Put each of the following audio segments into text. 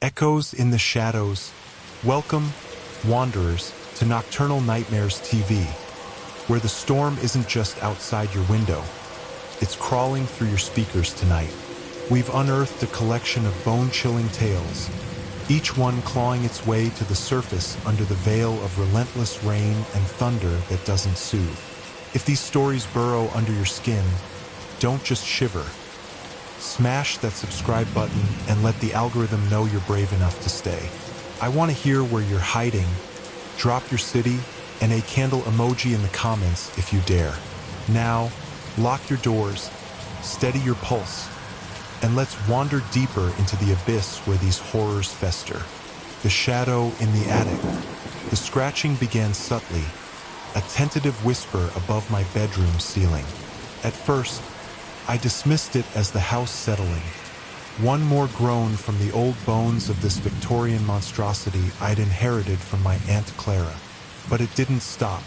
Echoes in the shadows. Welcome, wanderers, to Nocturnal Nightmares TV, where the storm isn't just outside your window, it's crawling through your speakers tonight. We've unearthed a collection of bone-chilling tales, each one clawing its way to the surface under the veil of relentless rain and thunder that doesn't soothe. If these stories burrow under your skin, don't just shiver. Smash that subscribe button and let the algorithm know you're brave enough to stay. I want to hear where you're hiding. Drop your city and a candle emoji in the comments if you dare. Now, lock your doors, steady your pulse, and let's wander deeper into the abyss where these horrors fester. The shadow in the attic. The scratching began subtly, a tentative whisper above my bedroom ceiling. At first, I dismissed it as the house settling. One more groan from the old bones of this Victorian monstrosity I'd inherited from my Aunt Clara. But it didn't stop.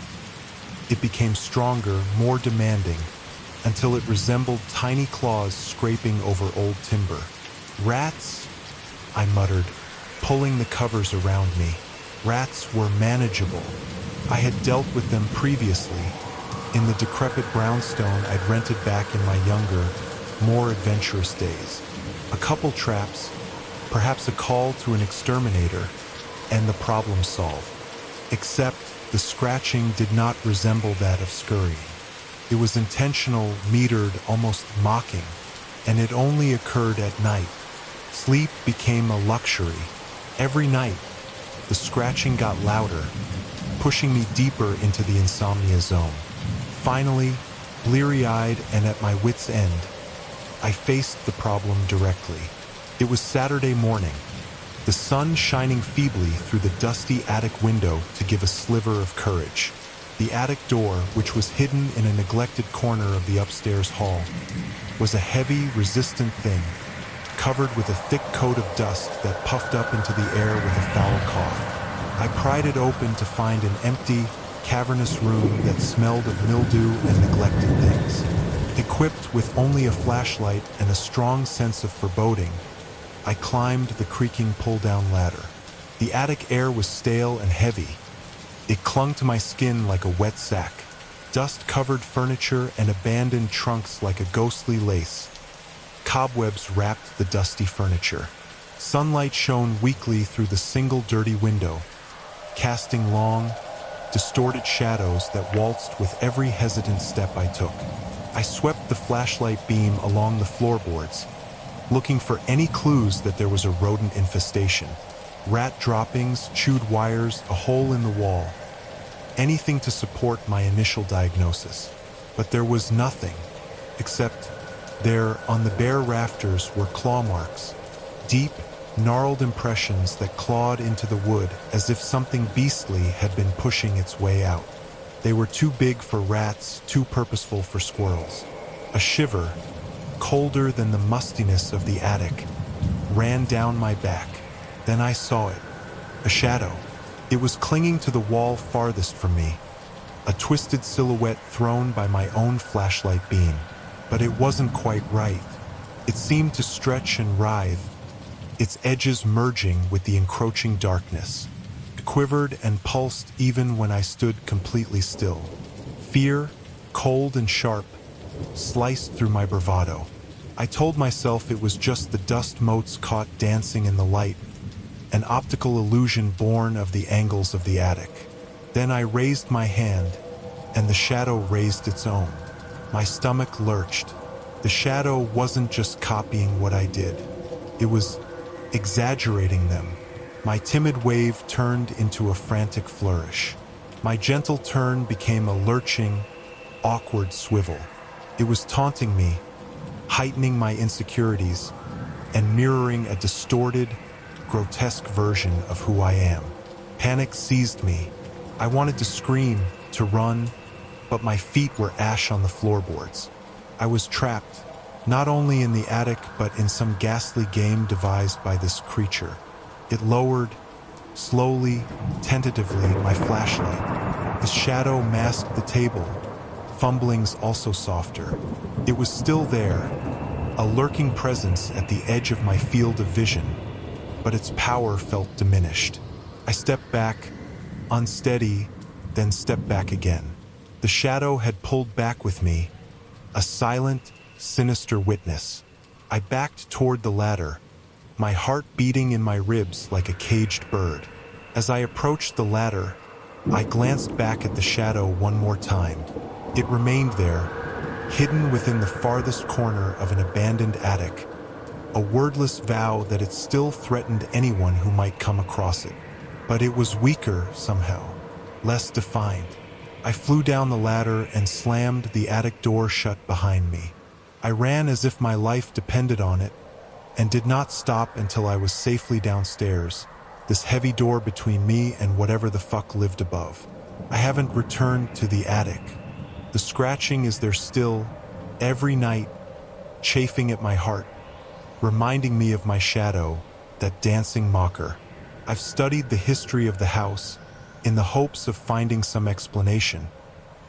It became stronger, more demanding, until it resembled tiny claws scraping over old timber. Rats? I muttered, pulling the covers around me. Rats were manageable. I had dealt with them previously, in the decrepit brownstone I'd rented back in my younger, more adventurous days. A couple traps, perhaps a call to an exterminator, and the problem solved. Except the scratching did not resemble that of scurrying. It was intentional, metered, almost mocking, and it only occurred at night. Sleep became a luxury. Every night, the scratching got louder, pushing me deeper into the insomnia zone. Finally, bleary-eyed and at my wit's end, I faced the problem directly. It was Saturday morning, the sun shining feebly through the dusty attic window to give a sliver of courage. The attic door, which was hidden in a neglected corner of the upstairs hall, was a heavy, resistant thing, covered with a thick coat of dust that puffed up into the air with a foul cough. I pried it open to find an empty, cavernous room that smelled of mildew and neglected things. Equipped with only a flashlight and a strong sense of foreboding, I climbed the creaking pull-down ladder. The attic air was stale and heavy. It clung to my skin like a wet sack. Dust-covered furniture and abandoned trunks like a ghostly lace. Cobwebs wrapped the dusty furniture. Sunlight shone weakly through the single dirty window, casting long, distorted shadows that waltzed with every hesitant step I took. I swept the flashlight beam along the floorboards, looking for any clues that there was a rodent infestation. Rat droppings, chewed wires, a hole in the wall. Anything to support my initial diagnosis. But there was nothing, except there, on the bare rafters, were claw marks. Deep, gnarled impressions that clawed into the wood as if something beastly had been pushing its way out. They were too big for rats, too purposeful for squirrels. A shiver, colder than the mustiness of the attic, ran down my back. Then I saw it. A shadow. It was clinging to the wall farthest from me, a twisted silhouette thrown by my own flashlight beam. But it wasn't quite right. It seemed to stretch and writhe, its edges merging with the encroaching darkness. It quivered and pulsed even when I stood completely still. Fear, cold and sharp, sliced through my bravado. I told myself it was just the dust motes caught dancing in the light, an optical illusion born of the angles of the attic. Then I raised my hand, and the shadow raised its own. My stomach lurched. The shadow wasn't just copying what I did. It was exaggerating them. My timid wave turned into a frantic flourish. My gentle turn became a lurching, awkward swivel. It was taunting me, heightening my insecurities, and mirroring a distorted, grotesque version of who I am. Panic seized me. I wanted to scream, to run, but my feet were ash on the floorboards. I was trapped, not only in the attic, but in some ghastly game devised by this creature. It lowered, slowly, tentatively, my flashlight. The shadow masked the table, fumblings also softer. It was still there, a lurking presence at the edge of my field of vision, but its power felt diminished. I stepped back, unsteady, then stepped back again. The shadow had pulled back with me, a silent, sinister witness. I backed toward the ladder, my heart beating in my ribs like a caged bird. As I approached the ladder, I glanced back at the shadow one more time. It remained there, hidden within the farthest corner of an abandoned attic, a wordless vow that it still threatened anyone who might come across it. But it was weaker somehow, less defined. I flew down the ladder and slammed the attic door shut behind me. I ran as if my life depended on it, and did not stop until I was safely downstairs, this heavy door between me and whatever the fuck lived above. I haven't returned to the attic. The scratching is there still, every night, chafing at my heart, reminding me of my shadow, that dancing mocker. I've studied the history of the house in the hopes of finding some explanation,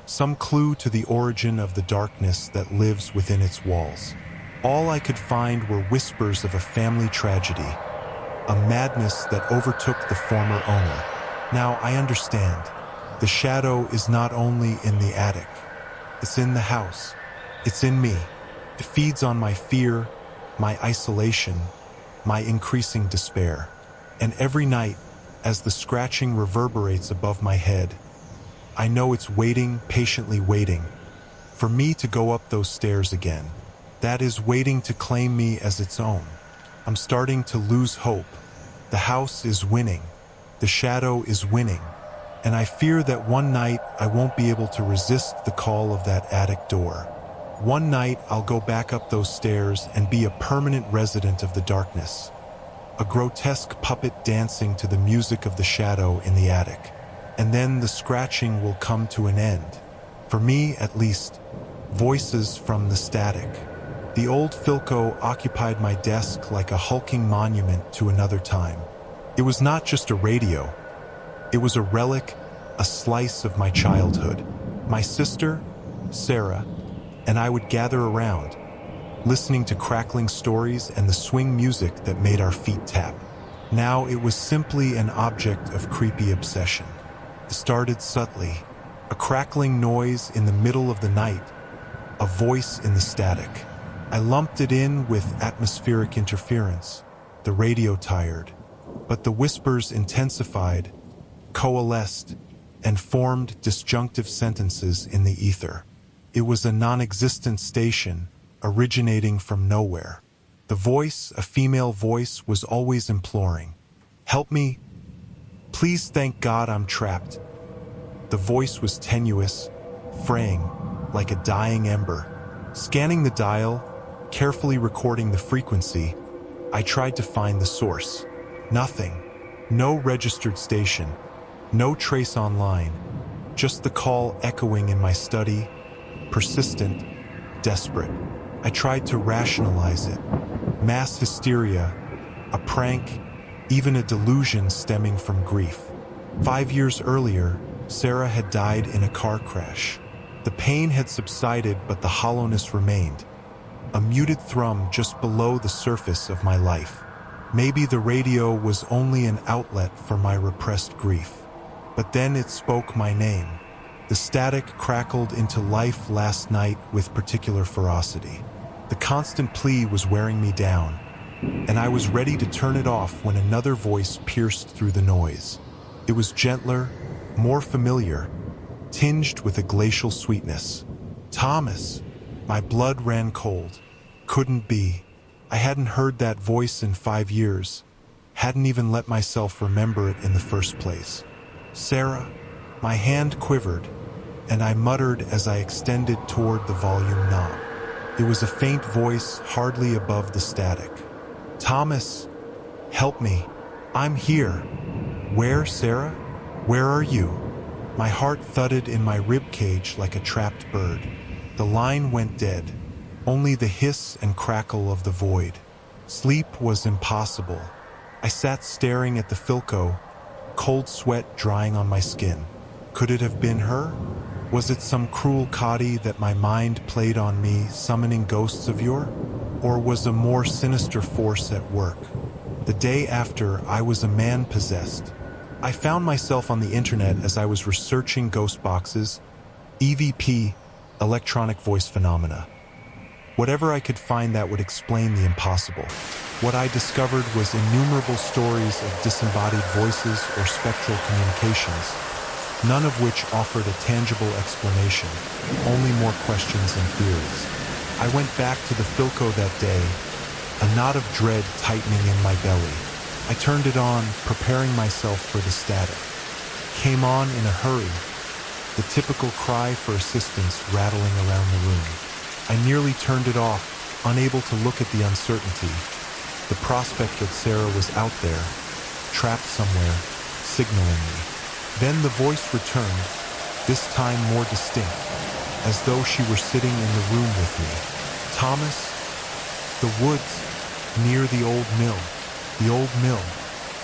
some clue to the origin of the darkness that lives within its walls. All I could find were whispers of a family tragedy, a madness that overtook the former owner. Now I understand. The shadow is not only in the attic. It's in the house. It's in me. It feeds on my fear, my isolation, my increasing despair. And every night, as the scratching reverberates above my head, I know it's waiting, patiently waiting, for me to go up those stairs again. That is waiting to claim me as its own. I'm starting to lose hope. The house is winning. The shadow is winning. And I fear that one night I won't be able to resist the call of that attic door. One night I'll go back up those stairs and be a permanent resident of the darkness. A grotesque puppet dancing to the music of the shadow in the attic. And then the scratching will come to an end. For me, at least, voices from the static. The old Philco occupied my desk like a hulking monument to another time. It was not just a radio. It was a relic, a slice of my childhood. My sister, Sarah, and I would gather around, listening to crackling stories and the swing music that made our feet tap. Now it was simply an object of creepy obsession. It started subtly, a crackling noise in the middle of the night, a voice in the static. I lumped it in with atmospheric interference, the radio tired, but the whispers intensified, coalesced, and formed disjunctive sentences in the ether. It was a non-existent station, originating from nowhere. The voice, a female voice, was always imploring, "Help me. Please, thank God I'm trapped." The voice was tenuous, fraying, like a dying ember. Scanning the dial, carefully recording the frequency, I tried to find the source. Nothing. No registered station. No trace online. Just the call echoing in my study, persistent, desperate. I tried to rationalize it. Mass hysteria, a prank, even a delusion stemming from grief. 5 years earlier, Sarah had died in a car crash. The pain had subsided, but the hollowness remained. A muted thrum just below the surface of my life. Maybe the radio was only an outlet for my repressed grief. But then it spoke my name. The static crackled into life last night with particular ferocity. The constant plea was wearing me down, and I was ready to turn it off when another voice pierced through the noise. It was gentler, more familiar, tinged with a glacial sweetness. "Thomas!" My blood ran cold. Couldn't be. I hadn't heard that voice in 5 years. Hadn't even let myself remember it in the first place. "Sarah?" My hand quivered, and I muttered as I extended toward the volume knob. It was a faint voice, hardly above the static. "Thomas, help me. I'm here." "Where, Sarah? Where are you?" My heart thudded in my ribcage like a trapped bird. The line went dead, only the hiss and crackle of the void. Sleep was impossible. I sat staring at the Philco, cold sweat drying on my skin. Could it have been her? Was it some cruel Kadi that my mind played on me, summoning ghosts of yore? Or was a more sinister force at work? The day after, I was a man possessed. I found myself on the internet as I was researching ghost boxes, EVP, electronic voice phenomena. Whatever I could find that would explain the impossible. What I discovered was innumerable stories of disembodied voices or spectral communications, none of which offered a tangible explanation, only more questions and theories. I went back to the Philco that day, a knot of dread tightening in my belly. I turned it on, preparing myself for the static. Came on in a hurry, the typical cry for assistance rattling around the room. I nearly turned it off, unable to look at the uncertainty. The prospect that Sarah was out there, trapped somewhere, signaling me. Then the voice returned, this time more distinct, as though she were sitting in the room with me. Thomas, the woods, near the old mill. The old mill.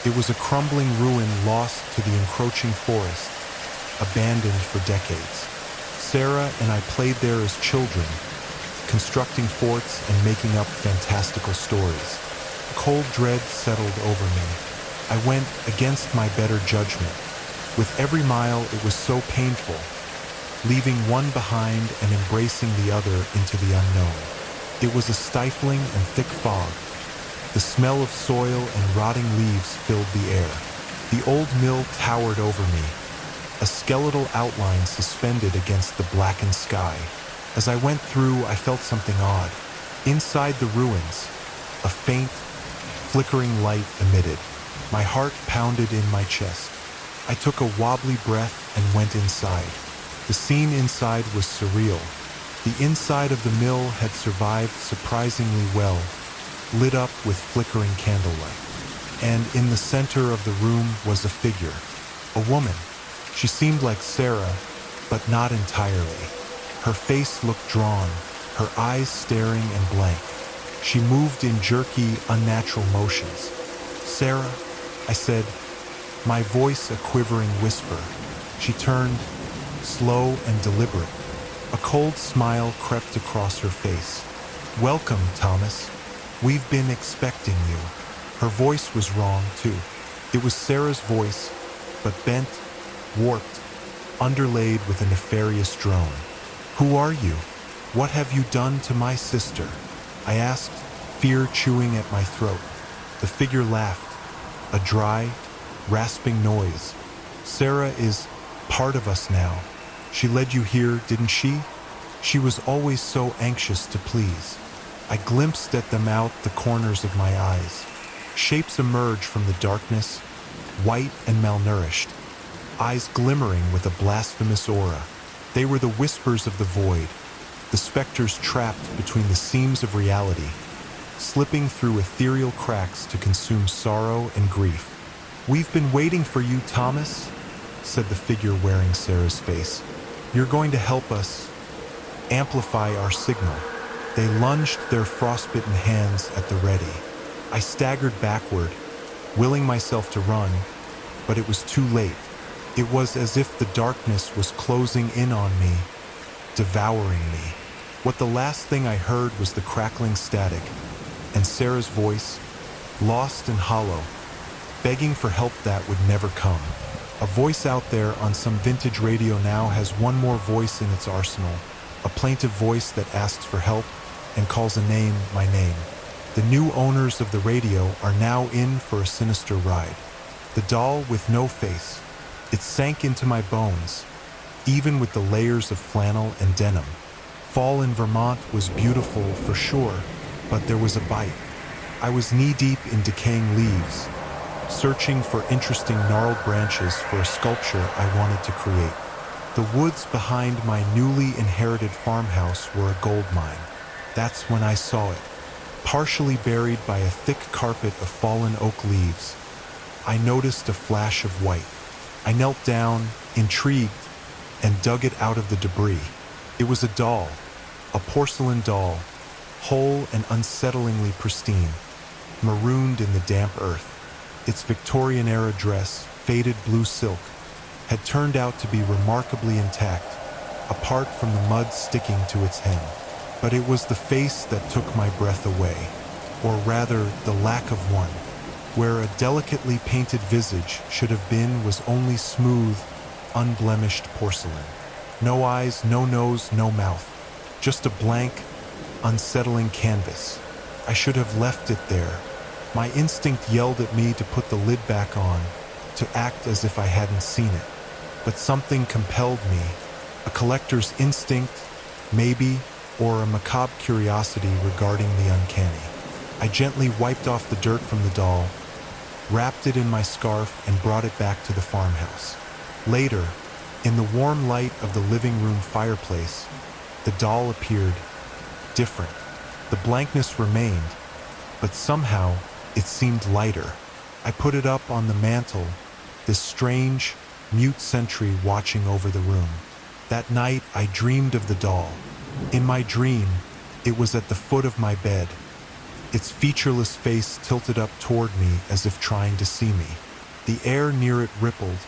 It was a crumbling ruin lost to the encroaching forest, abandoned for decades. Sarah and I played there as children, constructing forts and making up fantastical stories. Cold dread settled over me. I went against my better judgment. With every mile, it was so painful, leaving one behind and embracing the other into the unknown. It was a stifling and thick fog. The smell of soil and rotting leaves filled the air. The old mill towered over me, a skeletal outline suspended against the blackened sky. As I went through, I felt something odd. Inside the ruins, a faint, flickering light emitted. My heart pounded in my chest. I took a wobbly breath and went inside. The scene inside was surreal. The inside of the mill had survived surprisingly well, lit up with flickering candlelight. And in the center of the room was a figure, a woman. She seemed like Sarah, but not entirely. Her face looked drawn, her eyes staring and blank. She moved in jerky, unnatural motions. "Sarah," I said, my voice a quivering whisper. She turned, slow and deliberate. A cold smile crept across her face. "Welcome, Thomas. We've been expecting you." Her voice was wrong, too. It was Sarah's voice, but bent, warped, underlaid with a nefarious drone. "Who are you? What have you done to my sister?" I asked, fear chewing at my throat. The figure laughed, a dry, rasping noise. "Sarah is part of us now. She led you here, didn't she? She was always so anxious to please." I glimpsed at them out the corners of my eyes. Shapes emerged from the darkness, white and malnourished, eyes glimmering with a blasphemous aura. They were the whispers of the void, the specters trapped between the seams of reality, slipping through ethereal cracks to consume sorrow and grief. "We've been waiting for you, Thomas," said the figure wearing Sarah's face. "You're going to help us amplify our signal." They lunged their frostbitten hands at the ready. I staggered backward, willing myself to run, but it was too late. It was as if the darkness was closing in on me, devouring me. What the last thing I heard was the crackling static, and Sarah's voice, lost and hollow, begging for help that would never come. A voice out there on some vintage radio now has one more voice in its arsenal, a plaintive voice that asks for help and calls a name my name. The new owners of the radio are now in for a sinister ride. The doll with no face. It sank into my bones, even with the layers of flannel and denim. Fall in Vermont was beautiful for sure, but there was a bite. I was knee-deep in decaying leaves, searching for interesting gnarled branches for a sculpture I wanted to create. The woods behind my newly inherited farmhouse were a gold mine. That's when I saw it, partially buried by a thick carpet of fallen oak leaves. I noticed a flash of white. I knelt down, intrigued, and dug it out of the debris. It was a doll, a porcelain doll, whole and unsettlingly pristine, marooned in the damp earth. Its Victorian-era dress, faded blue silk, had turned out to be remarkably intact, apart from the mud sticking to its hem. But it was the face that took my breath away, or rather, the lack of one. Where a delicately painted visage should have been was only smooth, unblemished porcelain. No eyes, no nose, no mouth. Just a blank, unsettling canvas. I should have left it there. My instinct yelled at me to put the lid back on, to act as if I hadn't seen it. But something compelled me, a collector's instinct, maybe, or a macabre curiosity regarding the uncanny. I gently wiped off the dirt from the doll, wrapped it in my scarf, and brought it back to the farmhouse. Later, in the warm light of the living room fireplace, the doll appeared different. The blankness remained, but somehow it seemed lighter. I put it up on the mantel, this strange, mute sentry watching over the room. That night, I dreamed of the doll. In my dream, it was at the foot of my bed, its featureless face tilted up toward me as if trying to see me. The air near it rippled,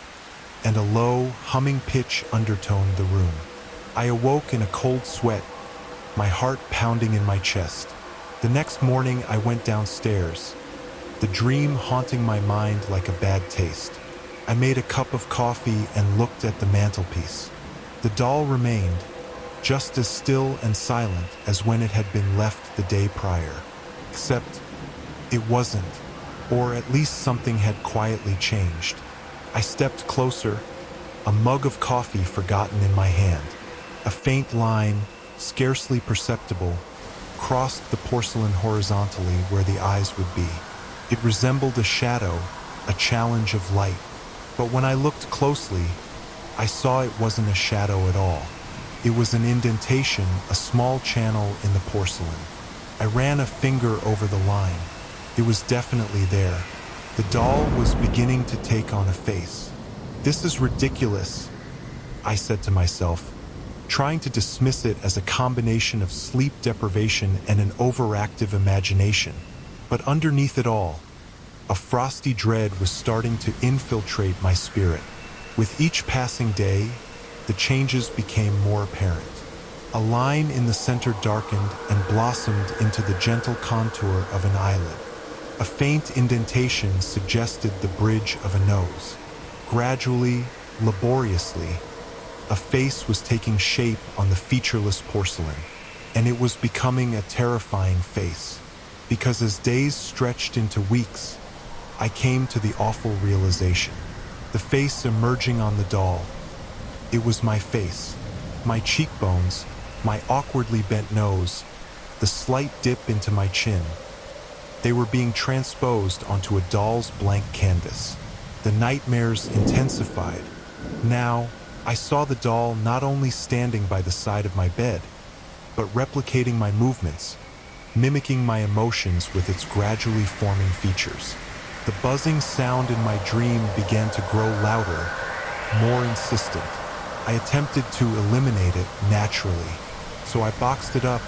and a low, humming pitch undertoned the room. I awoke in a cold sweat, my heart pounding in my chest. The next morning, I went downstairs, the dream haunting my mind like a bad taste. I made a cup of coffee and looked at the mantelpiece. The doll remained, just as still and silent as when it had been left the day prior. Except, it wasn't, or at least something had quietly changed. I stepped closer, a mug of coffee forgotten in my hand. A faint line, scarcely perceptible, crossed the porcelain horizontally where the eyes would be. It resembled a shadow, a challenge of light. But when I looked closely, I saw it wasn't a shadow at all. It was an indentation, a small channel in the porcelain. I ran a finger over the line. It was definitely there. The doll was beginning to take on a face. "This is ridiculous," I said to myself, trying to dismiss it as a combination of sleep deprivation and an overactive imagination. But underneath it all, a frosty dread was starting to infiltrate my spirit. With each passing day, the changes became more apparent. A line in the center darkened and blossomed into the gentle contour of an eyelid. A faint indentation suggested the bridge of a nose. Gradually, laboriously, a face was taking shape on the featureless porcelain, and it was becoming a terrifying face. Because as days stretched into weeks, I came to the awful realization. The face emerging on the doll. It was my face, my cheekbones, my awkwardly bent nose, the slight dip into my chin. They were being transposed onto a doll's blank canvas. The nightmares intensified. Now, I saw the doll not only standing by the side of my bed, but replicating my movements, mimicking my emotions with its gradually forming features. The buzzing sound in my dream began to grow louder, more insistent. I attempted to eliminate it naturally, so I boxed it up,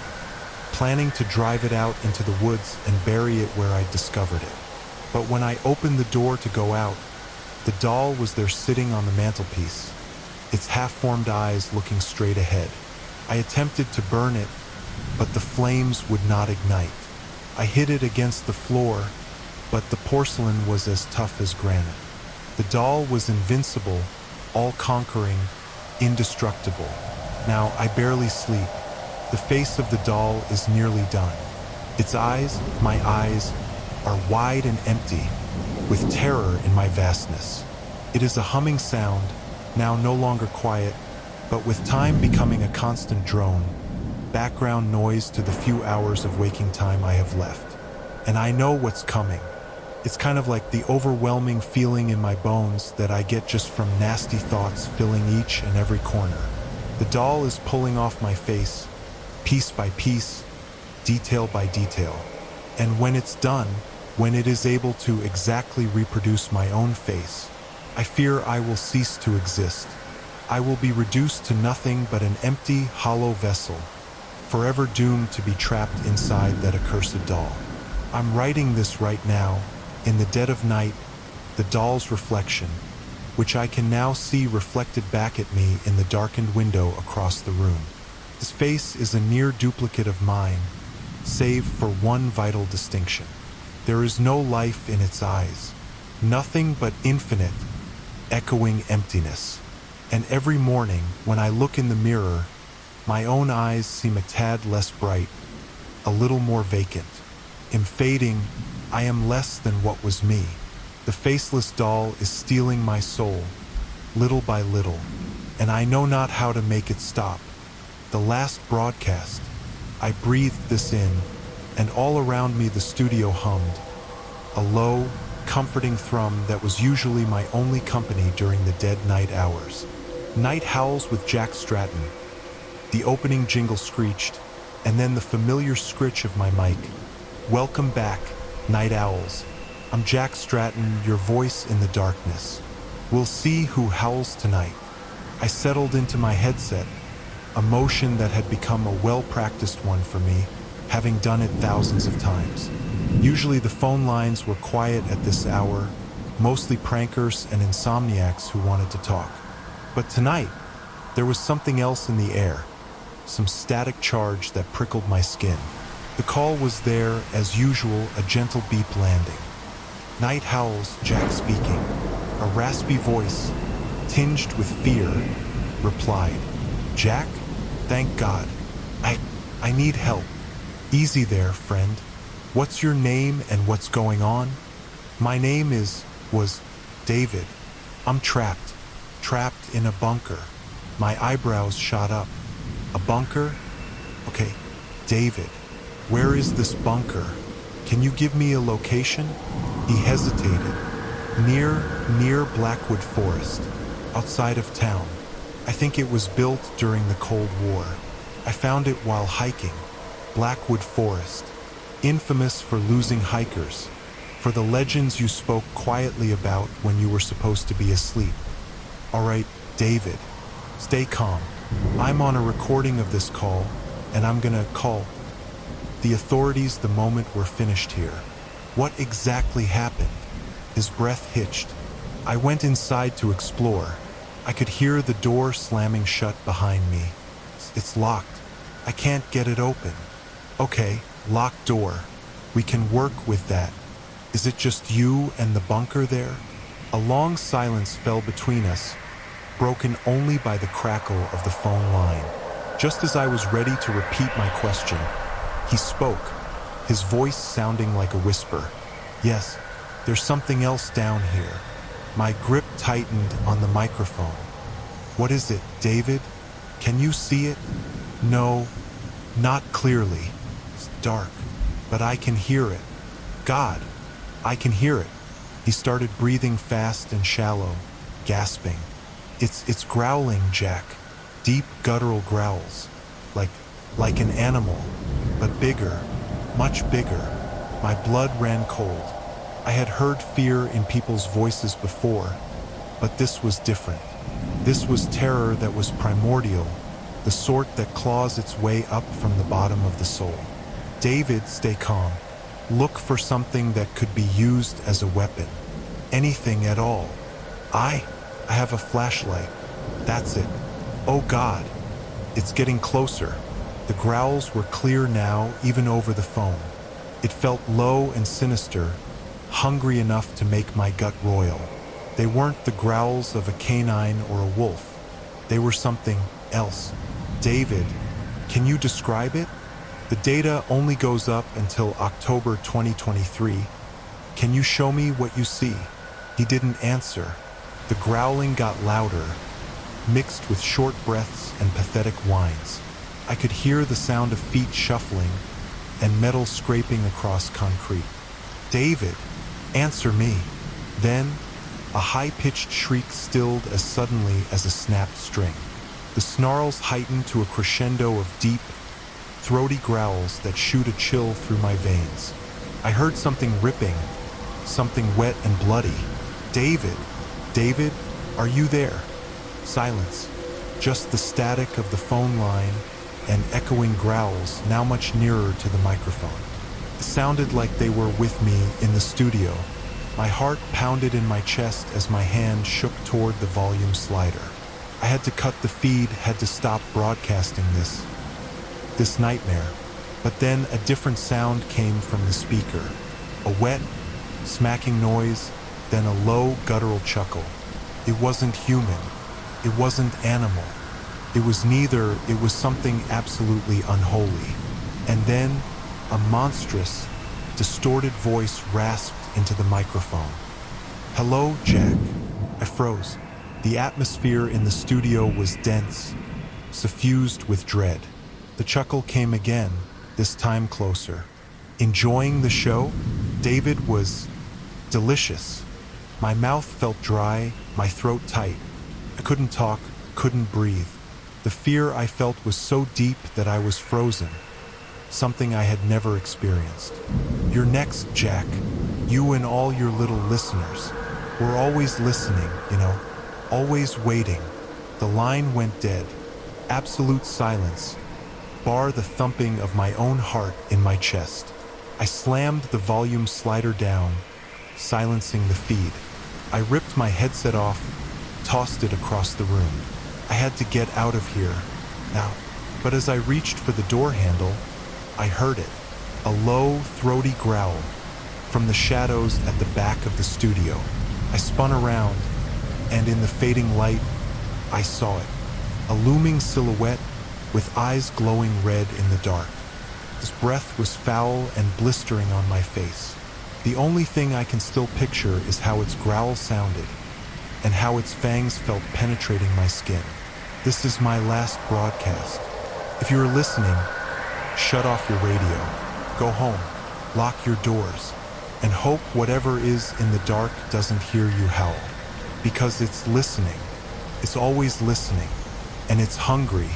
planning to drive it out into the woods and bury it where I discovered it. But when I opened the door to go out, the doll was there sitting on the mantelpiece, its half-formed eyes looking straight ahead. I attempted to burn it, but the flames would not ignite. I hit it against the floor, but the porcelain was as tough as granite. The doll was invincible, all-conquering, indestructible. Now I barely sleep. The face of the doll is nearly done. Its eyes, my eyes, are wide and empty, with terror in my vastness. It is a humming sound, now no longer quiet, but with time becoming a constant drone, background noise to the few hours of waking time I have left. And I know what's coming. It's kind of like the overwhelming feeling in my bones that I get just from nasty thoughts filling each and every corner. The doll is pulling off my face, piece by piece, detail by detail. And when it's done, when it is able to exactly reproduce my own face, I fear I will cease to exist. I will be reduced to nothing but an empty, hollow vessel, forever doomed to be trapped inside that accursed doll. I'm writing this right now, in the dead of night, the doll's reflection, which I can now see reflected back at me in the darkened window across the room. This face is a near duplicate of mine, save for one vital distinction. There is no life in its eyes, nothing but infinite, echoing emptiness. And every morning, when I look in the mirror, my own eyes seem a tad less bright, a little more vacant. In fading, I am less than what was me. The faceless doll is stealing my soul, little by little, and I know not how to make it stop. The last broadcast, I breathed this in, and all around me the studio hummed, a low, comforting thrum that was usually my only company during the dead night hours. Night Howls with Jack Stratton. The opening jingle screeched, and then the familiar scritch of my mic. Welcome back, Night Owls. I'm Jack Stratton, your voice in the darkness. We'll see who howls tonight. I settled into my headset, a motion that had become a well-practiced one for me, having done it thousands of times. Usually the phone lines were quiet at this hour, mostly prankers and insomniacs who wanted to talk. But tonight, there was something else in the air, some static charge that prickled my skin. The call was there, as usual, a gentle beep landing. Night Howls, Jack speaking. A raspy voice, tinged with fear, replied, Jack? Thank God. I need help. Easy there, friend. What's your name and what's going on? My name was David. I'm trapped in a bunker. My eyebrows shot up. A bunker? Okay, David, where is this bunker? Can you give me a location? He hesitated. Near Blackwood Forest, outside of town. I think it was built during the Cold War. I found it while hiking. Blackwood Forest, infamous for losing hikers, for the legends you spoke quietly about when you were supposed to be asleep. All right, David, stay calm. I'm on a recording of this call, and I'm gonna call the authorities the moment we're finished here. What exactly happened? His breath hitched. I went inside to explore. I could hear the door slamming shut behind me. It's locked. I can't get it open. Okay, locked door. We can work with that. Is it just you and the bunker there? A long silence fell between us, broken only by the crackle of the phone line. Just as I was ready to repeat my question, he spoke, his voice sounding like a whisper. Yes, there's something else down here. My grip tightened on the microphone. What is it, David? Can you see it? No, not clearly. It's dark, but I can hear it. God, I can hear it. He started breathing fast and shallow, gasping. It's growling, Jack. Deep guttural growls. Like an animal, but bigger, much bigger. My blood ran cold. I had heard fear in people's voices before, but this was different. This was terror that was primordial, the sort that claws its way up from the bottom of the soul. David, stay calm. Look for something that could be used as a weapon. Anything at all. I have a flashlight. That's it. Oh God. It's getting closer. The growls were clear now, even over the phone. It felt low and sinister, hungry enough to make my gut roil. They weren't the growls of a canine or a wolf. They were something else. David, can you describe it? The data only goes up until October 2023. Can you show me what you see? He didn't answer. The growling got louder, mixed with short breaths and pathetic whines. I could hear the sound of feet shuffling and metal scraping across concrete. David, answer me. Then, a high-pitched shriek stilled as suddenly as a snapped string. The snarls heightened to a crescendo of deep, throaty growls that shoot a chill through my veins. I heard something ripping, something wet and bloody. David, David, are you there? Silence, just the static of the phone line and echoing growls now much nearer to the microphone. It sounded like they were with me in the studio. My heart pounded in my chest as my hand shook toward the volume slider. I had to cut the feed, had to stop broadcasting this nightmare. But then a different sound came from the speaker. A wet, smacking noise, then a low, guttural chuckle. It wasn't human. It wasn't animal. It was neither. It was something absolutely unholy. And then, a monstrous, distorted voice rasped into the microphone. "Hello, Jack." I froze. The atmosphere in the studio was dense, suffused with dread. The chuckle came again, this time closer. "Enjoying the show?" David was delicious. My mouth felt dry, my throat tight. I couldn't talk, couldn't breathe. The fear I felt was so deep that I was frozen, something I had never experienced. "You're next, Jack. You and all your little listeners. We're always listening, always waiting." The line went dead. Absolute silence, bar the thumping of my own heart in my chest. I slammed the volume slider down, silencing the feed. I ripped my headset off, tossed it across the room. I had to get out of here, now. But as I reached for the door handle, I heard it. A low, throaty growl from the shadows at the back of the studio. I spun around, and in the fading light, I saw it. A looming silhouette with eyes glowing red in the dark. Its breath was foul and blistering on my face. The only thing I can still picture is how its growl sounded, and how its fangs felt penetrating my skin. This is my last broadcast. If you're listening, shut off your radio, go home, lock your doors, and hope whatever is in the dark doesn't hear you howl. Because it's listening. It's always listening. And it's hungry.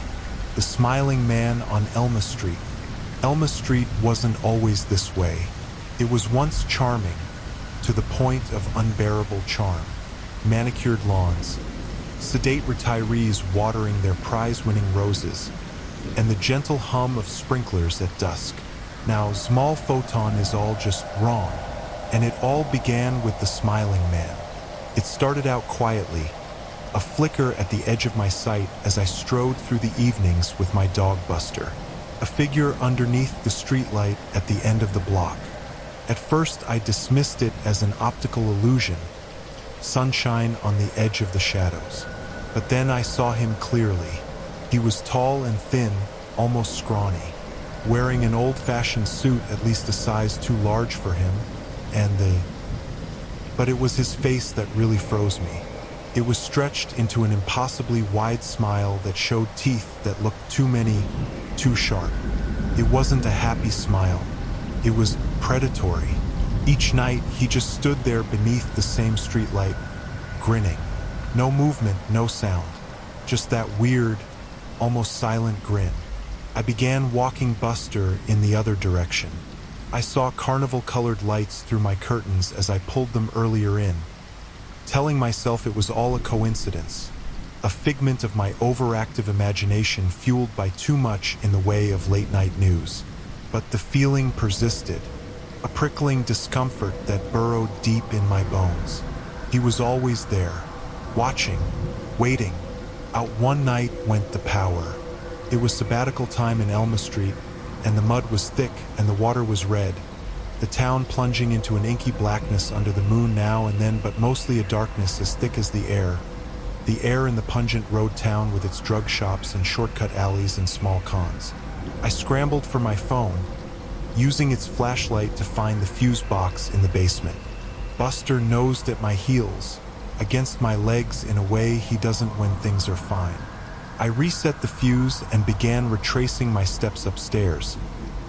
The smiling man on Elma Street. Elma Street wasn't always this way. It was once charming, to the point of unbearable charm. Manicured lawns, sedate retirees watering their prize-winning roses, and the gentle hum of sprinklers at dusk. Now, small photon is all just wrong, and it all began with the smiling man. It started out quietly, a flicker at the edge of my sight as I strode through the evenings with my dog Buster, a figure underneath the streetlight at the end of the block. At first, I dismissed it as an optical illusion, sunshine on the edge of the shadows. But then I saw him clearly. He was tall and thin, almost scrawny, wearing an old-fashioned suit at least a size too large for him, but it was his face that really froze me. It was stretched into an impossibly wide smile that showed teeth that looked too sharp. It wasn't a happy smile. It was predatory. Each night, he just stood there beneath the same streetlight, grinning. No movement, no sound. Just that weird, almost silent grin. I began walking Buster in the other direction. I saw carnival-colored lights through my curtains as I pulled them earlier in, telling myself it was all a coincidence, a figment of my overactive imagination fueled by too much in the way of late-night news. But the feeling persisted, a prickling discomfort that burrowed deep in my bones. He was always there, watching, waiting. Out one night went the power. It was sabbatical time in Elma Street, and the mud was thick and the water was red, the town plunging into an inky blackness under the moon now and then, but mostly a darkness as thick as the air in the pungent road town with its drug shops and shortcut alleys and small cons. I scrambled for my phone, using its flashlight to find the fuse box in the basement. Buster nosed at my heels, against my legs in a way he doesn't when things are fine. I reset the fuse and began retracing my steps upstairs,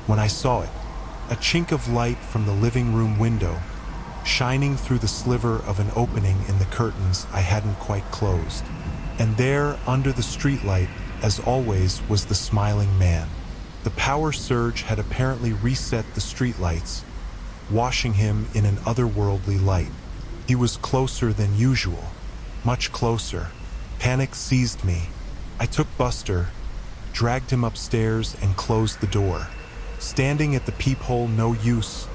when I saw it, a chink of light from the living room window, shining through the sliver of an opening in the curtains I hadn't quite closed. And there, under the streetlight, as always, was the smiling man. The power surge had apparently reset the streetlights, washing him in an otherworldly light. He was closer than usual, much closer. Panic seized me. I took Buster, dragged him upstairs, and closed the door. Standing at the peephole, no use.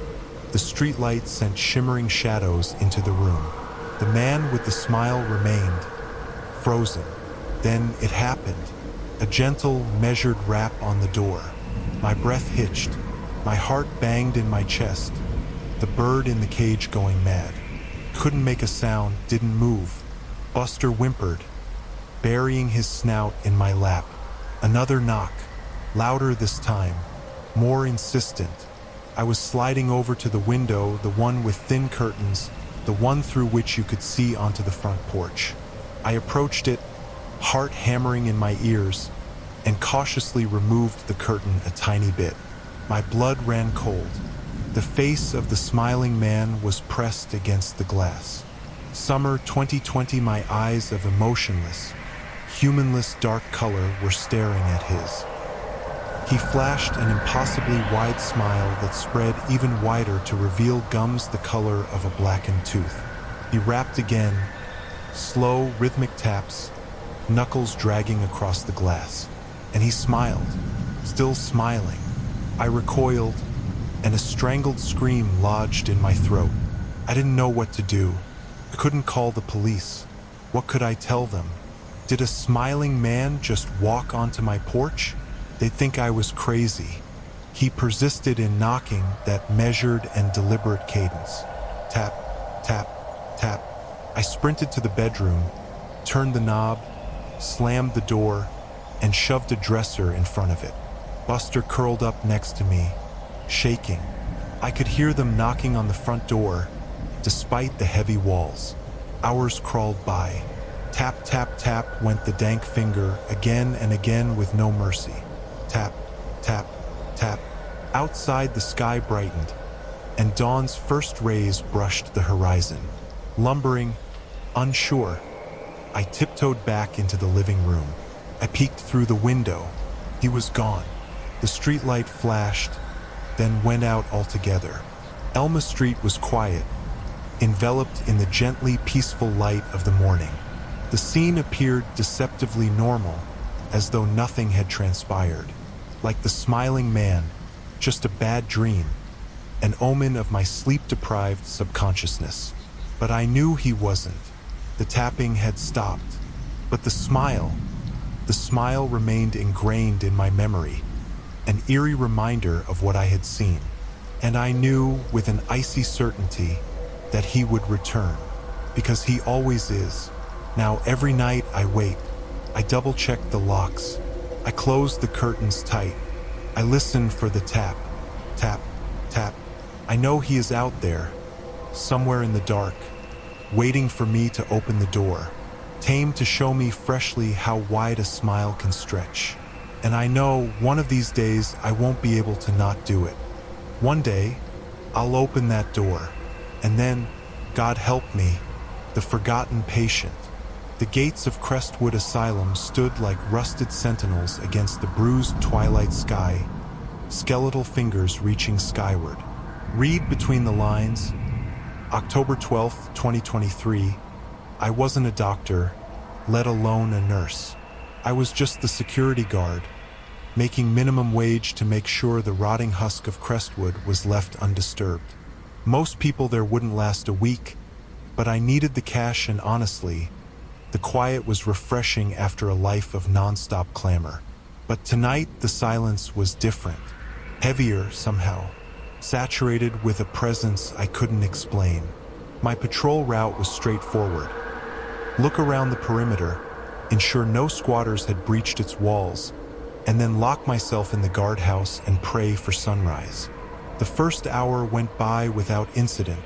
The streetlight sent shimmering shadows into the room. The man with the smile remained, frozen. Then it happened. A gentle, measured rap on the door. My breath hitched. My heart banged in my chest. the bird in the cage going mad. Couldn't make a sound, didn't move. Buster whimpered, burying his snout in my lap. Another knock, louder this time, more insistent. I was sliding over to the window, the one with thin curtains, the one through which you could see onto the front porch. I approached it, heart hammering in my ears, and cautiously removed the curtain a tiny bit. My blood ran cold. The face of the smiling man was pressed against the glass. Summer 2020, my eyes of emotionless, humanless dark color were staring at his. He flashed an impossibly wide smile that spread even wider to reveal gums the color of a blackened tooth. He rapped again, slow, rhythmic taps, knuckles dragging across the glass. And he smiled, still smiling. I recoiled, and a strangled scream lodged in my throat. I didn't know what to do. I couldn't call the police. What could I tell them? Did a smiling man just walk onto my porch? They'd think I was crazy. He persisted in knocking that measured and deliberate cadence. Tap, tap, tap. I sprinted to the bedroom, turned the knob, slammed the door, and shoved a dresser in front of it. Buster curled up next to me, shaking. I could hear them knocking on the front door, despite the heavy walls. Hours crawled by. Tap, tap, tap went the dank finger, again and again with no mercy. Tap, tap, tap. Outside the sky brightened, and dawn's first rays brushed the horizon. Lumbering, unsure, I tiptoed back into the living room. I peeked through the window. He was gone. The streetlight flashed, then went out altogether. Elma Street was quiet, enveloped in the gently peaceful light of the morning. The scene appeared deceptively normal, as though nothing had transpired. Like the smiling man, just a bad dream, an omen of my sleep-deprived subconsciousness. But I knew he wasn't. The tapping had stopped, but the smile remained ingrained in my memory, an eerie reminder of what I had seen. And I knew with an icy certainty that he would return, because he always is. Now every night I wait. I double-check the locks. I close the curtains tight. I listen for the tap, tap, tap. I know he is out there, somewhere in the dark, waiting for me to open the door, tamed to show me freshly how wide a smile can stretch. And I know one of these days I won't be able to not do it. One day, I'll open that door, and then, God help me, the forgotten patient. The gates of Crestwood Asylum stood like rusted sentinels against the bruised twilight sky, skeletal fingers reaching skyward. Read between the lines. October 12th, 2023. I wasn't a doctor, let alone a nurse. I was just the security guard, making minimum wage to make sure the rotting husk of Crestwood was left undisturbed. Most people there wouldn't last a week, but I needed the cash, and honestly, the quiet was refreshing after a life of non-stop clamor. But tonight, the silence was different, heavier somehow, saturated with a presence I couldn't explain. My patrol route was straightforward. Look around the perimeter, ensure no squatters had breached its walls, and then lock myself in the guardhouse and pray for sunrise. The first hour went by without incident,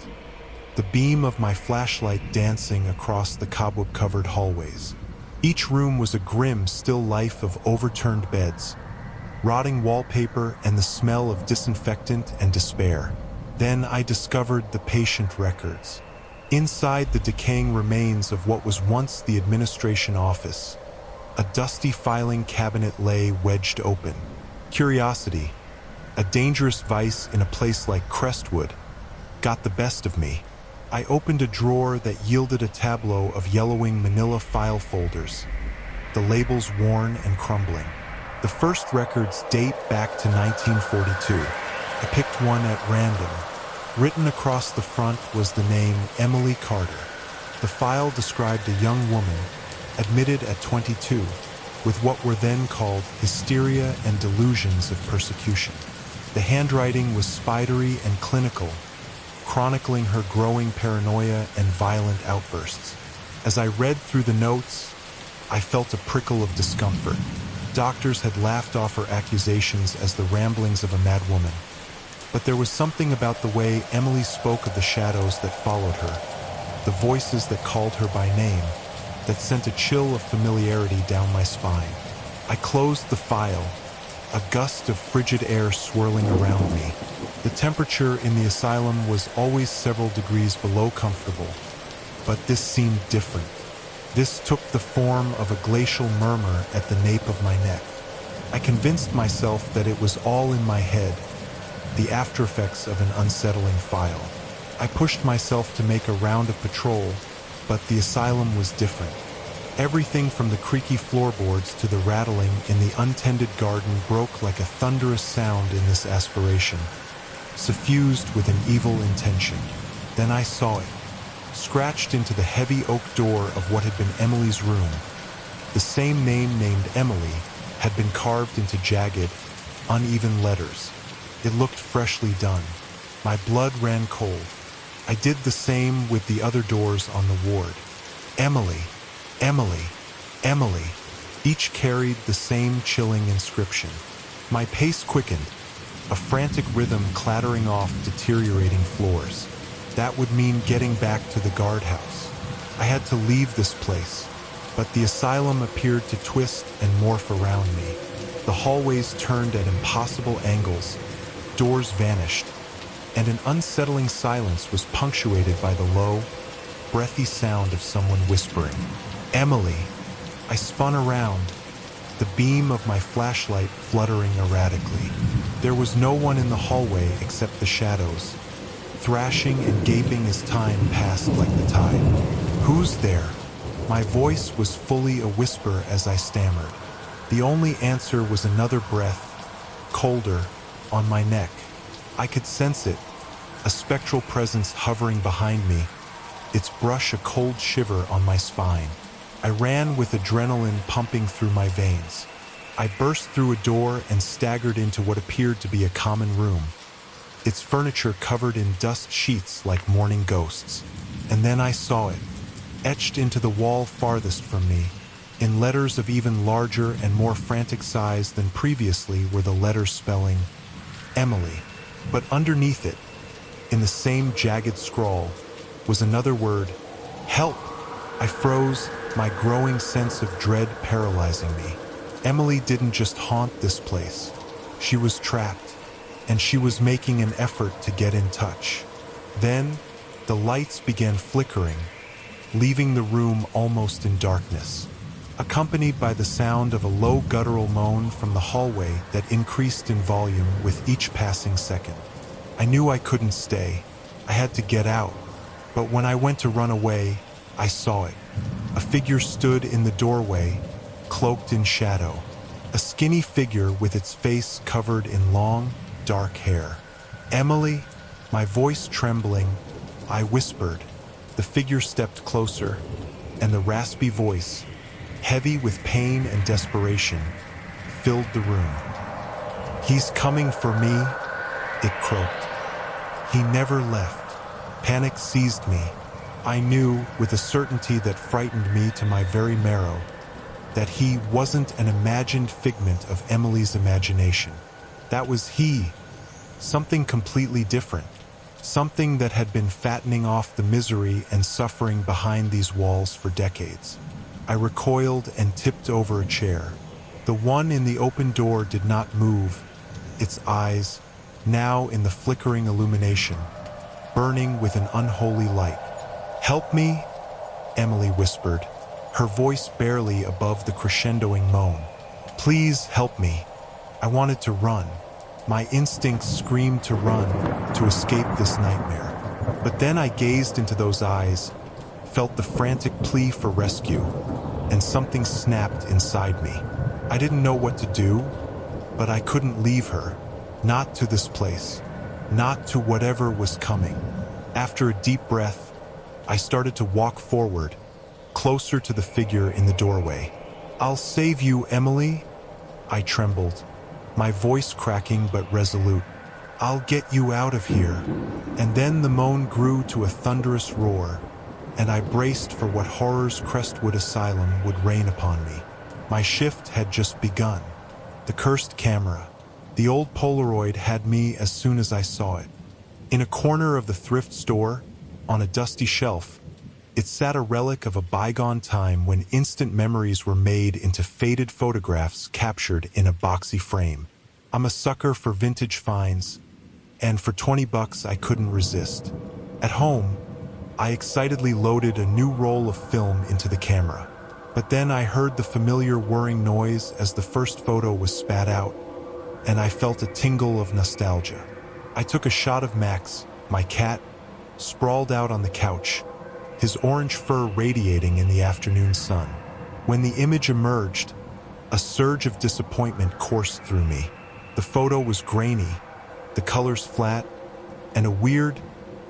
the beam of my flashlight dancing across the cobweb-covered hallways. Each room was a grim, still life of overturned beds, rotting wallpaper, and the smell of disinfectant and despair. Then I discovered the patient records. Inside the decaying remains of what was once the administration office, a dusty filing cabinet lay wedged open. Curiosity, a dangerous vice in a place like Crestwood, got the best of me. I opened a drawer that yielded a tableau of yellowing manila file folders, the labels worn and crumbling. The first records date back to 1942. I picked one at random. Written across the front was the name Emily Carter. The file described a young woman, admitted at 22, with what were then called hysteria and delusions of persecution. The handwriting was spidery and clinical, chronicling her growing paranoia and violent outbursts. As I read through the notes, I felt a prickle of discomfort. Doctors had laughed off her accusations as the ramblings of a mad woman. But there was something about the way Emily spoke of the shadows that followed her, the voices that called her by name, that sent a chill of familiarity down my spine. I closed the file, a gust of frigid air swirling around me. The temperature in the asylum was always several degrees below comfortable, but this seemed different. This took the form of a glacial murmur at the nape of my neck. I convinced myself that it was all in my head, the aftereffects of an unsettling file. I pushed myself to make a round of patrol, but the asylum was different. Everything from the creaky floorboards to the rattling in the untended garden broke like a thunderous sound in this aspiration, suffused with an evil intention. Then I saw it, scratched into the heavy oak door of what had been Emily's room. The same name named Emily had been carved into jagged, uneven letters. It looked freshly done. My blood ran cold. I did the same with the other doors on the ward. Emily, Emily, Emily. Each carried the same chilling inscription. My pace quickened, a frantic rhythm clattering off deteriorating floors. That would mean getting back to the guardhouse. I had to leave this place, but the asylum appeared to twist and morph around me. The hallways turned at impossible angles, doors vanished, and an unsettling silence was punctuated by the low, breathy sound of someone whispering, "Emily." I spun around, the beam of my flashlight fluttering erratically. There was no one in the hallway except the shadows, thrashing and gaping as time passed like the tide. "Who's there?" My voice was fully a whisper as I stammered. The only answer was another breath, colder, on my neck. I could sense it, a spectral presence hovering behind me, its brush a cold shiver on my spine. I ran with adrenaline pumping through my veins. I burst through a door and staggered into what appeared to be a common room, its furniture covered in dust sheets like mourning ghosts. And then I saw it, etched into the wall farthest from me. In letters of even larger and more frantic size than previously were the letters spelling Emily. But underneath it, in the same jagged scrawl, was another word, help. I froze, my growing sense of dread paralyzing me. Emily didn't just haunt this place. She was trapped, and she was making an effort to get in touch. Then, the lights began flickering, leaving the room almost in darkness, accompanied by the sound of a low guttural moan from the hallway that increased in volume with each passing second. I knew I couldn't stay. I had to get out. But when I went to run away, I saw it. A figure stood in the doorway, cloaked in shadow. A skinny figure with its face covered in long, dark hair. "Emily?" My voice trembling, I whispered. The figure stepped closer, and the raspy voice, heavy with pain and desperation, filled the room. "He's coming for me," it croaked. "He never left." Panic seized me. I knew, with a certainty that frightened me to my very marrow, that he wasn't an imagined figment of Emily's imagination. That was he, something completely different, something that had been fattening off the misery and suffering behind these walls for decades. I recoiled and tipped over a chair. The one in the open door did not move, its eyes, now in the flickering illumination, burning with an unholy light. "Help me," Emily whispered, her voice barely above the crescendoing moan. "Please help me." I wanted to run. My instincts screamed to run, to escape this nightmare. But then I gazed into those eyes, felt the frantic plea for rescue, and something snapped inside me. I didn't know what to do, but I couldn't leave her. Not to this place. Not to whatever was coming. After a deep breath, I started to walk forward, closer to the figure in the doorway. "I'll save you, Emily," I trembled, my voice cracking but resolute. I'll get you out of here. And then the moan grew to a thunderous roar, and I braced for what horror's Crestwood Asylum would rain upon me. My shift had just begun. The cursed camera. The old Polaroid had me as soon as I saw it. In a corner of the thrift store, on a dusty shelf, it sat a relic of a bygone time when instant memories were made into faded photographs captured in a boxy frame. I'm a sucker for vintage finds, and for $20 I couldn't resist. At home, I excitedly loaded a new roll of film into the camera. But then I heard the familiar whirring noise as the first photo was spat out, and I felt a tingle of nostalgia. I took a shot of Max, my cat, sprawled out on the couch, his orange fur radiating in the afternoon sun. When the image emerged, a surge of disappointment coursed through me. The photo was grainy, the colors flat, and a weird,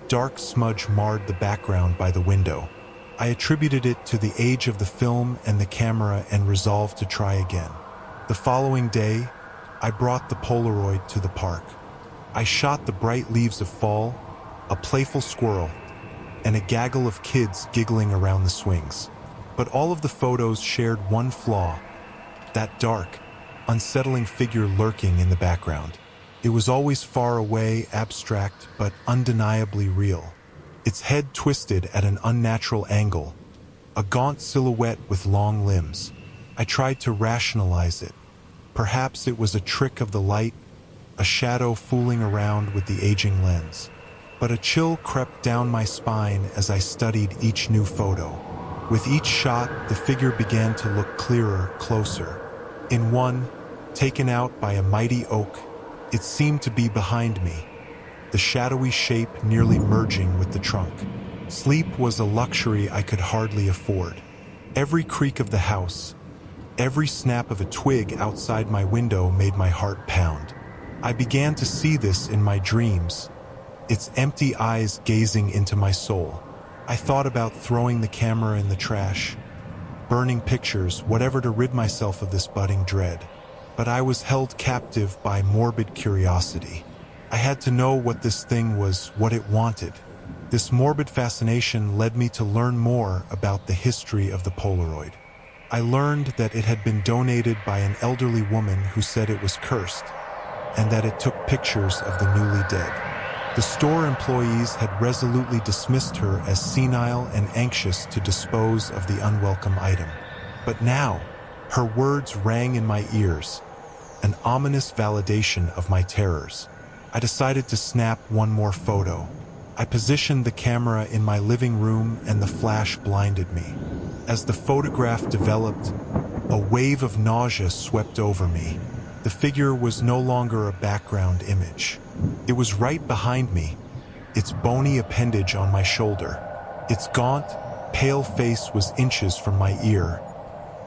dark smudge marred the background by the window. I attributed it to the age of the film and the camera and resolved to try again. The following day, I brought the Polaroid to the park. I shot the bright leaves of fall, a playful squirrel, and a gaggle of kids giggling around the swings. But all of the photos shared one flaw, that dark, unsettling figure lurking in the background. It was always far away, abstract, but undeniably real. Its head twisted at an unnatural angle, a gaunt silhouette with long limbs. I tried to rationalize it. Perhaps it was a trick of the light, a shadow fooling around with the aging lens. But a chill crept down my spine as I studied each new photo. With each shot, the figure began to look clearer, closer. In one, taken out by a mighty oak, it seemed to be behind me, the shadowy shape nearly merging with the trunk. Sleep was a luxury I could hardly afford. Every creak of the house, every snap of a twig outside my window made my heart pound. I began to see this in my dreams, its empty eyes gazing into my soul. I thought about throwing the camera in the trash, burning pictures, whatever to rid myself of this budding dread. But I was held captive by morbid curiosity. I had to know what this thing was, what it wanted. This morbid fascination led me to learn more about the history of the Polaroid. I learned that it had been donated by an elderly woman who said it was cursed, and that it took pictures of the newly dead. The store employees had resolutely dismissed her as senile and anxious to dispose of the unwelcome item. But now, her words rang in my ears, an ominous validation of my terrors. I decided to snap one more photo. I positioned the camera in my living room and the flash blinded me. As the photograph developed, a wave of nausea swept over me. The figure was no longer a background image. It was right behind me, its bony appendage on my shoulder. Its gaunt, pale face was inches from my ear,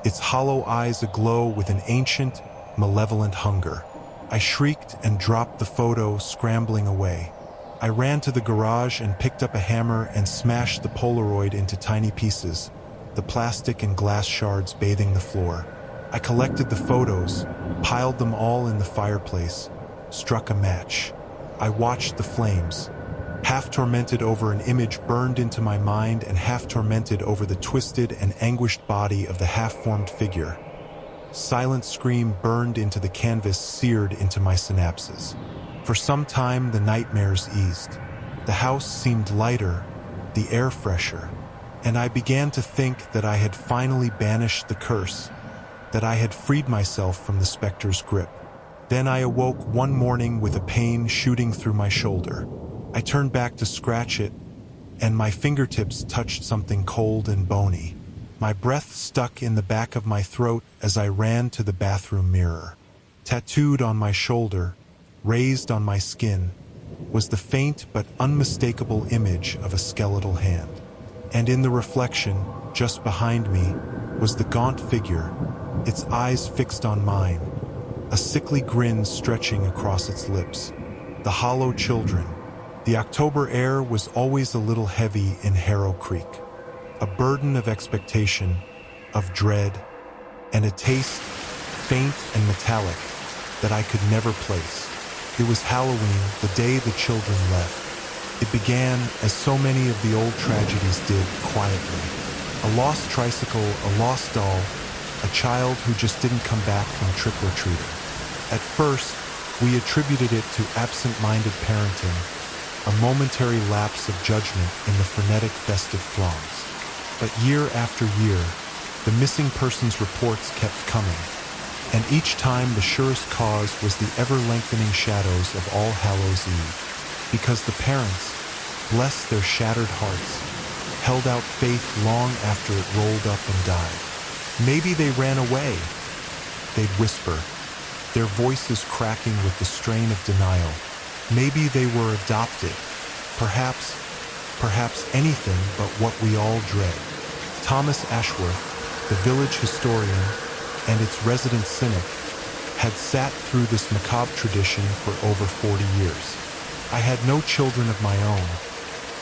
its hollow eyes aglow with an ancient, malevolent hunger. I shrieked and dropped the photo, scrambling away. I ran to the garage and picked up a hammer and smashed the Polaroid into tiny pieces, the plastic and glass shards bathing the floor. I collected the photos, piled them all in the fireplace, struck a match. I watched the flames, half tormented over an image burned into my mind and half tormented over the twisted and anguished body of the half-formed figure. Silent scream burned into the canvas, seared into my synapses. For some time, the nightmares eased. The house seemed lighter, the air fresher, and I began to think that I had finally banished the curse, that I had freed myself from the specter's grip. Then I awoke one morning with a pain shooting through my shoulder. I turned back to scratch it, and my fingertips touched something cold and bony. My breath stuck in the back of my throat as I ran to the bathroom mirror. Tattooed on my shoulder, raised on my skin, was the faint but unmistakable image of a skeletal hand. And in the reflection, just behind me, was the gaunt figure, its eyes fixed on mine, a sickly grin stretching across its lips. The hollow children. The October air was always a little heavy in Harrow Creek, a burden of expectation, of dread, and a taste, faint and metallic, that I could never place. It was Halloween, the day the children left. It began, as so many of the old tragedies did, quietly. A lost tricycle, a lost doll, a child who just didn't come back from trick-or-treating. At first, we attributed it to absent-minded parenting, a momentary lapse of judgment in the frenetic festive throngs. But year after year, the missing persons reports kept coming, and each time the surest cause was the ever-lengthening shadows of All Hallows Eve, because the parents, bless their shattered hearts, held out faith long after it rolled up and died. Maybe they ran away, they'd whisper, their voices cracking with the strain of denial. Maybe they were adopted, perhaps anything but what we all dread. Thomas Ashworth, the village historian and its resident cynic, had sat through this macabre tradition for over 40 years. I had no children of my own,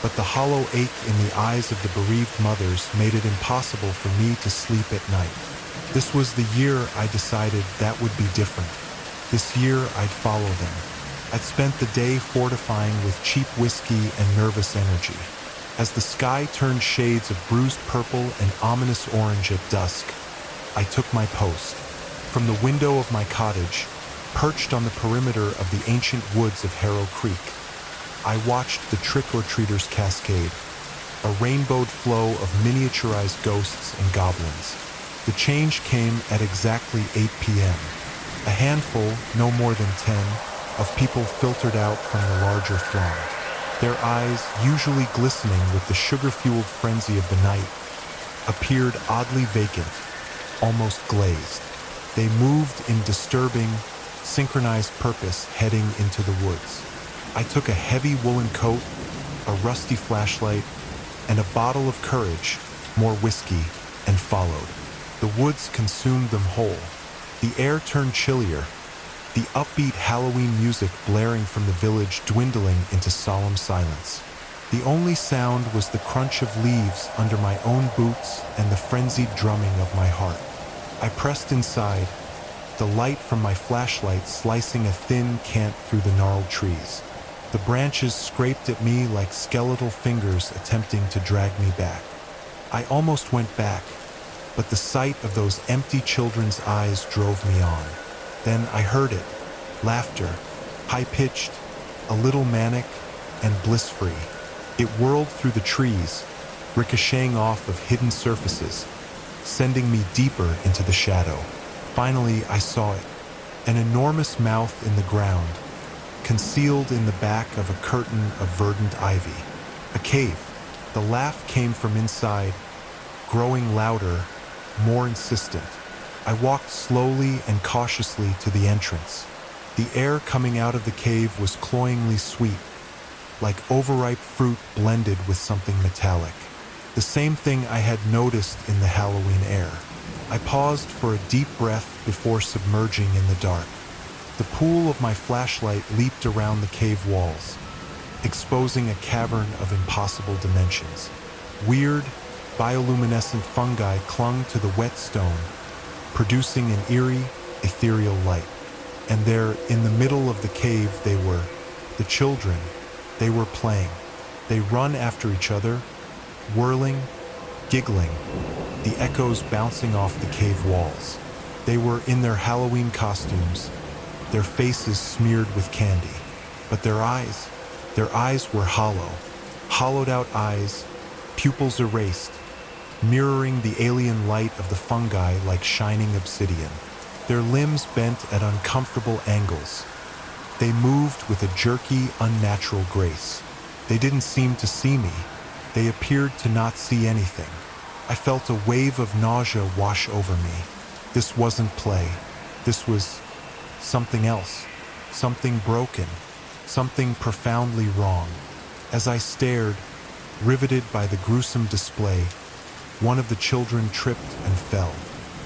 but the hollow ache in the eyes of the bereaved mothers made it impossible for me to sleep at night. This was the year I decided that would be different. This year I'd follow them. I'd spent the day fortifying with cheap whiskey and nervous energy. As the sky turned shades of bruised purple and ominous orange at dusk, I took my post. From the window of my cottage, perched on the perimeter of the ancient woods of Harrow Creek, I watched the trick-or-treaters cascade, a rainbowed flow of miniaturized ghosts and goblins. The change came at exactly 8 p.m. A handful, no more than 10, of people filtered out from the larger throng, their eyes, usually glistening with the sugar-fueled frenzy of the night, appeared oddly vacant, almost glazed. They moved in disturbing, synchronized purpose heading into the woods. I took a heavy woolen coat, a rusty flashlight, and a bottle of courage, more whiskey, and followed. The woods consumed them whole. The air turned chillier, the upbeat Halloween music blaring from the village dwindling into solemn silence. The only sound was the crunch of leaves under my own boots and the frenzied drumming of my heart. I pressed inside, the light from my flashlight slicing a thin cant through the gnarled trees. The branches scraped at me like skeletal fingers attempting to drag me back. I almost went back, but the sight of those empty children's eyes drove me on. Then I heard it, laughter, high-pitched, a little manic, and bliss-free. It whirled through the trees, ricocheting off of hidden surfaces, sending me deeper into the shadow. Finally, I saw it, an enormous mouth in the ground, concealed in the back of a curtain of verdant ivy. A cave. The laugh came from inside, growing louder, more insistent. I walked slowly and cautiously to the entrance. The air coming out of the cave was cloyingly sweet, like overripe fruit blended with something metallic. The same thing I had noticed in the Halloween air. I paused for a deep breath before submerging in the dark. The pool of my flashlight leaped around the cave walls, exposing a cavern of impossible dimensions. Weird, bioluminescent fungi clung to the wet stone, producing an eerie, ethereal light. And there, in the middle of the cave, they were, the children. They were playing. They run after each other, whirling, giggling, the echoes bouncing off the cave walls. They were in their Halloween costumes, their faces smeared with candy. But their eyes were hollow, hollowed-out eyes, pupils erased, mirroring the alien light of the fungi like shining obsidian. Their limbs bent at uncomfortable angles. They moved with a jerky, unnatural grace. They didn't seem to see me. They appeared to not see anything. I felt a wave of nausea wash over me. This wasn't play. This was something else, something broken, something profoundly wrong. As I stared, riveted by the gruesome display, one of the children tripped and fell.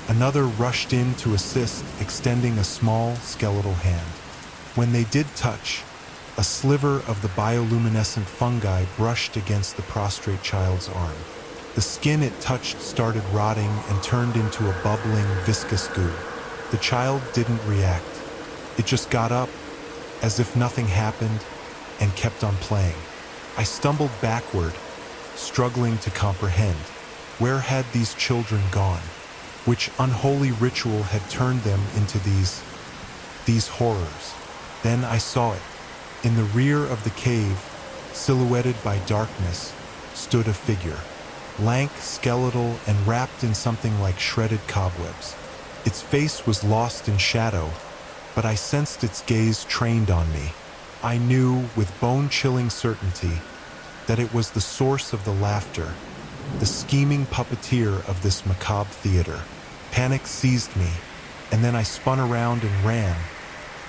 Another rushed in to assist, extending a small, skeletal hand. When they did touch, a sliver of the bioluminescent fungi brushed against the prostrate child's arm. The skin it touched started rotting and turned into a bubbling, viscous goo. The child didn't react. It just got up, as if nothing happened, and kept on playing. I stumbled backward, struggling to comprehend. Where had these children gone? Which unholy ritual had turned them into these horrors? Then I saw it. In the rear of the cave, silhouetted by darkness, stood a figure. Lank, skeletal, and wrapped in something like shredded cobwebs. Its face was lost in shadow, but I sensed its gaze trained on me. I knew with bone-chilling certainty that it was the source of the laughter, the scheming puppeteer of this macabre theater. Panic seized me, and then I spun around and ran,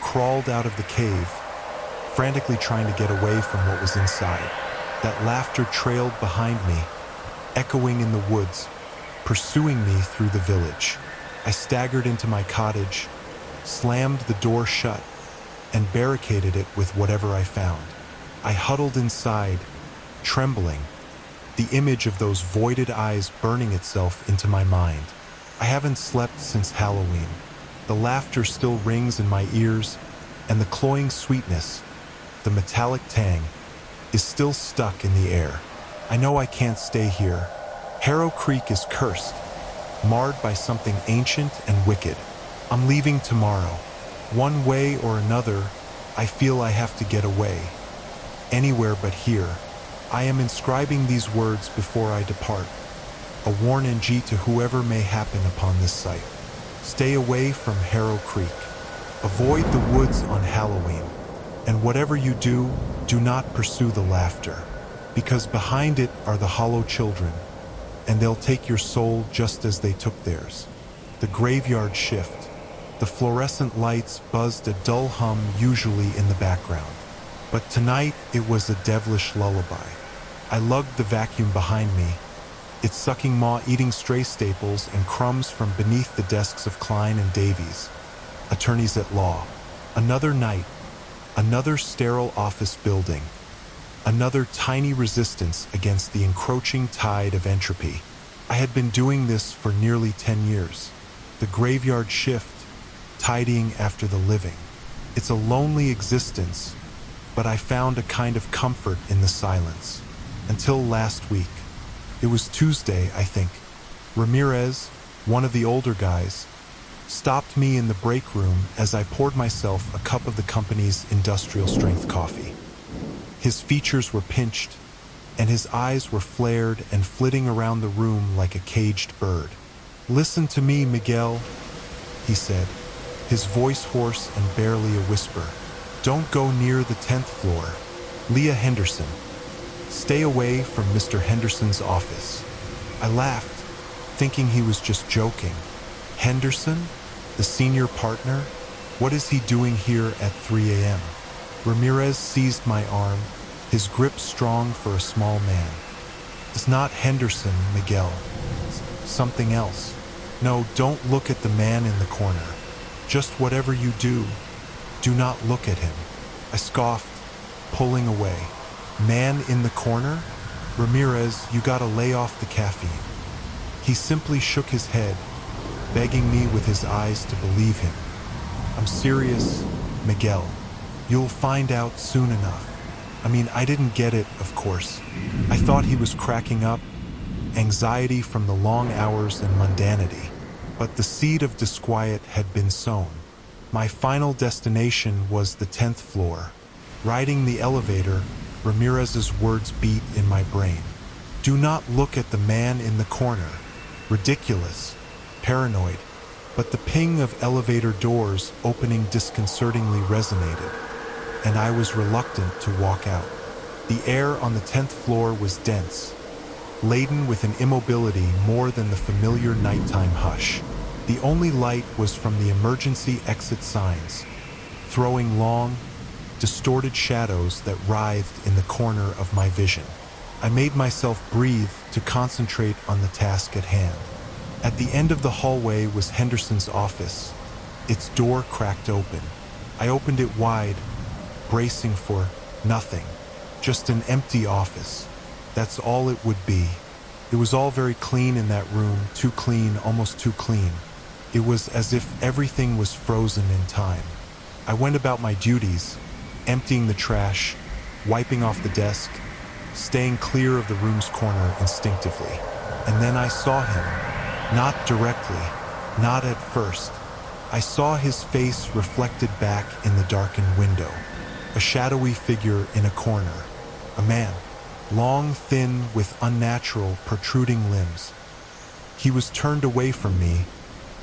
crawled out of the cave, frantically trying to get away from what was inside. That laughter trailed behind me, echoing in the woods, pursuing me through the village. I staggered into my cottage, slammed the door shut, and barricaded it with whatever I found. I huddled inside, trembling, the image of those voided eyes burning itself into my mind. I haven't slept since Halloween. The laughter still rings in my ears, and the cloying sweetness, the metallic tang, is still stuck in the air. I know I can't stay here. Harrow Creek is cursed, marred by something ancient and wicked. I'm leaving tomorrow. One way or another, I feel I have to get away. Anywhere but here. I am inscribing these words before I depart. A warning to whoever may happen upon this site. Stay away from Harrow Creek. Avoid the woods on Halloween. And whatever you do, do not pursue the laughter. Because behind it are the hollow children, and they'll take your soul just as they took theirs. The graveyard shift. The fluorescent lights buzzed a dull hum usually in the background. But tonight it was a devilish lullaby. I lugged the vacuum behind me, its sucking maw eating stray staples and crumbs from beneath the desks of Klein and Davies, attorneys at law. Another night, another sterile office building, another tiny resistance against the encroaching tide of entropy. I had been doing this for nearly 10 years. The graveyard shift, tidying after the living. It's a lonely existence, but I found a kind of comfort in the silence. Until last week. It was Tuesday, I think. Ramirez, one of the older guys, stopped me in the break room as I poured myself a cup of the company's industrial-strength coffee. His features were pinched, and his eyes were flared and flitting around the room like a caged bird. "Listen to me, Miguel," he said, his voice hoarse and barely a whisper. "Don't go near the 10th floor. Leah Henderson. Stay away from Mr. Henderson's office." I laughed, thinking he was just joking. Henderson? The senior partner? What is he doing here at 3 a.m.? Ramirez seized my arm, his grip strong for a small man. "It's not Henderson, Miguel. It's something else. No, don't look at the man in the corner. Just whatever you do, do not look at him." I scoffed, pulling away. "Man in the corner? Ramirez, you gotta lay off the caffeine." He simply shook his head, begging me with his eyes to believe him. "I'm serious, Miguel. You'll find out soon enough." I mean, I didn't get it, of course. I thought he was cracking up, anxiety from the long hours and mundanity. But the seed of disquiet had been sown. My final destination was the 10th floor. Riding the elevator, Ramirez's words beat in my brain. "Do not look at the man in the corner." Ridiculous, paranoid, but the ping of elevator doors opening disconcertingly resonated, and I was reluctant to walk out. The air on the 10th floor was dense, laden with an immobility more than the familiar nighttime hush. The only light was from the emergency exit signs, throwing long, distorted shadows that writhed in the corner of my vision. I made myself breathe to concentrate on the task at hand. At the end of the hallway was Henderson's office. Its door cracked open. I opened it wide, bracing for nothing. Just an empty office. That's all it would be. It was all very clean in that room, too clean, almost too clean. It was as if everything was frozen in time. I went about my duties, emptying the trash, wiping off the desk, staying clear of the room's corner instinctively. And then I saw him. Not directly, not at first. I saw his face reflected back in the darkened window. A shadowy figure in a corner. A man, long, thin, with unnatural, protruding limbs. He was turned away from me,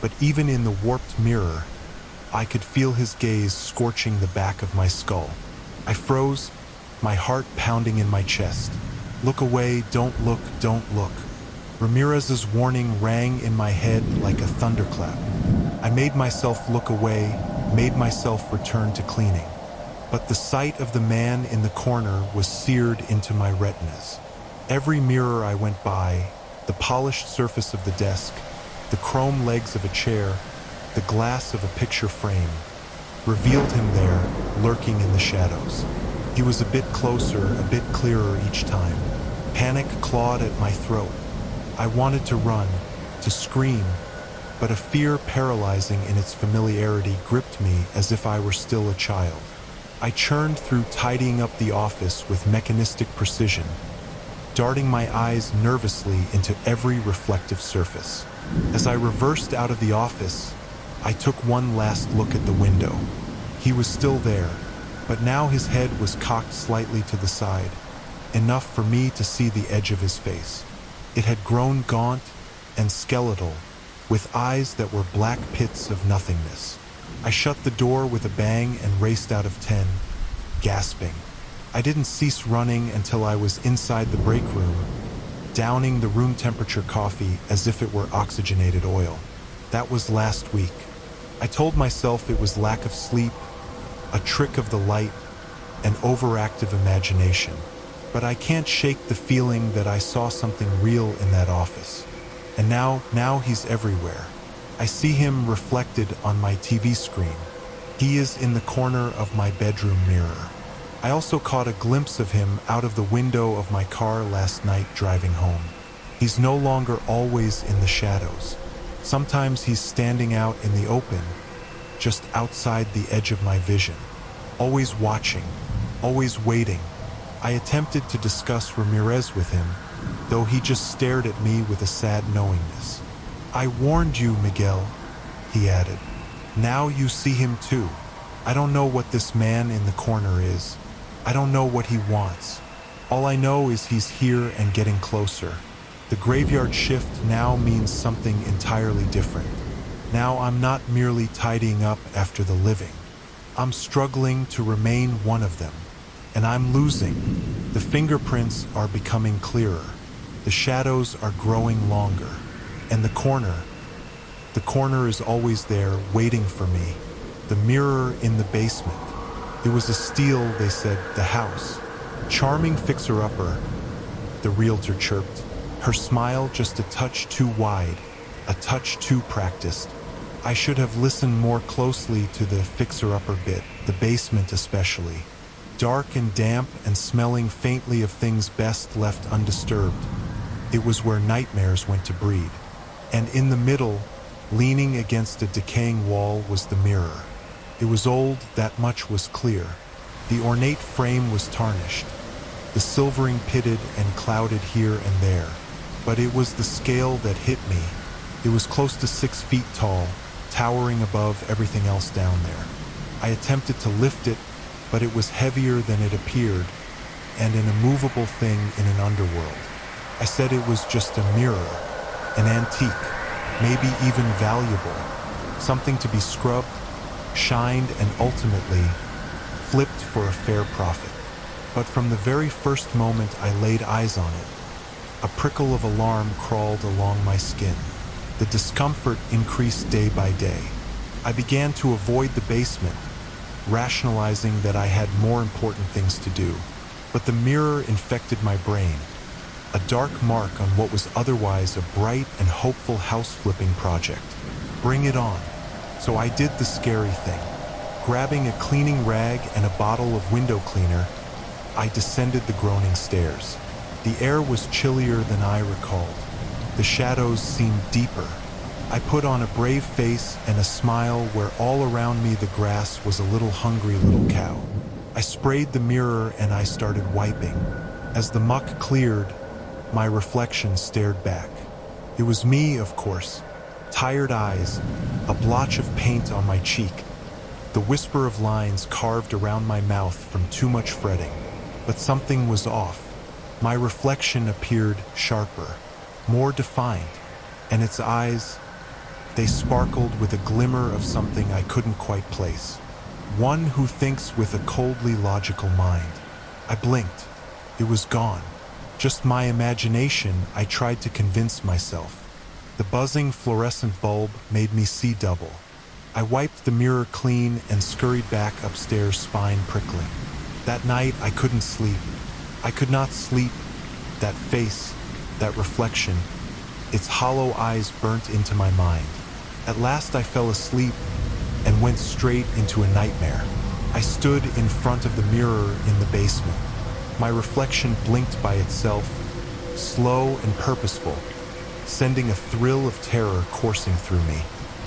but even in the warped mirror, I could feel his gaze scorching the back of my skull. I froze, my heart pounding in my chest. Look away, don't look, don't look. Ramirez's warning rang in my head like a thunderclap. I made myself look away, made myself return to cleaning. But the sight of the man in the corner was seared into my retinas. Every mirror I went by, the polished surface of the desk, the chrome legs of a chair, the glass of a picture frame, revealed him there, lurking in the shadows. He was a bit closer, a bit clearer each time. Panic clawed at my throat. I wanted to run, to scream, but a fear paralyzing in its familiarity gripped me as if I were still a child. I churned through tidying up the office with mechanistic precision, darting my eyes nervously into every reflective surface. As I reversed out of the office, I took one last look at the window. He was still there, but now his head was cocked slightly to the side, enough for me to see the edge of his face. It had grown gaunt and skeletal, with eyes that were black pits of nothingness. I shut the door with a bang and raced out of 10, gasping. I didn't cease running until I was inside the break room, downing the room temperature coffee as if it were oxygenated oil. That was last week. I told myself it was lack of sleep, a trick of the light, an overactive imagination. But I can't shake the feeling that I saw something real in that office. And now he's everywhere. I see him reflected on my TV screen. He is in the corner of my bedroom mirror. I also caught a glimpse of him out of the window of my car last night driving home. He's no longer always in the shadows. Sometimes he's standing out in the open, just outside the edge of my vision. Always watching, always waiting. I attempted to discuss Ramirez with him, though he just stared at me with a sad knowingness. "I warned you, Miguel," he added. "Now you see him too. I don't know what this man in the corner is. I don't know what he wants. All I know is he's here and getting closer. The graveyard shift now means something entirely different. Now I'm not merely tidying up after the living. I'm struggling to remain one of them. And I'm losing. The fingerprints are becoming clearer. The shadows are growing longer. And the corner is always there waiting for me. The mirror in the basement. It was a steal, they said, the house. Charming fixer-upper, the realtor chirped. Her smile just a touch too wide, a touch too practiced. I should have listened more closely to the fixer-upper bit, the basement especially. Dark and damp and smelling faintly of things best left undisturbed. It was where nightmares went to breed. And in the middle, leaning against a decaying wall, was the mirror. It was old, that much was clear. The ornate frame was tarnished, the silvering pitted and clouded here and there. But it was the scale that hit me. It was close to 6 feet tall, towering above everything else down there. I attempted to lift it, but it was heavier than it appeared, and an immovable thing in an underworld. I said it was just a mirror, an antique, maybe even valuable, something to be scrubbed, shined, and ultimately flipped for a fair profit. But from the very first moment I laid eyes on it, a prickle of alarm crawled along my skin. The discomfort increased day by day. I began to avoid the basement, rationalizing that I had more important things to do. But the mirror infected my brain, a dark mark on what was otherwise a bright and hopeful house-flipping project. Bring it on. So I did the scary thing. Grabbing a cleaning rag and a bottle of window cleaner, I descended the groaning stairs. The air was chillier than I recalled. The shadows seemed deeper. I put on a brave face and a smile where all around me the grass was a little hungry little cow. I sprayed the mirror and I started wiping. As the muck cleared, my reflection stared back. It was me, of course. Tired eyes, a blotch of paint on my cheek, the whisper of lines carved around my mouth from too much fretting. But something was off. My reflection appeared sharper, more defined, and its eyes, they sparkled with a glimmer of something I couldn't quite place. One who thinks with a coldly logical mind. I blinked. It was gone. Just my imagination, I tried to convince myself. The buzzing fluorescent bulb made me see double. I wiped the mirror clean and scurried back upstairs, spine prickling. That night, I couldn't sleep. I could not sleep. That face, that reflection, its hollow eyes burnt into my mind. At last I fell asleep and went straight into a nightmare. I stood in front of the mirror in the basement. My reflection blinked by itself, slow and purposeful, sending a thrill of terror coursing through me.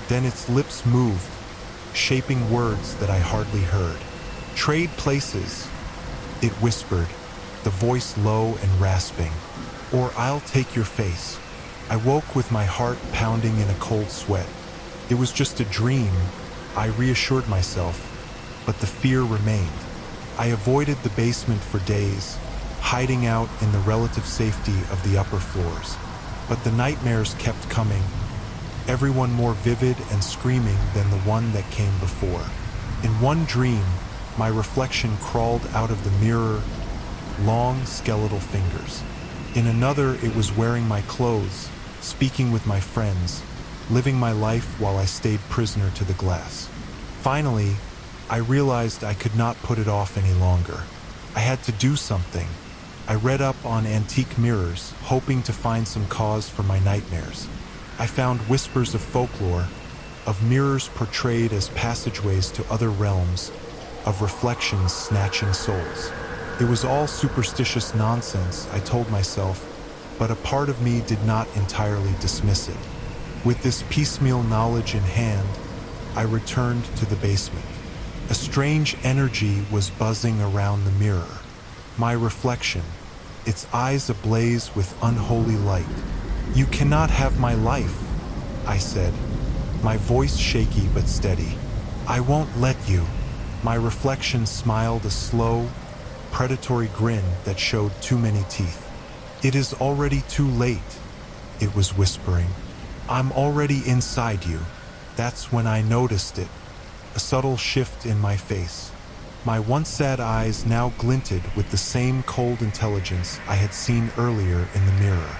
Then its lips moved, shaping words that I hardly heard. Trade places, it whispered, the voice low and rasping. Or I'll take your face. I woke with my heart pounding in a cold sweat. It was just a dream, I reassured myself, but the fear remained. I avoided the basement for days, hiding out in the relative safety of the upper floors. But the nightmares kept coming, everyone more vivid and screaming than the one that came before. In one dream, my reflection crawled out of the mirror, long skeletal fingers. In another, it was wearing my clothes, speaking with my friends, living my life while I stayed prisoner to the glass. Finally, I realized I could not put it off any longer. I had to do something. I read up on antique mirrors, hoping to find some cause for my nightmares. I found whispers of folklore, of mirrors portrayed as passageways to other realms, of reflections snatching souls. It was all superstitious nonsense, I told myself, but a part of me did not entirely dismiss it. With this piecemeal knowledge in hand, I returned to the basement. A strange energy was buzzing around the mirror. My reflection, its eyes ablaze with unholy light. "You cannot have my life," I said, my voice shaky but steady. "I won't let you." My reflection smiled a slow, predatory grin that showed too many teeth. "It is already too late," it was whispering. "I'm already inside you." That's when I noticed it, a subtle shift in my face. My once sad eyes now glinted with the same cold intelligence I had seen earlier in the mirror.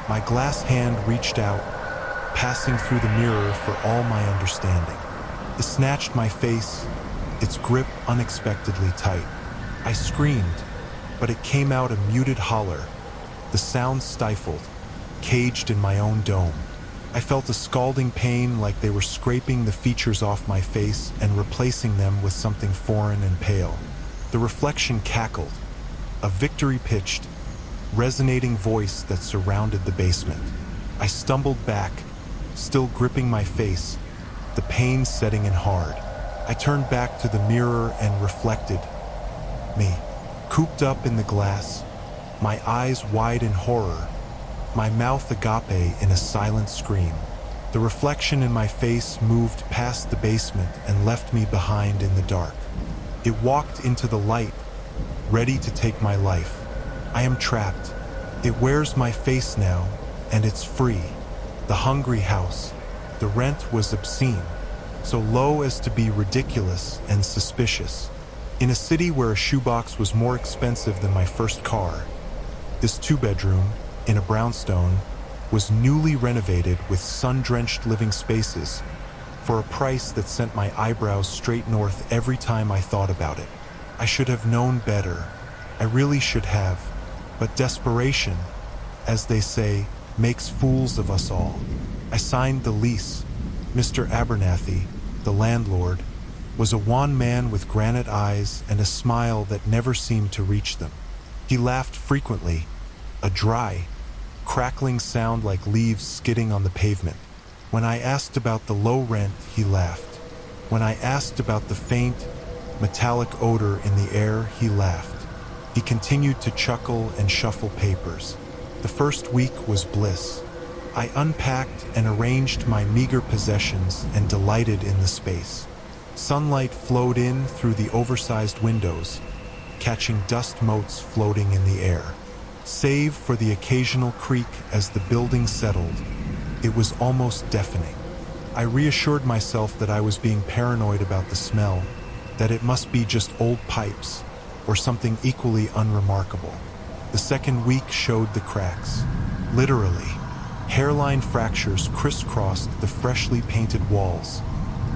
My glass hand reached out, passing through the mirror for all my understanding. It snatched my face, its grip unexpectedly tight. I screamed, but it came out a muted holler, the sound stifled, caged in my own dome. I felt a scalding pain like they were scraping the features off my face and replacing them with something foreign and pale. The reflection cackled, a victory-pitched, resonating voice that surrounded the basement. I stumbled back, still gripping my face, the pain setting in hard. I turned back to the mirror and reflected. Me, cooped up in the glass, my eyes wide in horror, my mouth agape in a silent scream. The reflection in my face moved past the basement and left me behind in the dark. It walked into the light, ready to take my life. I am trapped. It wears my face now, and it's free. The hungry house. The rent was obscene, so low as to be ridiculous and suspicious. In a city where a shoebox was more expensive than my first car, this two-bedroom, in a brownstone, was newly renovated with sun-drenched living spaces for a price that sent my eyebrows straight north every time I thought about it. I should have known better. I really should have. But desperation, as they say, makes fools of us all. I signed the lease. Mr. Abernathy, the landlord, was a wan man with granite eyes and a smile that never seemed to reach them. He laughed frequently, a dry, crackling sound like leaves skidding on the pavement. When I asked about the low rent, he laughed. When I asked about the faint, metallic odor in the air, he laughed. He continued to chuckle and shuffle papers. The first week was bliss. I unpacked and arranged my meager possessions and delighted in the space. Sunlight flowed in through the oversized windows, catching dust motes floating in the air. Save for the occasional creak as the building settled, it was almost deafening. I reassured myself that I was being paranoid about the smell, that it must be just old pipes or something equally unremarkable. The second week showed the cracks. Literally, hairline fractures crisscrossed the freshly painted walls,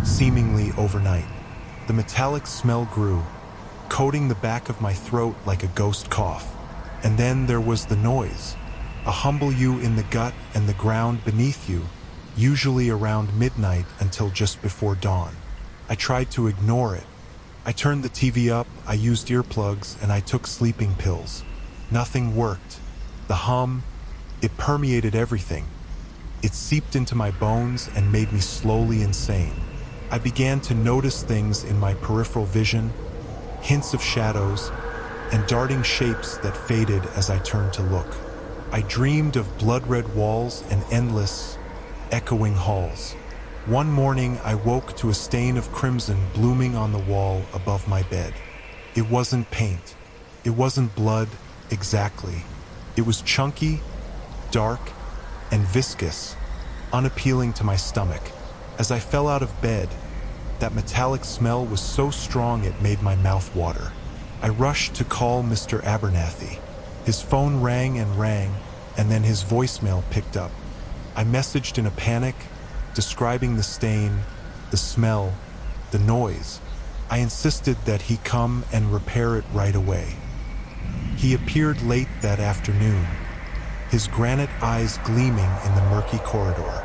seemingly overnight. The metallic smell grew, coating the back of my throat like a ghost cough. And then there was the noise, a humble you in the gut and the ground beneath you, usually around midnight until just before dawn. I tried to ignore it. I turned the TV up, I used earplugs, and I took sleeping pills. Nothing worked. The hum, it permeated everything. It seeped into my bones and made me slowly insane. I began to notice things in my peripheral vision, hints of shadows, and darting shapes that faded as I turned to look. I dreamed of blood-red walls and endless, echoing halls. One morning, I woke to a stain of crimson blooming on the wall above my bed. It wasn't paint. It wasn't blood, exactly. It was chunky, dark, and viscous, unappealing to my stomach. As I fell out of bed, that metallic smell was so strong it made my mouth water. I rushed to call Mr. Abernathy. His phone rang, and then his voicemail picked up. I messaged in a panic, describing the stain, the smell, the noise. I insisted that he come and repair it right away. He appeared late that afternoon, his granite eyes gleaming in the murky corridor.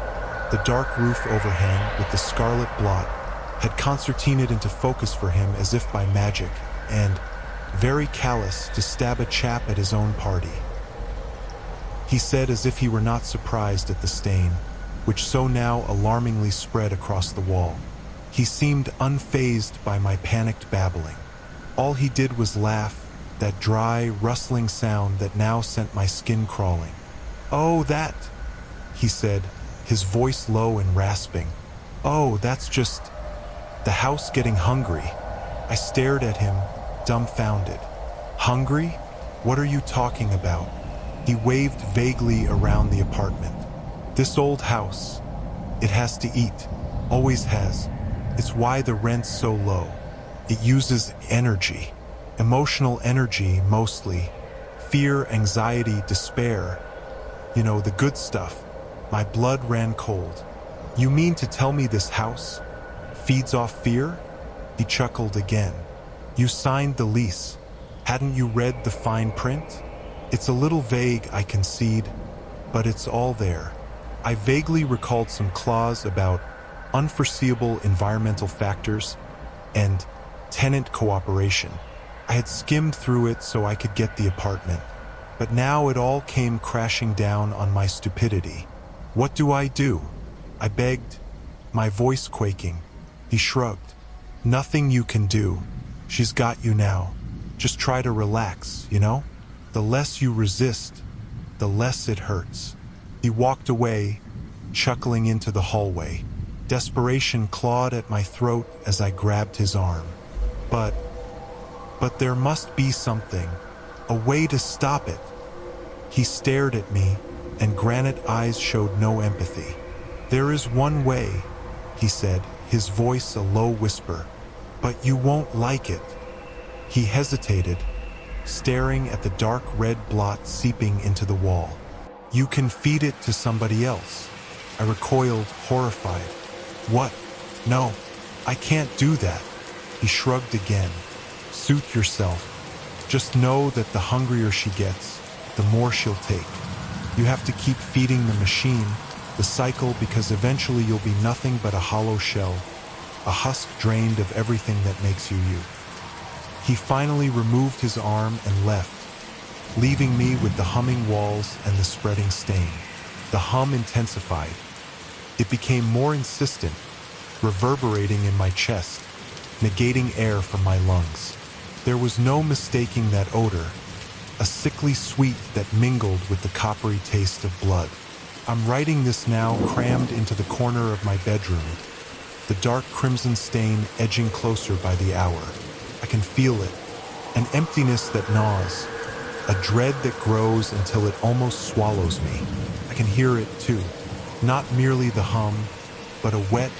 The dark roof overhang with the scarlet blot had concertinaed into focus for him as if by magic, and very callous to stab a chap at his own party. He said as if he were not surprised at the stain, which so now alarmingly spread across the wall. He seemed unfazed by my panicked babbling. All he did was laugh, that dry, rustling sound that now sent my skin crawling. "Oh, that," he said, his voice low and rasping. "Oh, that's just the house getting hungry." I stared at him, dumbfounded. "Hungry? What are you talking about?" He waved vaguely around the apartment. "This old house, it has to eat, always has. It's why the rent's so low. It uses energy, emotional energy mostly, fear, anxiety, despair. You know, the good stuff." My blood ran cold. "You mean to tell me this house feeds off fear?" He chuckled again. "You signed the lease. Hadn't you read the fine print? It's a little vague, I concede, but it's all there." I vaguely recalled some clause about unforeseeable environmental factors and tenant cooperation. I had skimmed through it so I could get the apartment, but now it all came crashing down on my stupidity. "What do I do?" I begged, my voice quaking. He shrugged. "Nothing you can do. She's got you now. Just try to relax, you know? The less you resist, the less it hurts." He walked away, chuckling into the hallway. Desperation clawed at my throat as I grabbed his arm. But there must be something, a way to stop it." He stared at me, and granite eyes showed no empathy. "There is one way," he said, his voice a low whisper, "but you won't like it." He hesitated, staring at the dark red blot seeping into the wall. "You can feed it to somebody else." I recoiled, horrified. "What? No, I can't do that." He shrugged again. "Suit yourself. Just know that the hungrier she gets, the more she'll take. You have to keep feeding the machine, the cycle, because eventually you'll be nothing but a hollow shell, a husk drained of everything that makes you you." He finally removed his arm and left, leaving me with the humming walls and the spreading stain. The hum intensified. It became more insistent, reverberating in my chest, negating air from my lungs. There was no mistaking that odor, a sickly sweet that mingled with the coppery taste of blood. I'm writing this now crammed into the corner of my bedroom, the dark crimson stain edging closer by the hour. I can feel it, an emptiness that gnaws, a dread that grows until it almost swallows me. I can hear it too, not merely the hum, but a wet,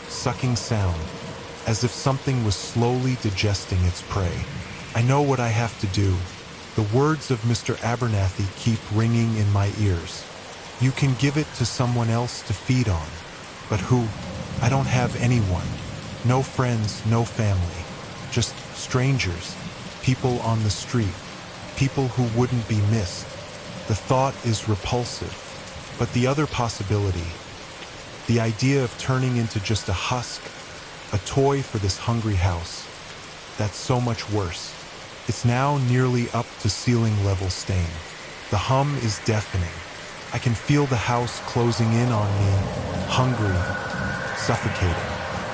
sucking sound, as if something was slowly digesting its prey. I know what I have to do. The words of Mr. Abernathy keep ringing in my ears. You can give it to someone else to feed on. But who? I don't have anyone. No friends, no family. Just strangers. People on the street. People who wouldn't be missed. The thought is repulsive. But the other possibility, the idea of turning into just a husk, a toy for this hungry house, that's so much worse. It's now nearly up to ceiling level stain. The hum is deafening. I can feel the house closing in on me, hungry, suffocating.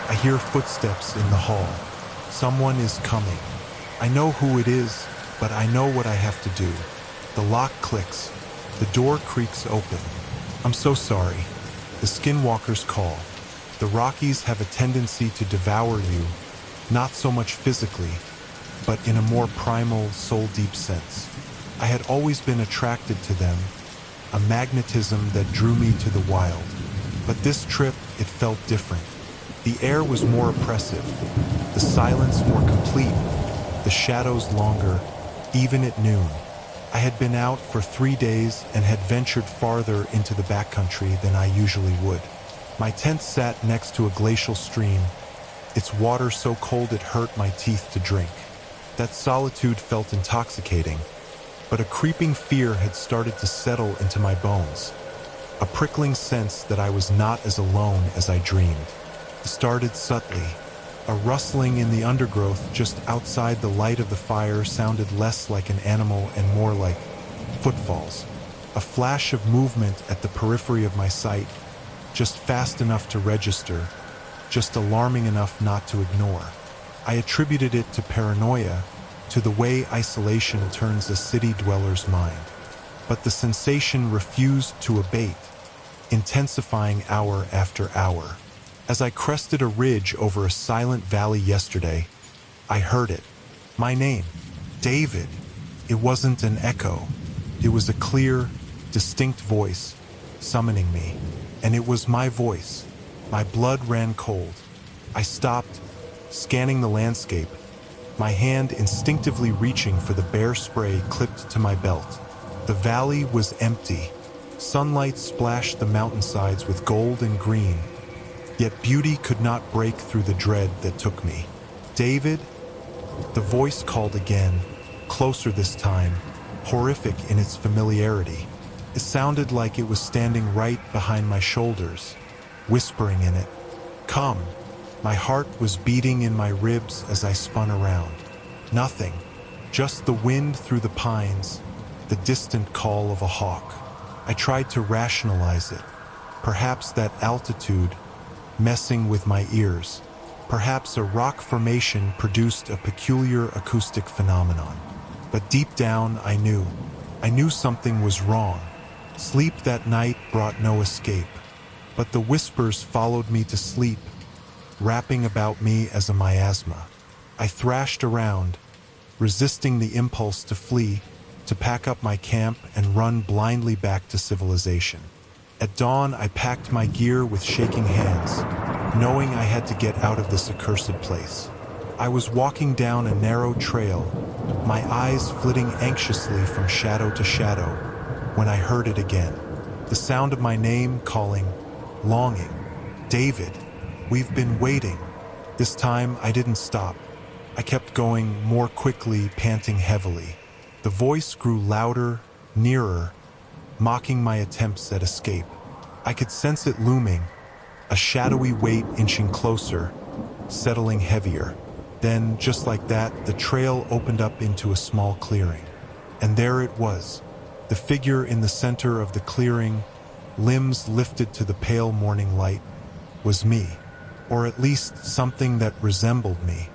I hear footsteps in the hall. Someone is coming. I know who it is, but I know what I have to do. The lock clicks. The door creaks open. I'm so sorry. The skinwalkers call. The Rockies have a tendency to devour you, not so much physically, but in a more primal, soul-deep sense. I had always been attracted to them, a magnetism that drew me to the wild. But this trip, it felt different. The air was more oppressive, the silence more complete, the shadows longer, even at noon. I had been out for 3 days and had ventured farther into the backcountry than I usually would. My tent sat next to a glacial stream, its water so cold it hurt my teeth to drink. That solitude felt intoxicating, but a creeping fear had started to settle into my bones, a prickling sense that I was not as alone as I dreamed. It started subtly. A rustling in the undergrowth just outside the light of the fire sounded less like an animal and more like footfalls. A flash of movement at the periphery of my sight, just fast enough to register, just alarming enough not to ignore. I attributed it to paranoia, to the way isolation turns a city dweller's mind. But the sensation refused to abate, intensifying hour after hour. As I crested a ridge over a silent valley yesterday, I heard it. My name, David. It wasn't an echo. It was a clear, distinct voice summoning me. And it was my voice. My blood ran cold. I stopped, scanning the landscape, my hand instinctively reaching for the bear spray clipped to my belt. The valley was empty. Sunlight splashed the mountainsides with gold and green, yet beauty could not break through the dread that took me. David? The voice called again, closer this time, horrific in its familiarity. It sounded like it was standing right behind my shoulders, whispering in it, "Come." My heart was beating in my ribs as I spun around. Nothing, just the wind through the pines, the distant call of a hawk. I tried to rationalize it. Perhaps that altitude, messing with my ears. Perhaps a rock formation produced a peculiar acoustic phenomenon. But deep down, I knew something was wrong. Sleep that night brought no escape. But the whispers followed me to sleep, wrapping about me as a miasma. I thrashed around, resisting the impulse to flee, to pack up my camp and run blindly back to civilization. At dawn, I packed my gear with shaking hands, knowing I had to get out of this accursed place. I was walking down a narrow trail, my eyes flitting anxiously from shadow to shadow, when I heard it again. The sound of my name calling, longing. David. We've been waiting. This time, I didn't stop. I kept going more quickly, panting heavily. The voice grew louder, nearer, mocking my attempts at escape. I could sense it looming, a shadowy weight inching closer, settling heavier. Then, just like that, the trail opened up into a small clearing. And there it was, the figure in the center of the clearing, limbs lifted to the pale morning light, was me. Or at least something that resembled me.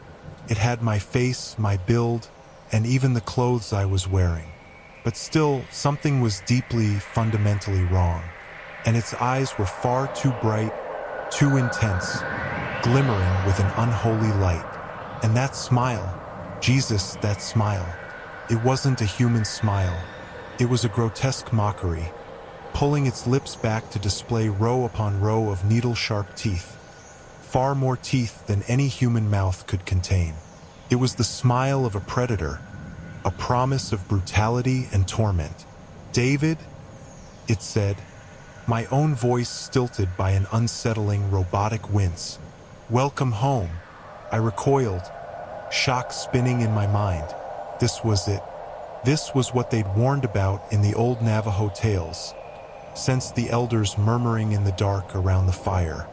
It had my face, my build, and even the clothes I was wearing. But still, something was deeply, fundamentally wrong. And its eyes were far too bright, too intense, glimmering with an unholy light. And that smile, Jesus, that smile. It wasn't a human smile. It was a grotesque mockery, pulling its lips back to display row upon row of needle-sharp teeth, far more teeth than any human mouth could contain. It was the smile of a predator, a promise of brutality and torment. "David," it said, my own voice stilted by an unsettling robotic wince. "Welcome home." I recoiled, shock spinning in my mind. This was it. This was what they'd warned about in the old Navajo tales, sensed the elders murmuring in the dark around the fire.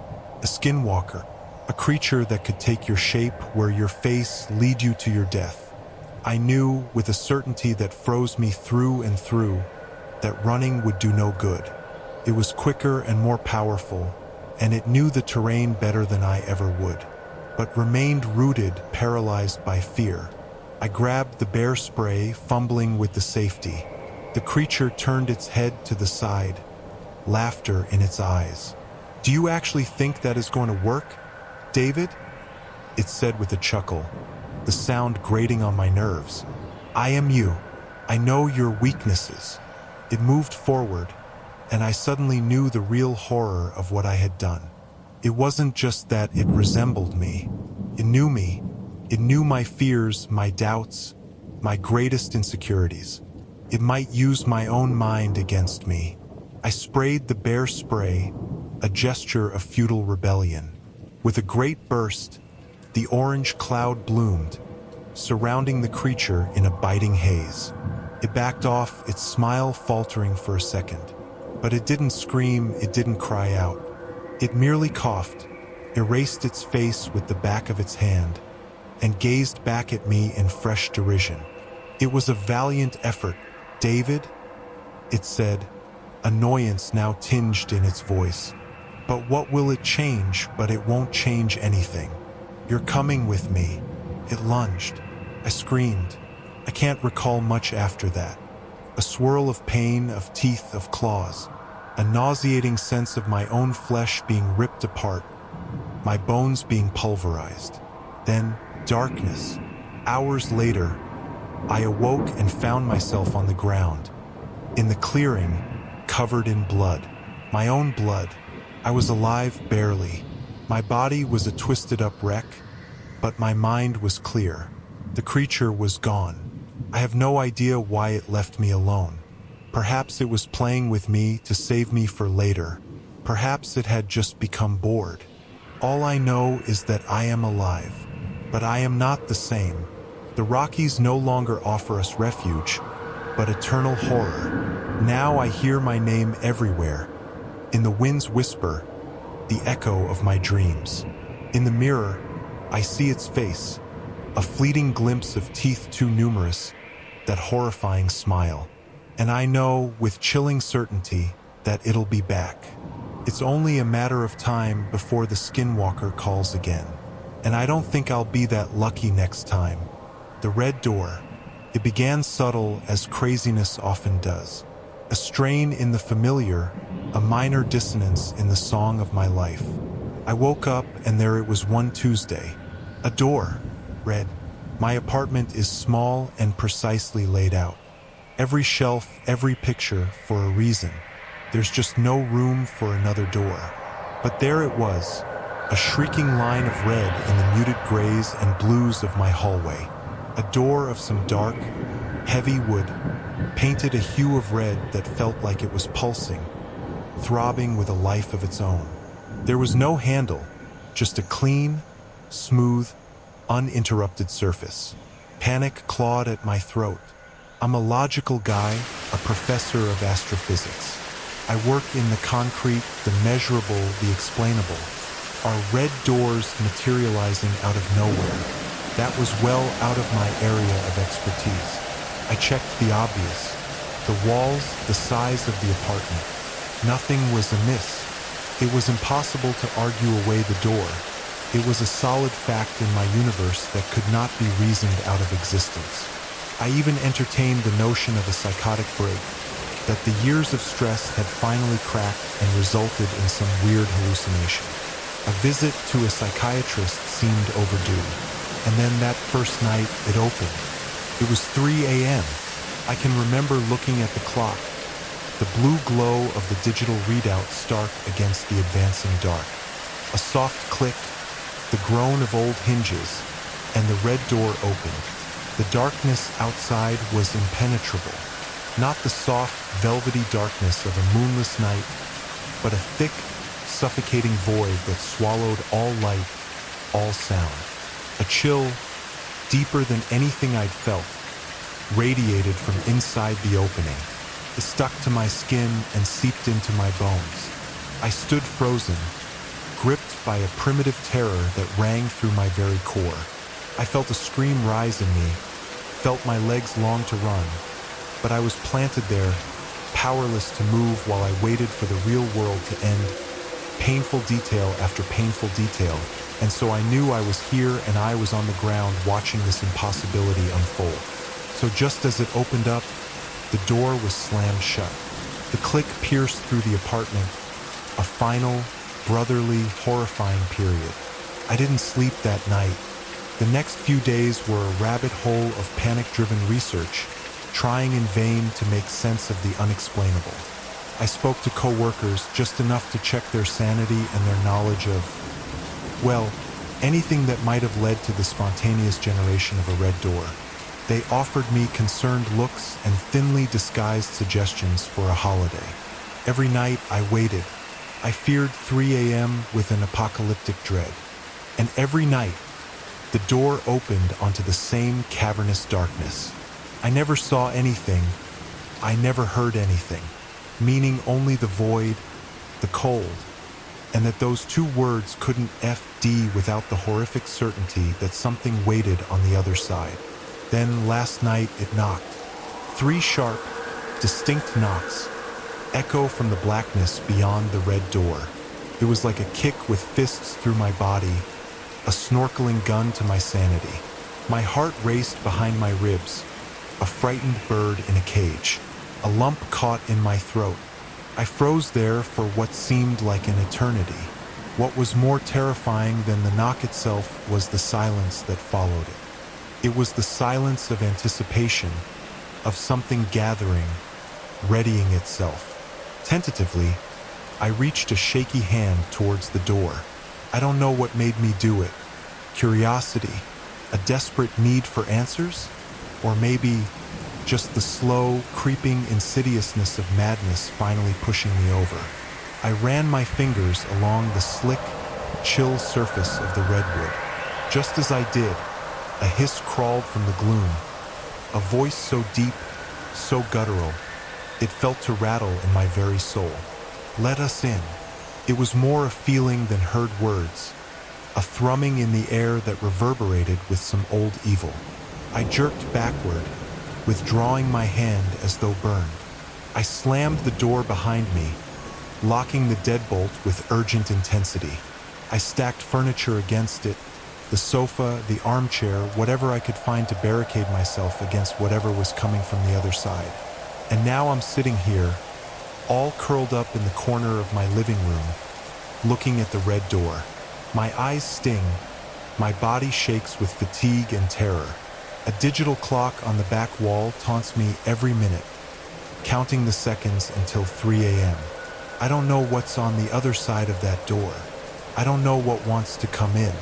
A skinwalker, a creature that could take your shape, wear your face, lead you to your death. I knew, with a certainty that froze me through and through, that running would do no good. It was quicker and more powerful, and it knew the terrain better than I ever would, but remained rooted, paralyzed by fear. I grabbed the bear spray, fumbling with the safety. The creature turned its head to the side, laughter in its eyes. "Do you actually think that is going to work, David?" it said with a chuckle, the sound grating on my nerves. "I am you. I know your weaknesses." It moved forward, and I suddenly knew the real horror of what I had done. It wasn't just that it resembled me. It knew me. It knew my fears, my doubts, my greatest insecurities. It might use my own mind against me. I sprayed the bear spray, a gesture of futile rebellion. With a great burst, the orange cloud bloomed, surrounding the creature in a biting haze. It backed off, its smile faltering for a second. But it didn't scream, it didn't cry out. It merely coughed, erased its face with the back of its hand, and gazed back at me in fresh derision. "It was a valiant effort, David," it said, annoyance now tinged in its voice. "But what will it change? But it won't change anything. You're coming with me." It lunged. I screamed. I can't recall much after that. A swirl of pain, of teeth, of claws. A nauseating sense of my own flesh being ripped apart, my bones being pulverized. Then, darkness. Hours later, I awoke and found myself on the ground, in the clearing, covered in blood. My own blood. I was alive barely. My body was a twisted-up wreck, but my mind was clear. The creature was gone. I have no idea why it left me alone. Perhaps it was playing with me to save me for later. Perhaps it had just become bored. All I know is that I am alive, but I am not the same. The Rockies no longer offer us refuge, but eternal horror. Now I hear my name everywhere, in the wind's whisper, the echo of my dreams. In the mirror, I see its face, a fleeting glimpse of teeth too numerous, that horrifying smile. And I know, with chilling certainty, that it'll be back. It's only a matter of time before the skinwalker calls again. And I don't think I'll be that lucky next time. The red door. It began subtle, as craziness often does. A strain in the familiar, a minor dissonance in the song of my life. I woke up and there it was one Tuesday. A door. Red. My apartment is small and precisely laid out. Every shelf, every picture, for a reason. There's just no room for another door. But there it was, a shrieking line of red in the muted grays and blues of my hallway. A door of some dark, heavy wood, painted a hue of red that felt like it was pulsing, throbbing with a life of its own. There was no handle, just a clean, smooth, uninterrupted surface. Panic clawed at my throat. I'm a logical guy, a professor of astrophysics. I work in the concrete, the measurable, the explainable. Are red doors materializing out of nowhere? That was well out of my area of expertise. I checked the obvious. The walls, the size of the apartment. Nothing was amiss. It was impossible to argue away the door. It was a solid fact in my universe that could not be reasoned out of existence. I even entertained the notion of a psychotic break, that the years of stress had finally cracked and resulted in some weird hallucination. A visit to a psychiatrist seemed overdue, and then that first night it opened. It was 3 a.m. I can remember looking at the clock, the blue glow of the digital readout stark against the advancing dark. A soft click, the groan of old hinges, and the red door opened. The darkness outside was impenetrable. Not the soft, velvety darkness of a moonless night, but a thick, suffocating void that swallowed all light, all sound. A chill, deeper than anything I'd felt, radiated from inside the opening. It stuck to my skin and seeped into my bones. I stood frozen, gripped by a primitive terror that rang through my very core. I felt a scream rise in me, felt my legs long to run, but I was planted there, powerless to move while I waited for the real world to end, painful detail after painful detail, and so I knew I was here and I was on the ground watching this impossibility unfold. So just as it opened up, the door was slammed shut. The click pierced through the apartment, a final, brotherly, horrifying period. I didn't sleep that night. The next few days were a rabbit hole of panic-driven research, trying in vain to make sense of the unexplainable. I spoke to co-workers just enough to check their sanity and their knowledge of, well, anything that might have led to the spontaneous generation of a red door. They offered me concerned looks and thinly disguised suggestions for a holiday. Every night I waited. I feared 3 a.m. with an apocalyptic dread. And every night, the door opened onto the same cavernous darkness. I never saw anything. I never heard anything, meaning only the void, the cold, and that those two words couldn't FD without the horrific certainty that something waited on the other side. Then last night it knocked. 3 sharp, distinct knocks echo from the blackness beyond the red door. It was like a kick with fists through my body, a snorkeling gun to my sanity. My heart raced behind my ribs, a frightened bird in a cage. A lump caught in my throat. I froze there for what seemed like an eternity. What was more terrifying than the knock itself was the silence that followed it. It was the silence of anticipation, of something gathering, readying itself. Tentatively, I reached a shaky hand towards the door. I don't know what made me do it. Curiosity, a desperate need for answers, or maybe just the slow, creeping insidiousness of madness finally pushing me over. I ran my fingers along the slick, chill surface of the redwood. Just as I did, a hiss crawled from the gloom, a voice so deep, so guttural, it felt to rattle in my very soul. Let us in. It was more a feeling than heard words, a thrumming in the air that reverberated with some old evil. I jerked backward, withdrawing my hand as though burned. I slammed the door behind me, locking the deadbolt with urgent intensity. I stacked furniture against it, the sofa, the armchair, whatever I could find to barricade myself against whatever was coming from the other side. And now I'm sitting here, all curled up in the corner of my living room, looking at the red door. My eyes sting, my body shakes with fatigue and terror. A digital clock on the back wall taunts me every minute, counting the seconds until 3 a.m. I don't know what's on the other side of that door. I don't know what wants to come in.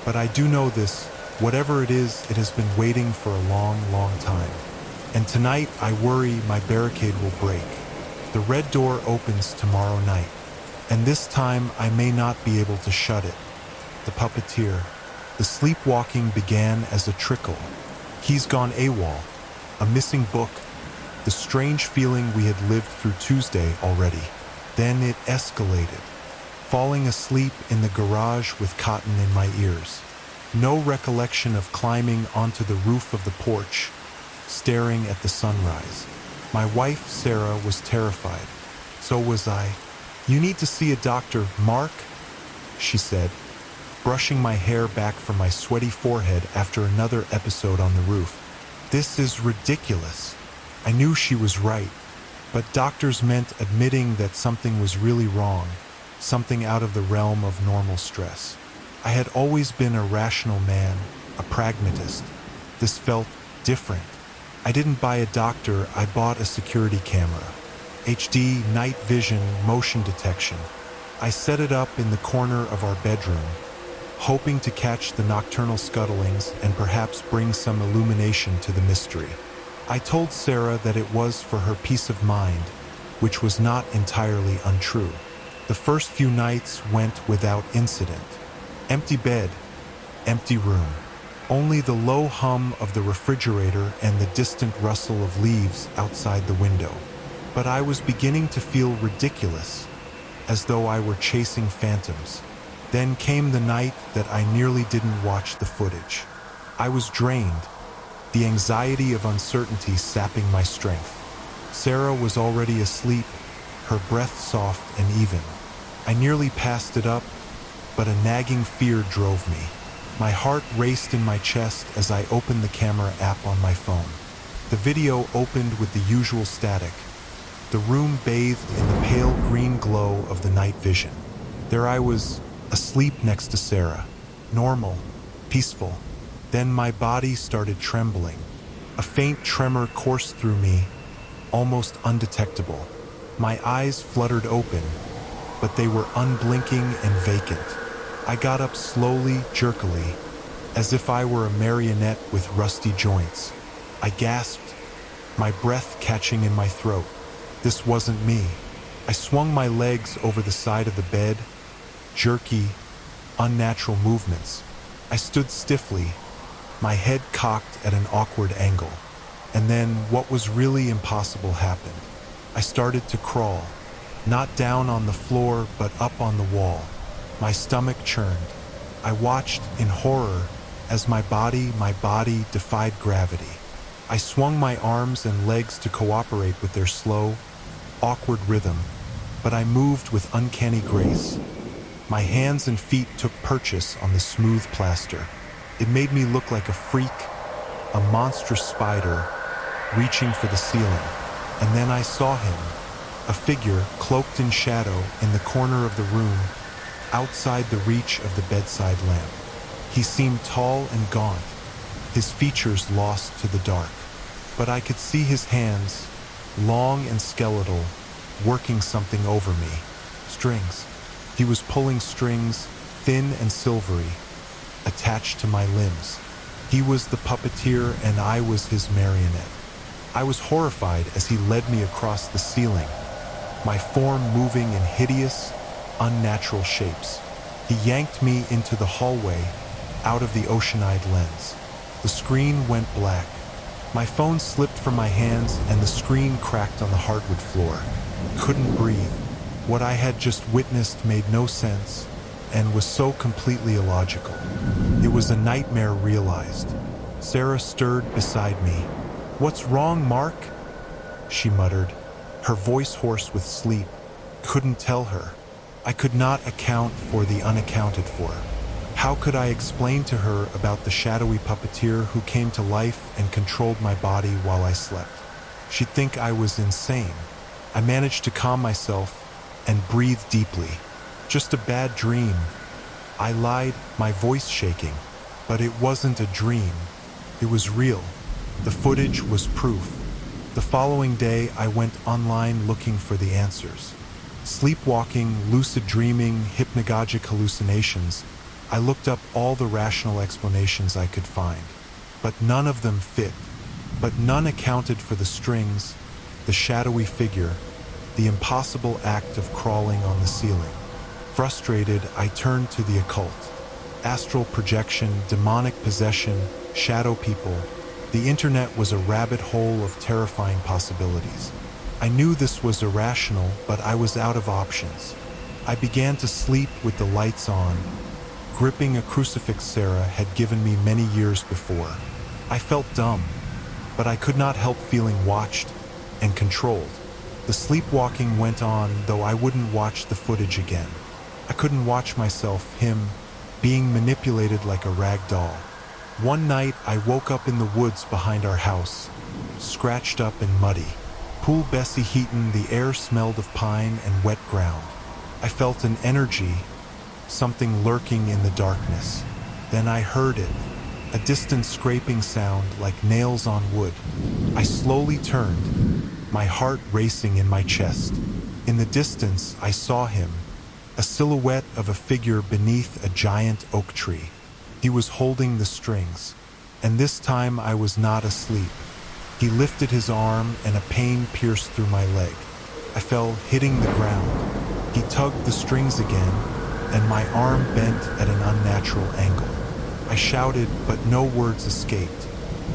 But I do know this, whatever it is, it has been waiting for a long, long time. And tonight, I worry my barricade will break. The red door opens tomorrow night, and this time I may not be able to shut it. The puppeteer. The sleepwalking began as a trickle. He's gone AWOL. A missing book. The strange feeling we had lived through Tuesday already. Then it escalated. Falling asleep in the garage with cotton in my ears. No recollection of climbing onto the roof of the porch, staring at the sunrise. My wife, Sarah, was terrified. So was I. "You need to see a doctor, Mark," she said. brushing my hair back from my sweaty forehead after another episode on the roof. This is ridiculous. I knew she was right, but doctors meant admitting that something was really wrong, something out of the realm of normal stress. I had always been a rational man, a pragmatist. This felt different. I didn't buy a doctor, I bought a security camera. HD, night vision, motion detection. I set it up in the corner of our bedroom, hoping to catch the nocturnal scuttlings and perhaps bring some illumination to the mystery. I told Sarah that it was for her peace of mind, which was not entirely untrue. The first few nights went without incident. Empty bed, empty room. Only the low hum of the refrigerator and the distant rustle of leaves outside the window. But I was beginning to feel ridiculous, as though I were chasing phantoms. Then came the night that I nearly didn't watch the footage. I was drained, the anxiety of uncertainty sapping my strength. Sarah was already asleep, her breath soft and even. I nearly passed it up, but a nagging fear drove me. My heart raced in my chest as I opened the camera app on my phone. The video opened with the usual static. The room bathed in the pale green glow of the night vision. There I was, asleep next to Sarah. Normal, peaceful. Then my body started trembling. A faint tremor coursed through me, almost undetectable. My eyes fluttered open, but they were unblinking and vacant. I got up slowly, jerkily, as if I were a marionette with rusty joints. I gasped, my breath catching in my throat. This wasn't me. I swung my legs over the side of the bed, jerky, unnatural movements. I stood stiffly, my head cocked at an awkward angle. And then what was really impossible happened. I started to crawl, not down on the floor, but up on the wall. My stomach churned. I watched in horror as my body defied gravity. I swung my arms and legs to cooperate with their slow, awkward rhythm, but I moved with uncanny grace. My hands and feet took purchase on the smooth plaster. It made me look like a freak, a monstrous spider, reaching for the ceiling. And then I saw him, a figure cloaked in shadow in the corner of the room, outside the reach of the bedside lamp. He seemed tall and gaunt, his features lost to the dark. But I could see his hands, long and skeletal, working something over me. Strings. He was pulling strings, thin and silvery, attached to my limbs. He was the puppeteer and I was his marionette. I was horrified as he led me across the ceiling, my form moving in hideous, unnatural shapes. He yanked me into the hallway, out of the ocean-eyed lens. The screen went black. My phone slipped from my hands and the screen cracked on the hardwood floor. Couldn't breathe. What I had just witnessed made no sense and was so completely illogical. It was a nightmare realized. Sarah stirred beside me. "What's wrong, Mark?" she muttered, her voice hoarse with sleep. Couldn't tell her. I could not account for the unaccounted for. How could I explain to her about the shadowy puppeteer who came to life and controlled my body while I slept? She'd think I was insane. I managed to calm myself and breathe deeply. Just a bad dream. I lied, my voice shaking. But it wasn't a dream. It was real. The footage was proof. The following day, I went online looking for the answers. Sleepwalking, lucid dreaming, hypnagogic hallucinations. I looked up all the rational explanations I could find. But none of them fit. But none accounted for the strings, the shadowy figure, the impossible act of crawling on the ceiling. Frustrated, I turned to the occult. Astral projection, demonic possession, shadow people. The internet was a rabbit hole of terrifying possibilities. I knew this was irrational, but I was out of options. I began to sleep with the lights on, gripping a crucifix Sarah had given me many years before. I felt dumb, but I could not help feeling watched and controlled. The sleepwalking went on, though I wouldn't watch the footage again. I couldn't watch myself, him, being manipulated like a rag doll. One night, I woke up in the woods behind our house, scratched up and muddy. Pool Bessie Heaton, the air smelled of pine and wet ground. I felt an energy, something lurking in the darkness. Then I heard it, a distant scraping sound like nails on wood. I slowly turned, my heart racing in my chest. In the distance, I saw him, a silhouette of a figure beneath a giant oak tree. He was holding the strings, and this time I was not asleep. He lifted his arm and a pain pierced through my leg. I fell, hitting the ground. He tugged the strings again, and my arm bent at an unnatural angle. I shouted, but no words escaped.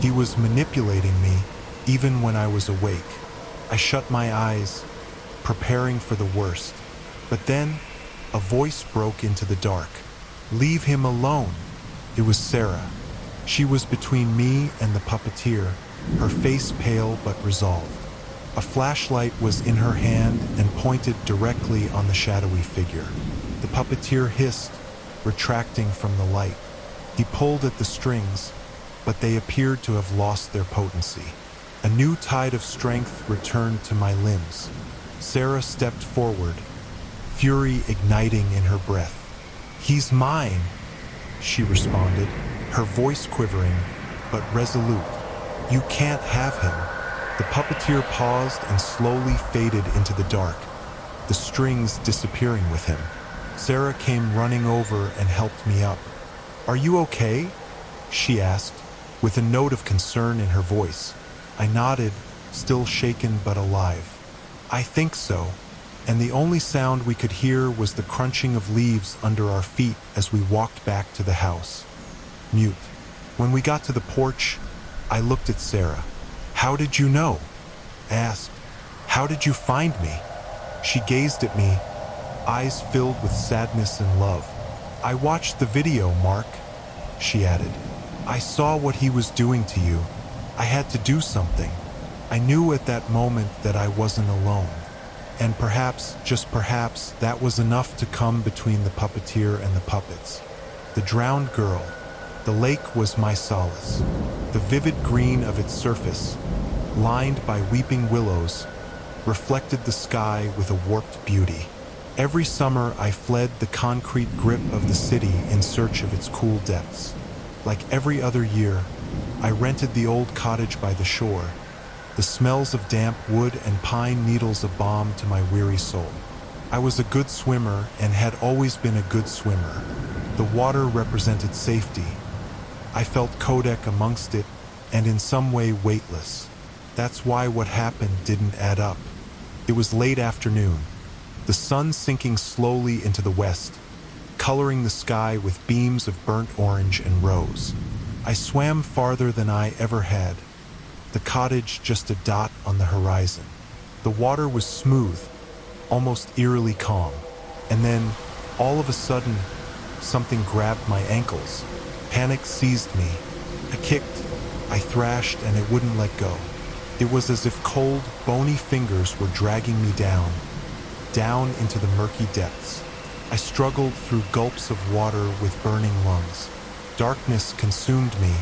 He was manipulating me, even when I was awake. I shut my eyes, preparing for the worst. But then, a voice broke into the dark. "Leave him alone." It was Sarah. She was between me and the puppeteer, her face pale but resolved. A flashlight was in her hand and pointed directly on the shadowy figure. The puppeteer hissed, retracting from the light. He pulled at the strings, but they appeared to have lost their potency. A new tide of strength returned to my limbs. Sarah stepped forward, fury igniting in her breath. "He's mine," she responded, her voice quivering, but resolute. "You can't have him." The puppeteer paused and slowly faded into the dark, the strings disappearing with him. Sarah came running over and helped me up. "Are you okay?" she asked, with a note of concern in her voice. I nodded, still shaken but alive. "I think so," and the only sound we could hear was the crunching of leaves under our feet as we walked back to the house. Mute. When we got to the porch, I looked at Sarah. "How did you know?" I asked. "How did you find me?" She gazed at me, eyes filled with sadness and love. "I watched the video, Mark," she added. "I saw what he was doing to you. I had to do something. I knew at that moment that I wasn't alone. And perhaps, just perhaps, that was enough to come between the puppeteer and the puppets. The drowned girl. The lake was my solace. The vivid green of its surface, lined by weeping willows, reflected the sky with a warped beauty. Every summer I fled the concrete grip of the city in search of its cool depths. Like every other year, I rented the old cottage by the shore, the smells of damp wood and pine needles a balm to my weary soul. I was a good swimmer and had always been a good swimmer. The water represented safety. I felt Kodak amongst it, and in some way weightless. That's why what happened didn't add up. It was late afternoon, the sun sinking slowly into the west, coloring the sky with beams of burnt orange and rose. I swam farther than I ever had, the cottage just a dot on the horizon. The water was smooth, almost eerily calm, and then, all of a sudden, something grabbed my ankles. Panic seized me. I kicked, I thrashed, and it wouldn't let go. It was as if cold, bony fingers were dragging me down into the murky depths. I struggled through gulps of water with burning lungs. Darkness consumed me.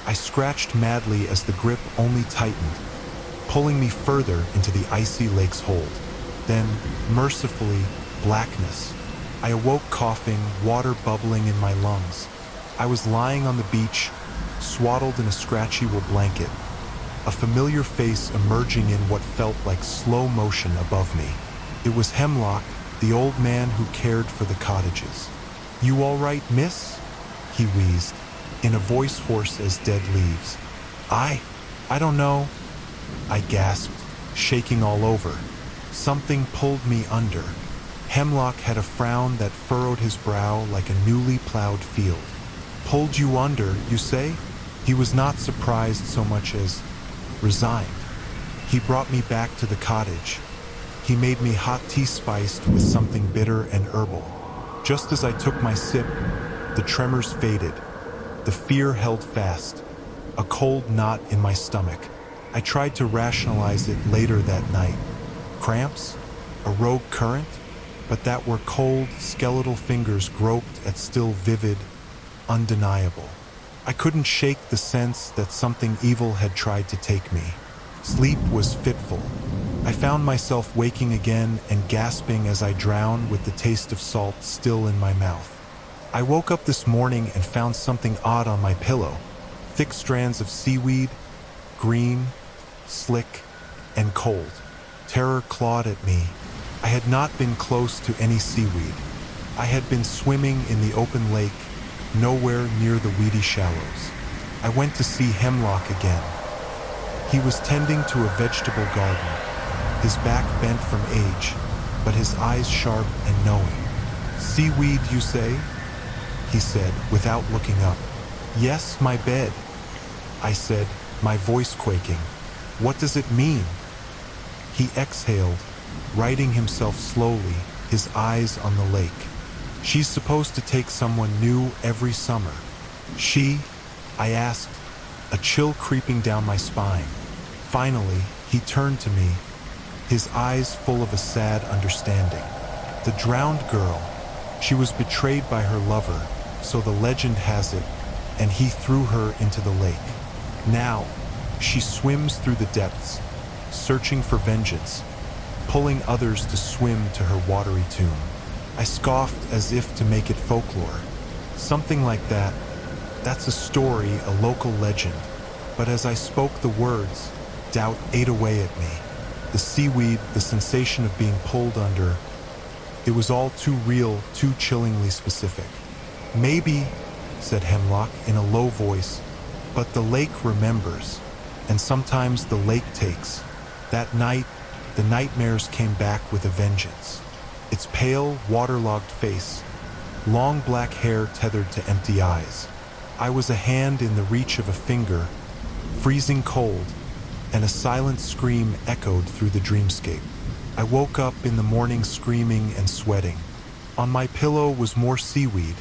I scratched madly as the grip only tightened, pulling me further into the icy lake's hold. Then, mercifully, blackness. I awoke coughing, water bubbling in my lungs. I was lying on the beach, swaddled in a scratchy wool blanket, a familiar face emerging in what felt like slow motion above me. It was Hemlock, the old man who cared for the cottages. "You all right, miss?" he wheezed, in a voice hoarse as dead leaves. I don't know," I gasped, shaking all over. Something pulled me under. Hemlock had a frown that furrowed his brow like a newly plowed field. "Pulled you under, you say?" He was not surprised so much as resigned. He brought me back to the cottage. He made me hot tea spiced with something bitter and herbal. Just as I took my sip, the tremors faded. The fear held fast, a cold knot in my stomach. I tried to rationalize it later that night. Cramps? A rogue current? but that where cold, skeletal fingers groped at still vivid, undeniable. I couldn't shake the sense that something evil had tried to take me. Sleep was fitful. I found myself waking again and gasping as I drowned with the taste of salt still in my mouth. I woke up this morning and found something odd on my pillow. Thick strands of seaweed, green, slick, and cold. Terror clawed at me. I had not been close to any seaweed. I had been swimming in the open lake, nowhere near the weedy shallows. I went to see Hemlock again. He was tending to a vegetable garden, his back bent from age, but his eyes sharp and knowing. "Seaweed, you say?" he said, without looking up. "Yes, my bed," I said, my voice quaking. "What does it mean?" He exhaled, righting himself slowly, his eyes on the lake. "She's supposed to take someone new every summer." "She?" I asked, a chill creeping down my spine. Finally, he turned to me, his eyes full of a sad understanding. "The drowned girl. She was betrayed by her lover, so the legend has it, and he threw her into the lake. Now, she swims through the depths, searching for vengeance, pulling others to swim to her watery tomb." I scoffed as if to make it folklore. "Something like that. That's a story, a local legend." But as I spoke the words, doubt ate away at me. The seaweed, the sensation of being pulled under, it was all too real, too chillingly specific. "Maybe," said Hemlock in a low voice, "but the lake remembers, and sometimes the lake takes." That night, the nightmares came back with a vengeance. Its pale, waterlogged face, long black hair tethered to empty eyes. I was a hand in the reach of a finger, freezing cold, and a silent scream echoed through the dreamscape. I woke up in the morning screaming and sweating. On my pillow was more seaweed,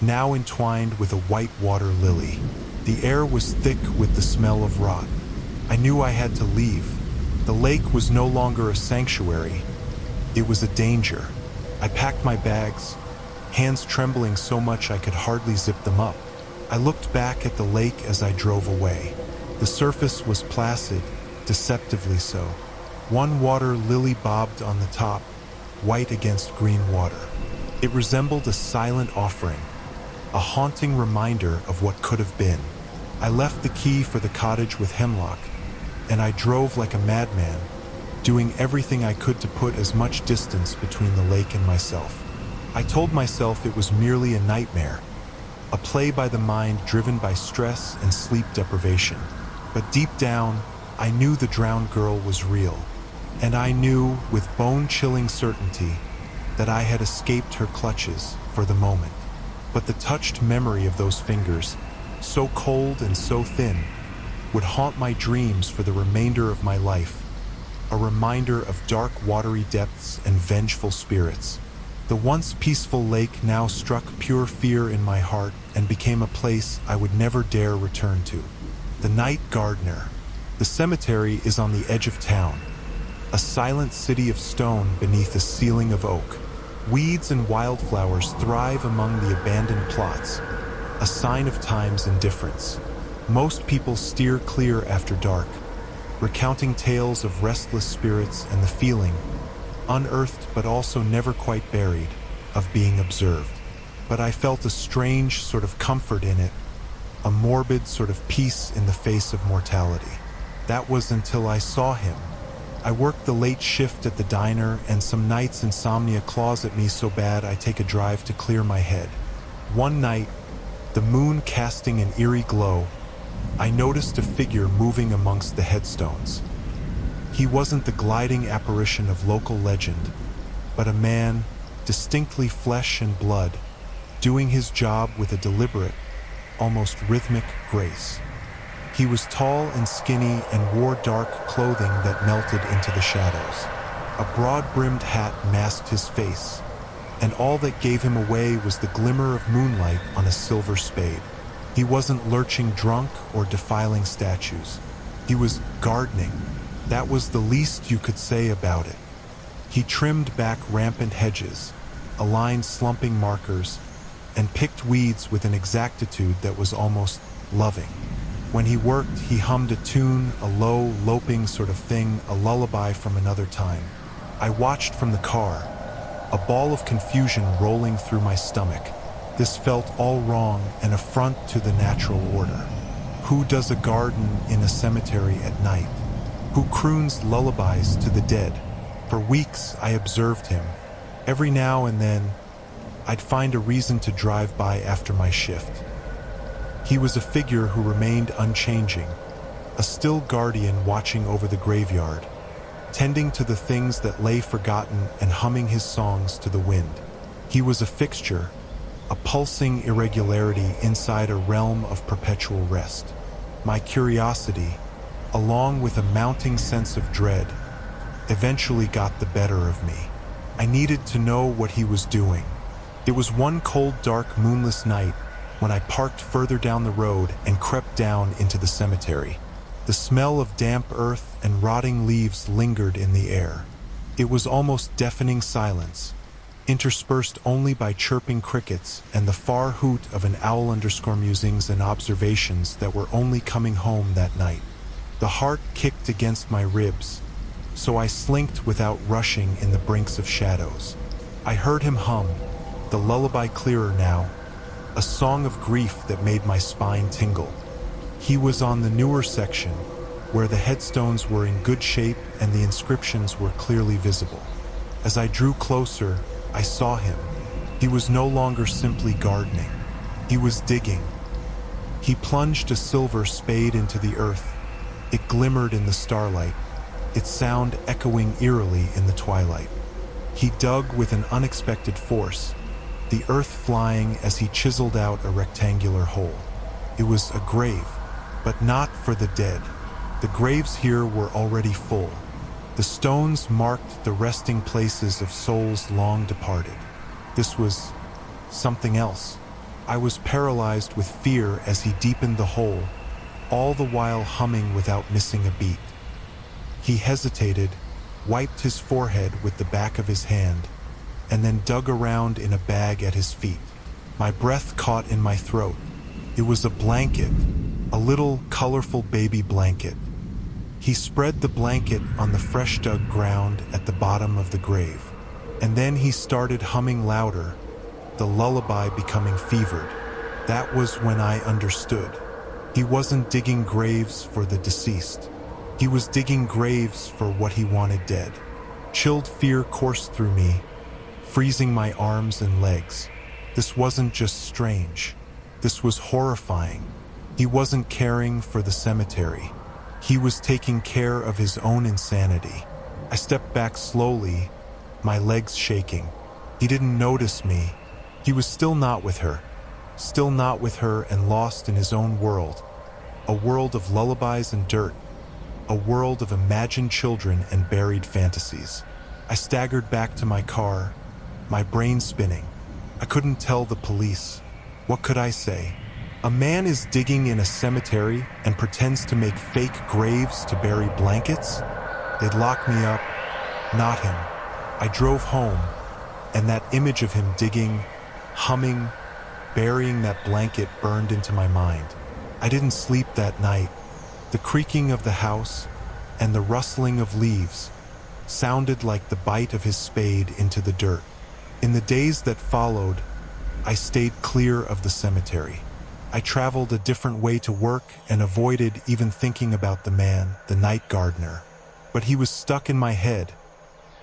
now entwined with a white water lily. The air was thick with the smell of rot. I knew I had to leave. The lake was no longer a sanctuary. It was a danger. I packed my bags, hands trembling so much I could hardly zip them up. I looked back at the lake as I drove away. The surface was placid, deceptively so. One water lily bobbed on the top, white against green water. It resembled a silent offering, a haunting reminder of what could have been. I left the key for the cottage with Hemlock, and I drove like a madman, doing everything I could to put as much distance between the lake and myself. I told myself it was merely a nightmare, a play by the mind driven by stress and sleep deprivation. But deep down, I knew the drowned girl was real, and I knew with bone-chilling certainty that I had escaped her clutches for the moment. But the touched memory of those fingers, so cold and so thin, would haunt my dreams for the remainder of my life, a reminder of dark watery depths and vengeful spirits. The once peaceful lake now struck pure fear in my heart and became a place I would never dare return to. The Night Gardener. The cemetery is on the edge of town, a silent city of stone beneath a ceiling of oak. Weeds and wildflowers thrive among the abandoned plots, a sign of time's indifference. Most people steer clear after dark, recounting tales of restless spirits and the feeling, unearthed but also never quite buried, of being observed. But I felt a strange sort of comfort in it, a morbid sort of peace in the face of mortality. That was until I saw him. I worked the late shift at the diner, and some nights insomnia claws at me so bad I take a drive to clear my head. One night, the moon casting an eerie glow, I noticed a figure moving amongst the headstones. He wasn't the gliding apparition of local legend, but a man, distinctly flesh and blood, doing his job with a deliberate, almost rhythmic grace. He was tall and skinny and wore dark clothing that melted into the shadows. A broad-brimmed hat masked his face, and all that gave him away was the glimmer of moonlight on a silver spade. He wasn't lurching drunk or defiling statues. He was gardening. That was the least you could say about it. He trimmed back rampant hedges, aligned slumping markers, and picked weeds with an exactitude that was almost loving. When he worked, he hummed a tune, a low, loping sort of thing, a lullaby from another time. I watched from the car, a ball of confusion rolling through my stomach. This felt all wrong, an affront to the natural order. Who does a garden in a cemetery at night? Who croons lullabies to the dead? For weeks, I observed him. Every now and then, I'd find a reason to drive by after my shift. He was a figure who remained unchanging, a still guardian watching over the graveyard, tending to the things that lay forgotten and humming his songs to the wind. He was a fixture, a pulsing irregularity inside a realm of perpetual rest. My curiosity, along with a mounting sense of dread, eventually got the better of me. I needed to know what he was doing. It was one cold, dark, moonless night when I parked further down the road and crept down into the cemetery. The smell of damp earth and rotting leaves lingered in the air. It was almost deafening silence, interspersed only by chirping crickets and the far hoot of an owl musings and observations that were only coming home that night. The heart kicked against my ribs, so I slinked without rushing in the brinks of shadows. I heard him hum, the lullaby clearer now, a song of grief that made my spine tingle. He was on the newer section, where the headstones were in good shape and the inscriptions were clearly visible. As I drew closer, I saw him. He was no longer simply gardening. He was digging. He plunged a silver spade into the earth. It glimmered in the starlight, its sound echoing eerily in the twilight. He dug with an unexpected force, the earth flying as he chiseled out a rectangular hole. It was a grave, but not for the dead. The graves here were already full. The stones marked the resting places of souls long departed. This was something else. I was paralyzed with fear as he deepened the hole, all the while humming without missing a beat. He hesitated, wiped his forehead with the back of his hand, and then dug around in a bag at his feet. My breath caught in my throat. It was a blanket, a little colorful baby blanket. He spread the blanket on the fresh dug ground at the bottom of the grave, and then he started humming louder, the lullaby becoming fevered. That was when I understood. He wasn't digging graves for the deceased. He was digging graves for what he wanted dead. Chilled fear coursed through me, freezing my arms and legs. This wasn't just strange. This was horrifying. He wasn't caring for the cemetery. He was taking care of his own insanity. I stepped back slowly, my legs shaking. He didn't notice me. He was still not with her and lost in his own world. A world of lullabies and dirt. A world of imagined children and buried fantasies. I staggered back to my car, my brain spinning. I couldn't tell the police. What could I say? A man is digging in a cemetery and pretends to make fake graves to bury blankets? They'd lock me up, not him. I drove home, and that image of him digging, humming, burying that blanket burned into my mind. I didn't sleep that night. The creaking of the house and the rustling of leaves sounded like the bite of his spade into the dirt. In the days that followed, I stayed clear of the cemetery. I traveled a different way to work and avoided even thinking about the man, the night gardener. But he was stuck in my head,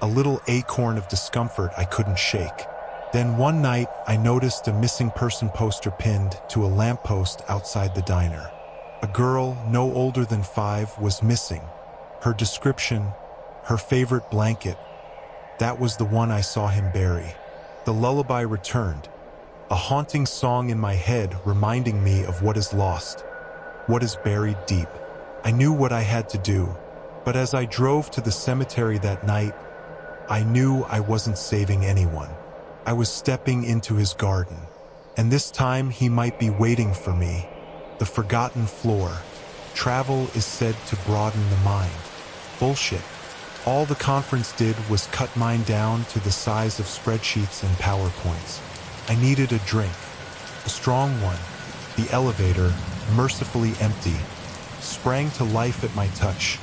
a little acorn of discomfort I couldn't shake. Then one night, I noticed a missing person poster pinned to a lamppost outside the diner. A girl, no older than 5, was missing. Her description, her favorite blanket, that was the one I saw him bury. The lullaby returned, a haunting song in my head reminding me of what is lost, what is buried deep. I knew what I had to do, but as I drove to the cemetery that night, I knew I wasn't saving anyone. I was stepping into his garden, and this time he might be waiting for me. The forgotten floor. Travel is said to broaden the mind. Bullshit. All the conference did was cut mine down to the size of spreadsheets and PowerPoints. I needed a drink, a strong one. The elevator, mercifully empty, sprang to life at my touch,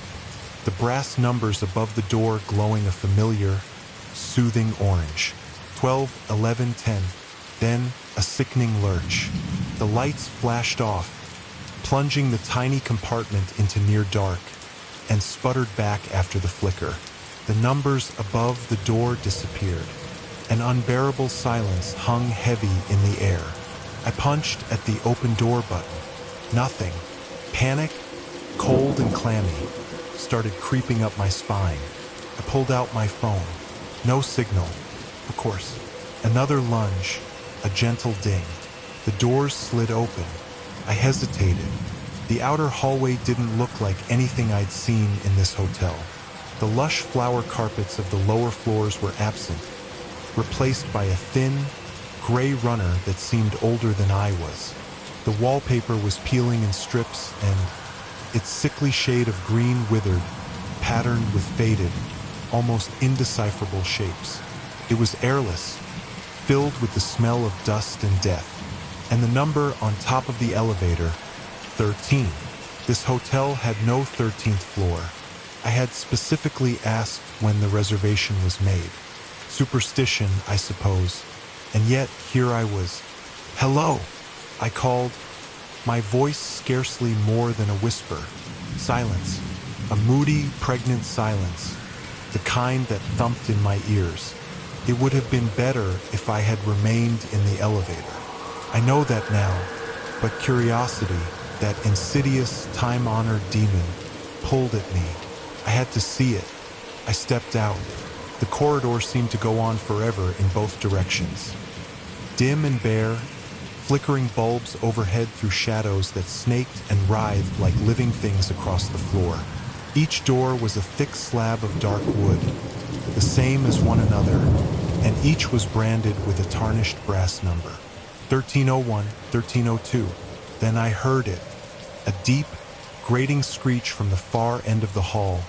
the brass numbers above the door glowing a familiar, soothing orange. 12, 11, 10. Then a sickening lurch. The lights flashed off, plunging the tiny compartment into near dark, and sputtered back after the flicker. The numbers above the door disappeared. An unbearable silence hung heavy in the air. I punched at the open door button. Nothing. Panic, cold and clammy, started creeping up my spine. I pulled out my phone. No signal. Of course. Another lunge, a gentle ding. The doors slid open. I hesitated. The outer hallway didn't look like anything I'd seen in this hotel. The lush flower carpets of the lower floors were absent, replaced by a thin, gray runner that seemed older than I was. The wallpaper was peeling in strips, and its sickly shade of green withered, patterned with faded, almost indecipherable shapes. It was airless, filled with the smell of dust and death. And the number on top of the elevator, 13. This hotel had no 13th floor. I had specifically asked when the reservation was made. Superstition, I suppose. And yet, here I was. "Hello," I called, my voice scarcely more than a whisper. Silence. A moody, pregnant silence. The kind that thumped in my ears. It would have been better if I had remained in the elevator. I know that now, but curiosity, that insidious, time-honored demon, pulled at me. I had to see it. I stepped out. The corridor seemed to go on forever in both directions. Dim and bare, flickering bulbs overhead through shadows that snaked and writhed like living things across the floor. Each door was a thick slab of dark wood, the same as one another, and each was branded with a tarnished brass number. 1301, 1302. Then I heard it, a deep, grating screech from the far end of the hall,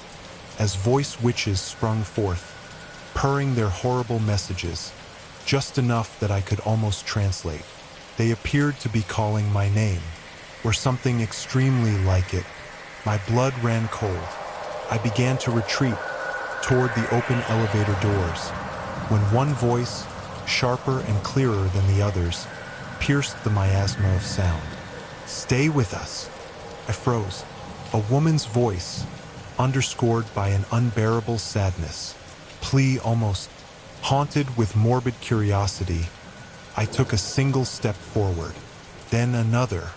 as voice witches sprung forth, purring their horrible messages, just enough that I could almost translate. They appeared to be calling my name, or something extremely like it. My blood ran cold. I began to retreat toward the open elevator doors, when one voice, sharper and clearer than the others, pierced the miasma of sound. "Stay with us." I froze. A woman's voice, underscored by an unbearable sadness. Plea almost. Haunted with morbid curiosity, I took a single step forward, then another.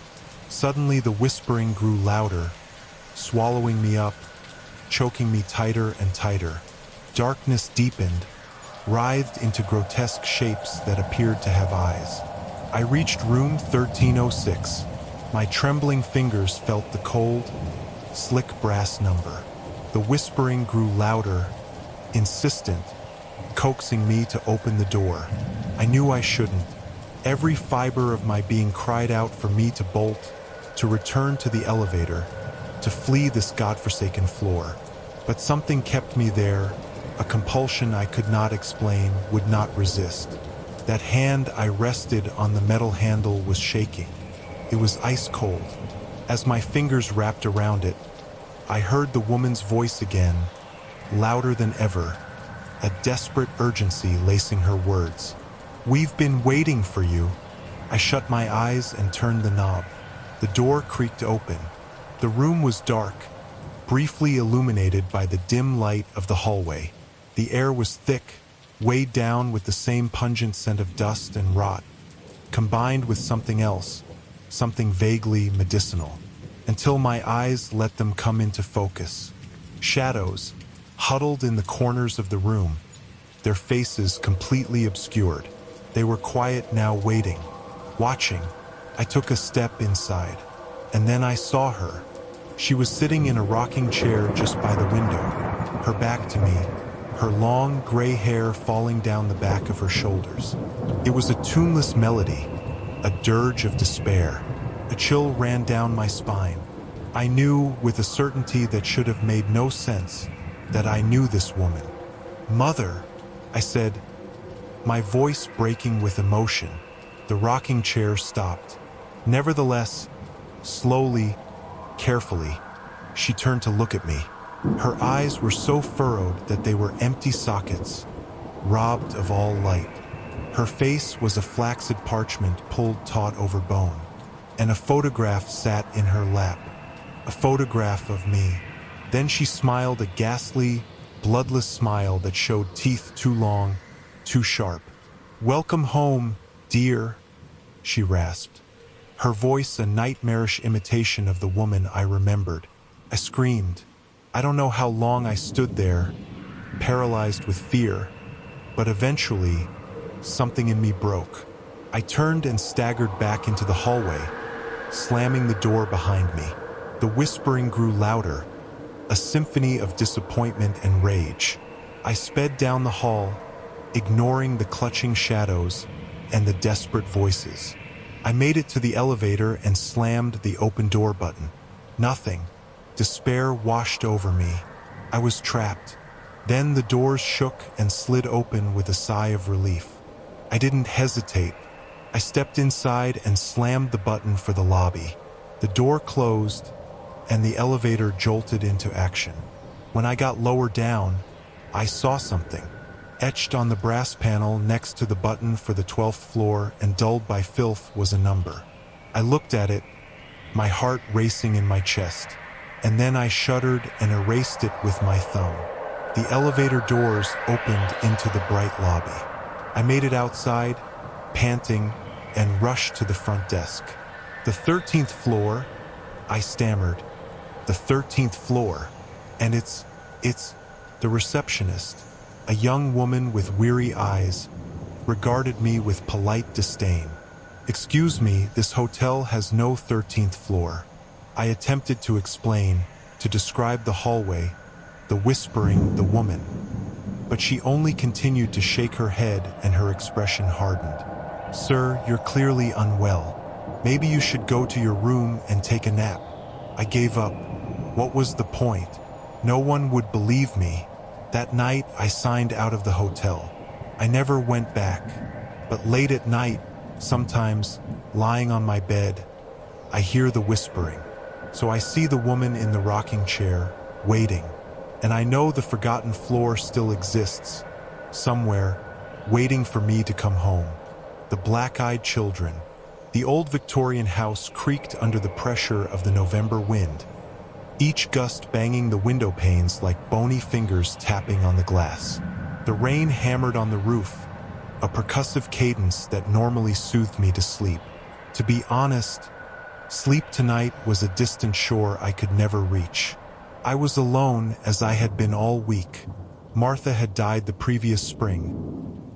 Suddenly the whispering grew louder, swallowing me up, choking me tighter and tighter. Darkness deepened, writhed into grotesque shapes that appeared to have eyes. I reached room 1306. My trembling fingers felt the cold, slick brass number. The whispering grew louder, insistent, coaxing me to open the door. I knew I shouldn't. Every fiber of my being cried out for me to bolt, to return to the elevator, to flee this godforsaken floor. But something kept me there, a compulsion I could not explain, would not resist. That hand I rested on the metal handle was shaking. It was ice cold. As my fingers wrapped around it, I heard the woman's voice again, louder than ever, a desperate urgency lacing her words. "We've been waiting for you." I shut my eyes and turned the knob. The door creaked open. The room was dark, briefly illuminated by the dim light of the hallway. The air was thick, weighed down with the same pungent scent of dust and rot, combined with something else, something vaguely medicinal, until my eyes let them come into focus. Shadows, huddled in the corners of the room, their faces completely obscured. They were quiet now, waiting, watching. I took a step inside, and then I saw her. She was sitting in a rocking chair just by the window, her back to me, her long gray hair falling down the back of her shoulders. It was a tuneless melody, a dirge of despair. A chill ran down my spine. I knew, with a certainty that should have made no sense, that I knew this woman. "Mother," I said, my voice breaking with emotion. The rocking chair stopped. Nevertheless, slowly, carefully, she turned to look at me. Her eyes were so furrowed that they were empty sockets, robbed of all light. Her face was a flaccid parchment pulled taut over bone, and a photograph sat in her lap, a photograph of me. Then she smiled a ghastly, bloodless smile that showed teeth too long, too sharp. "Welcome home, dear," she rasped, her voice a nightmarish imitation of the woman I remembered. I screamed. I don't know how long I stood there, paralyzed with fear, but eventually, something in me broke. I turned and staggered back into the hallway, slamming the door behind me. The whispering grew louder, a symphony of disappointment and rage. I sped down the hall, ignoring the clutching shadows and the desperate voices. I made it to the elevator and slammed the open door button. Nothing. Despair washed over me. I was trapped. Then the doors shook and slid open with a sigh of relief. I didn't hesitate. I stepped inside and slammed the button for the lobby. The door closed, and the elevator jolted into action. When I got lower down, I saw something. Etched on the brass panel next to the button for the 12th floor and dulled by filth was a number. I looked at it, my heart racing in my chest, and then I shuddered and erased it with my thumb. The elevator doors opened into the bright lobby. I made it outside, panting, and rushed to the front desk. "The 13th floor," I stammered. "The 13th floor. And it's the receptionist, a young woman with weary eyes, regarded me with polite disdain. "Excuse me, this hotel has no 13th floor." I attempted to explain, to describe the hallway, the whispering, the woman. But she only continued to shake her head and her expression hardened. "Sir, you're clearly unwell. Maybe you should go to your room and take a nap." I gave up. What was the point? No one would believe me. That night, I signed out of the hotel. I never went back. But late at night, sometimes, lying on my bed, I hear the whispering. So I see the woman in the rocking chair, waiting. And I know the forgotten floor still exists, somewhere, waiting for me to come home. The black-eyed children. The old Victorian house creaked under the pressure of the November wind, each gust banging the window panes like bony fingers tapping on the glass. The rain hammered on the roof, a percussive cadence that normally soothed me to sleep. To be honest, sleep tonight was a distant shore I could never reach. I was alone as I had been all week. Martha had died the previous spring,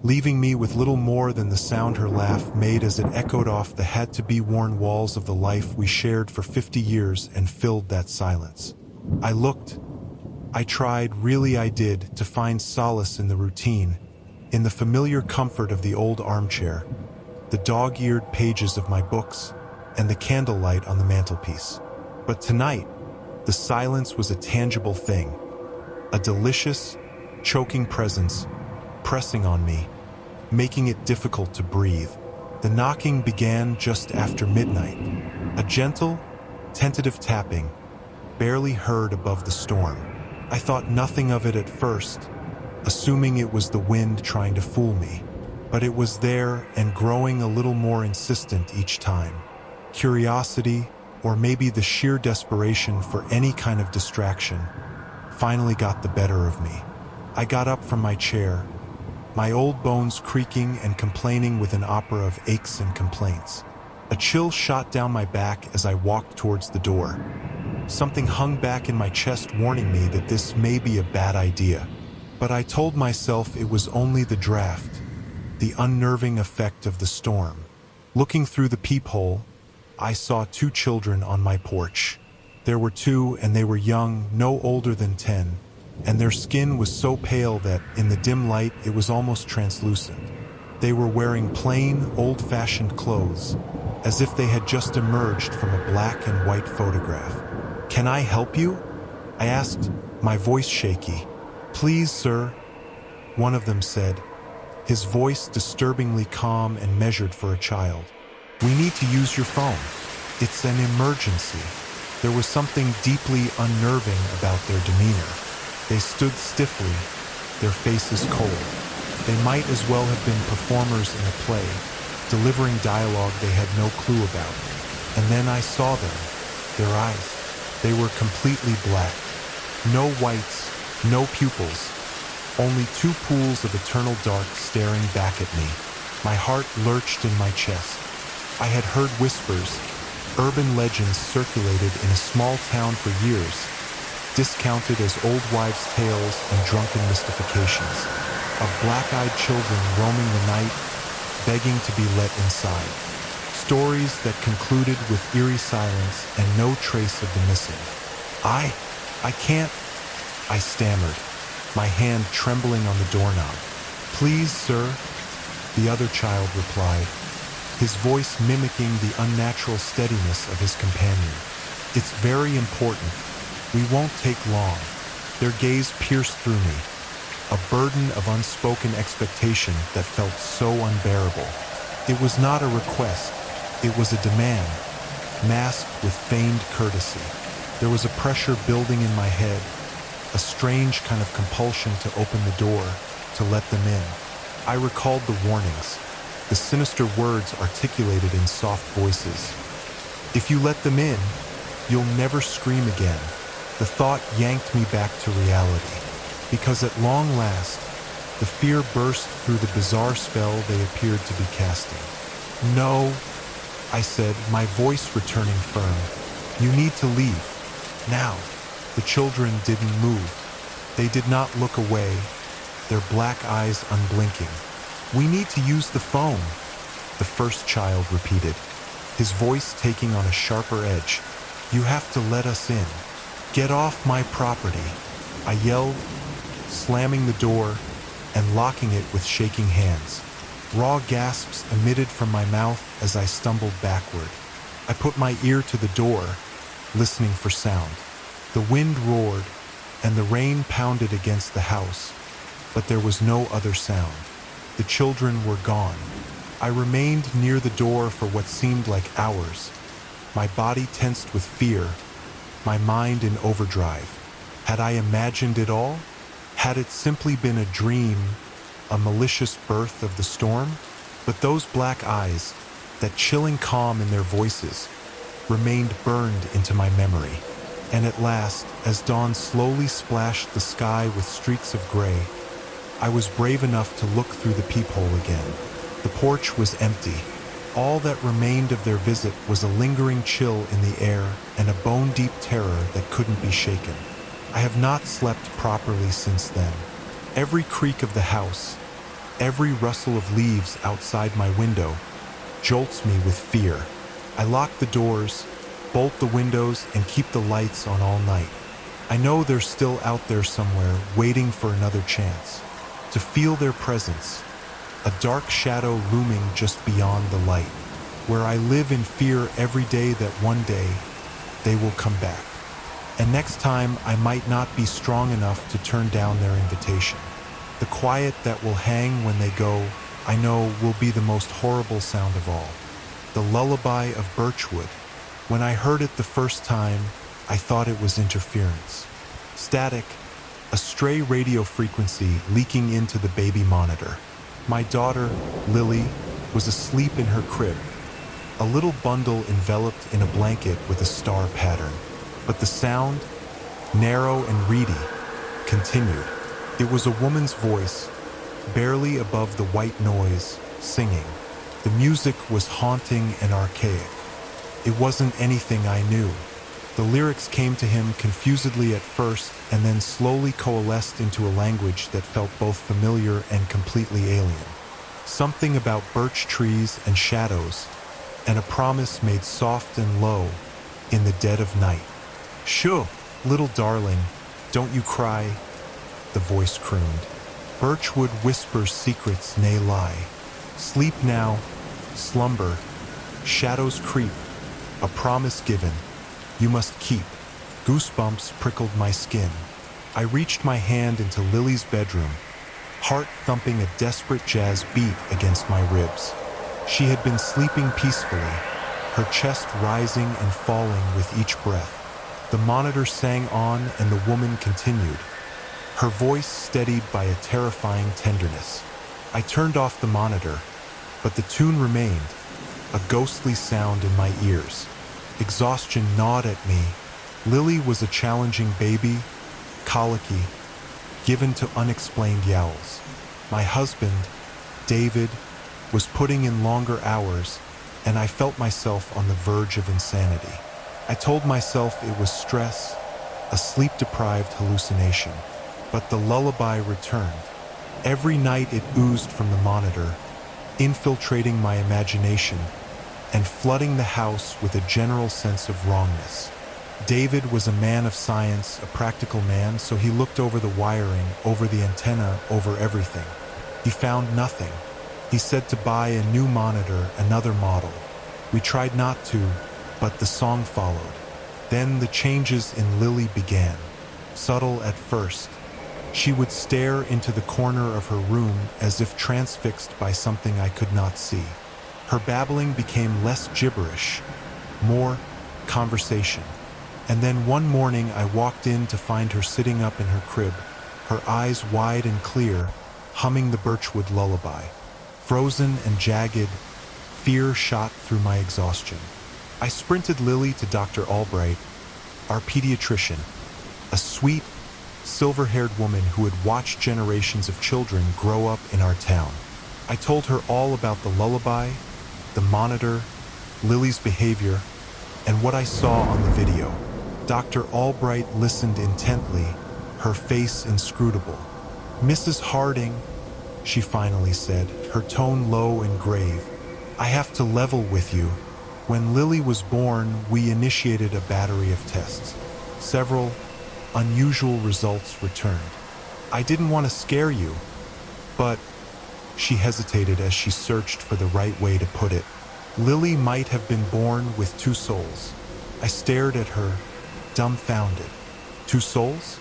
leaving me with little more than the sound her laugh made as it echoed off the had-to-be-worn walls of the life we shared for 50 years and filled that silence. I looked. I tried, really I did, to find solace in the routine, in the familiar comfort of the old armchair, the dog-eared pages of my books, and the candlelight on the mantelpiece. But tonight, the silence was a tangible thing, a delicious, choking presence pressing on me, making it difficult to breathe. The knocking began just after midnight, a gentle, tentative tapping, barely heard above the storm. I thought nothing of it at first, assuming it was the wind trying to fool me. But it was there and growing a little more insistent each time. Curiosity, or maybe the sheer desperation for any kind of distraction, finally got the better of me. I got up from my chair, my old bones creaking and complaining with an opera of aches and complaints. A chill shot down my back as I walked towards the door. Something hung back in my chest warning me that this may be a bad idea. But I told myself it was only the draft, the unnerving effect of the storm. Looking through the peephole, I saw 2 children on my porch. There were 2, and they were young, no older than 10, and their skin was so pale that, in the dim light, it was almost translucent. They were wearing plain, old-fashioned clothes, as if they had just emerged from a black and white photograph. "Can I help you?" I asked, my voice shaky. "Please, sir," one of them said, his voice disturbingly calm and measured for a child. "We need to use your phone. It's an emergency." There was something deeply unnerving about their demeanor. They stood stiffly, their faces cold. They might as well have been performers in a play, delivering dialogue they had no clue about. And then I saw them, their eyes. They were completely black. No whites, no pupils. Only two pools of eternal dark staring back at me. My heart lurched in my chest. I had heard whispers, urban legends circulated in a small town for years, discounted as old wives' tales and drunken mystifications, of black-eyed children roaming the night, begging to be let inside. Stories that concluded with eerie silence and no trace of the missing. I can't, I stammered, my hand trembling on the doorknob. "Please, sir," the other child replied, his voice mimicking the unnatural steadiness of his companion. "It's very important. We won't take long." Their gaze pierced through me, a burden of unspoken expectation that felt so unbearable. It was not a request, it was a demand, masked with feigned courtesy. There was a pressure building in my head, a strange kind of compulsion to open the door, to let them in. I recalled the warnings, the sinister words articulated in soft voices. "If you let them in, you'll never scream again." The thought yanked me back to reality, because at long last, the fear burst through the bizarre spell they appeared to be casting. "No," I said, my voice returning firm. "You need to leave. Now." The children didn't move. They did not look away, their black eyes unblinking. "We need to use the phone," the first child repeated, his voice taking on a sharper edge. "You have to let us in. Get off my property," I yelled, slamming the door and locking it with shaking hands. Raw gasps emitted from my mouth as I stumbled backward. I put my ear to the door, listening for sound. The wind roared, and the rain pounded against the house, but there was no other sound. The children were gone. I remained near the door for what seemed like hours, my body tensed with fear, my mind in overdrive. Had I imagined it all? Had it simply been a dream, a malicious birth of the storm? But those black eyes, that chilling calm in their voices, remained burned into my memory. And at last, as dawn slowly splashed the sky with streaks of gray, I was brave enough to look through the peephole again. The porch was empty. All that remained of their visit was a lingering chill in the air and a bone-deep terror that couldn't be shaken. I have not slept properly since then. Every creak of the house, every rustle of leaves outside my window, jolts me with fear. I lock the doors, bolt the windows, and keep the lights on all night. I know they're still out there somewhere, waiting for another chance. To feel their presence, a dark shadow looming just beyond the light, where I live in fear every day that one day they will come back. And next time I might not be strong enough to turn down their invitation. The quiet that will hang when they go, I know, will be the most horrible sound of all. The lullaby of birchwood. When I heard it the first time, I thought it was interference. Static, a stray radio frequency leaking into the baby monitor. My daughter, Lily, was asleep in her crib, a little bundle enveloped in a blanket with a star pattern. But the sound, narrow and reedy, continued. It was a woman's voice, barely above the white noise, singing. The music was haunting and archaic. It wasn't anything I knew. The lyrics came to him confusedly at first and then slowly coalesced into a language that felt both familiar and completely alien. Something about birch trees and shadows, and a promise made soft and low in the dead of night. "Shoo, little darling, don't you cry," the voice crooned. "Birchwood whispers secrets nay lie. Sleep now, slumber, shadows creep, a promise given, you must keep." Goosebumps prickled my skin. I reached my hand into Lily's bedroom, heart thumping a desperate jazz beat against my ribs. She had been sleeping peacefully, her chest rising and falling with each breath. The monitor sang on and the woman continued, her voice steadied by a terrifying tenderness. I turned off the monitor, but the tune remained, a ghostly sound in my ears. Exhaustion gnawed at me. Lily was a challenging baby, colicky, given to unexplained yowls. My husband, David, was putting in longer hours, and I felt myself on the verge of insanity. I told myself it was stress, a sleep-deprived hallucination. But the lullaby returned. Every night it oozed from the monitor, infiltrating my imagination and flooding the house with a general sense of wrongness. David was a man of science, a practical man, so he looked over the wiring, over the antenna, over everything. He found nothing. He said to buy a new monitor, another model. We tried not to, but the song followed. Then the changes in Lily began, subtle at first. She would stare into the corner of her room as if transfixed by something I could not see. Her babbling became less gibberish, more conversation. And then one morning I walked in to find her sitting up in her crib, her eyes wide and clear, humming the Birchwood lullaby. Frozen and jagged, fear shot through my exhaustion. I sprinted Lily to Dr. Albright, our pediatrician, a sweet, silver-haired woman who had watched generations of children grow up in our town. I told her all about the lullaby, the monitor, Lily's behavior, and what I saw on the video. Dr. Albright listened intently, her face inscrutable. "Mrs. Harding," she finally said, her tone low and grave, "I have to level with you. When Lily was born, we initiated a battery of tests. Several unusual results returned. I didn't want to scare you, but..." She hesitated as she searched for the right way to put it. "Lily might have been born with two souls." I stared at her, dumbfounded. "Two souls?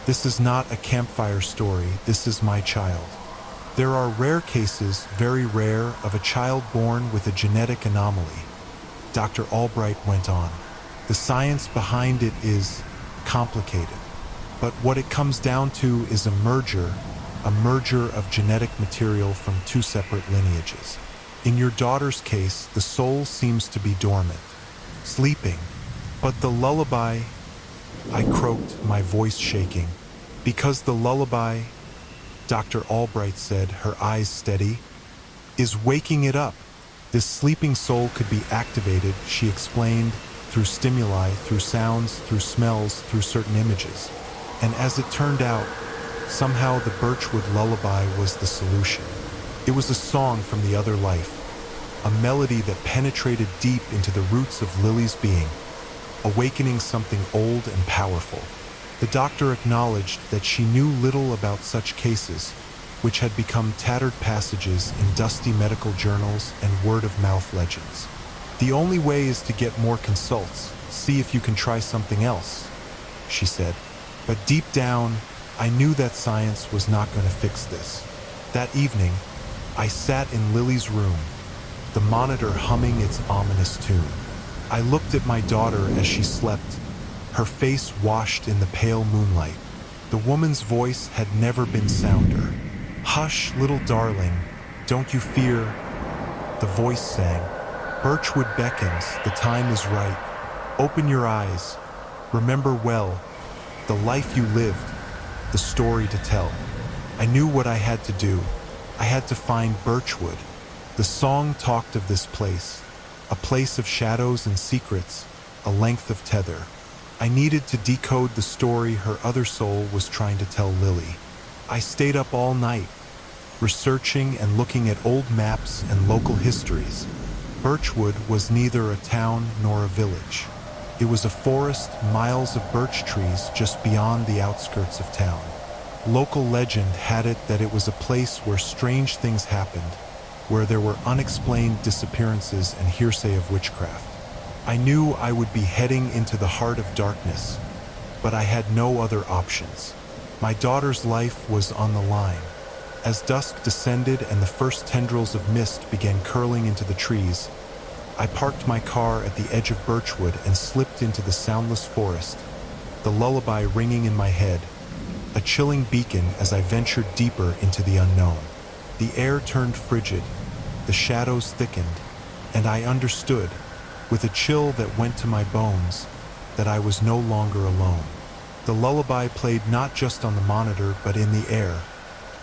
This is not a campfire story. This is my child. There are rare cases, very rare, of a child born with a genetic anomaly." Dr. Albright went on. "The science behind it is complicated, but what it comes down to is a merger of genetic material from two separate lineages. In your daughter's case, the soul seems to be dormant, sleeping, but the lullaby..." I croaked, my voice shaking. "Because the lullaby," Dr. Albright said, her eyes steady, "is waking it up. This sleeping soul could be activated," she explained, "through stimuli, through sounds, through smells, through certain images. And as it turned out, somehow the Birchwood lullaby was the solution. It was a song from the other life, a melody that penetrated deep into the roots of Lily's being, awakening something old and powerful." The doctor acknowledged that she knew little about such cases, which had become tattered passages in dusty medical journals and word-of-mouth legends. "The only way is to get more consults, see if you can try something else," she said. But deep down, I knew that science was not going to fix this. That evening, I sat in Lily's room, the monitor humming its ominous tune. I looked at my daughter as she slept, her face washed in the pale moonlight. The woman's voice had never been sounder. "Hush, little darling, don't you fear," the voice sang. "Birchwood beckons, the time is right. Open your eyes, remember well, the life you lived, the story to tell." I knew what I had to do. I had to find Birchwood. The song talked of this place, a place of shadows and secrets, a length of tether. I needed to decode the story her other soul was trying to tell Lily. I stayed up all night, researching and looking at old maps and local histories. Birchwood was neither a town nor a village. It was a forest, miles of birch trees just beyond the outskirts of town. Local legend had it that it was a place where strange things happened, where there were unexplained disappearances and hearsay of witchcraft. I knew I would be heading into the heart of darkness, but I had no other options. My daughter's life was on the line. As dusk descended and the first tendrils of mist began curling into the trees, I parked my car at the edge of Birchwood and slipped into the soundless forest, the lullaby ringing in my head, a chilling beacon as I ventured deeper into the unknown. The air turned frigid, the shadows thickened, and I understood, with a chill that went to my bones, that I was no longer alone. The lullaby played not just on the monitor but in the air,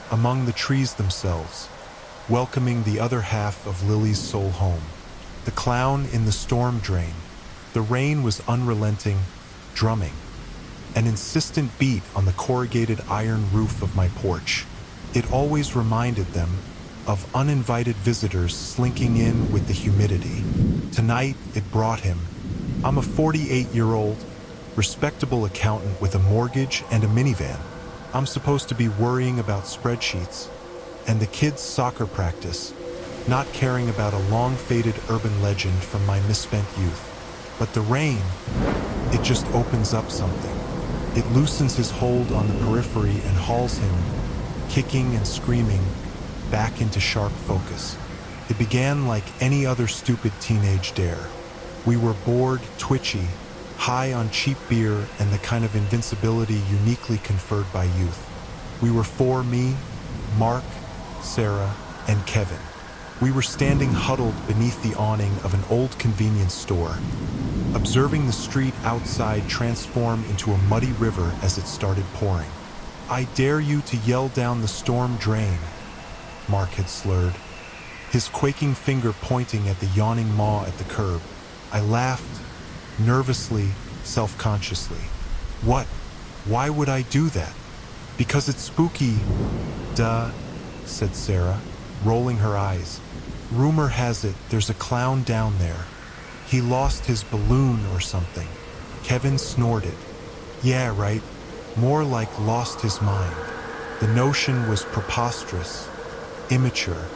among the trees themselves, welcoming the other half of Lily's soul home. The clown in the storm drain. The rain was unrelenting, drumming, an insistent beat on the corrugated iron roof of my porch. It always reminded them of uninvited visitors slinking in with the humidity. Tonight, it brought him. I'm a 48-year-old, respectable accountant with a mortgage and a minivan. I'm supposed to be worrying about spreadsheets and the kids' soccer practice, not caring about a long-faded urban legend from my misspent youth. But the rain, it just opens up something. It loosens his hold on the periphery and hauls him, kicking and screaming, back into sharp focus. It began like any other stupid teenage dare. We were bored, twitchy, high on cheap beer and the kind of invincibility uniquely conferred by youth. We were four: me, Mark, Sarah, and Kevin. We were standing huddled beneath the awning of an old convenience store, observing the street outside transform into a muddy river as it started pouring. "I dare you to yell down the storm drain," Mark had slurred, his quaking finger pointing at the yawning maw at the curb. I laughed, nervously, self-consciously. "What? Why would I do that?" "Because it's spooky." "Duh," said Sarah, rolling her eyes. "Rumor has it there's a clown down there. He lost his balloon or something." Kevin snorted. "Yeah, right. More like lost his mind." The notion was preposterous, immature,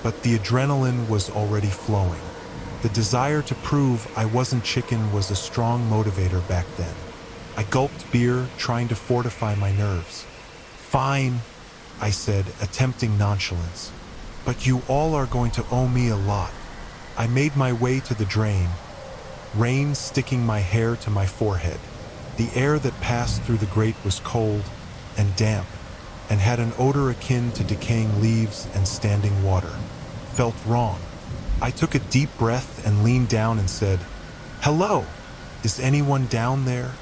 but the adrenaline was already flowing. The desire to prove I wasn't chicken was a strong motivator back then. I gulped beer, trying to fortify my nerves. "Fine," I said, attempting nonchalance. "But you all are going to owe me a lot." I made my way to the drain, rain sticking my hair to my forehead. The air that passed through the grate was cold and damp, and had an odor akin to decaying leaves and standing water. Felt wrong. I took a deep breath and leaned down and said, "Hello, is anyone down there?"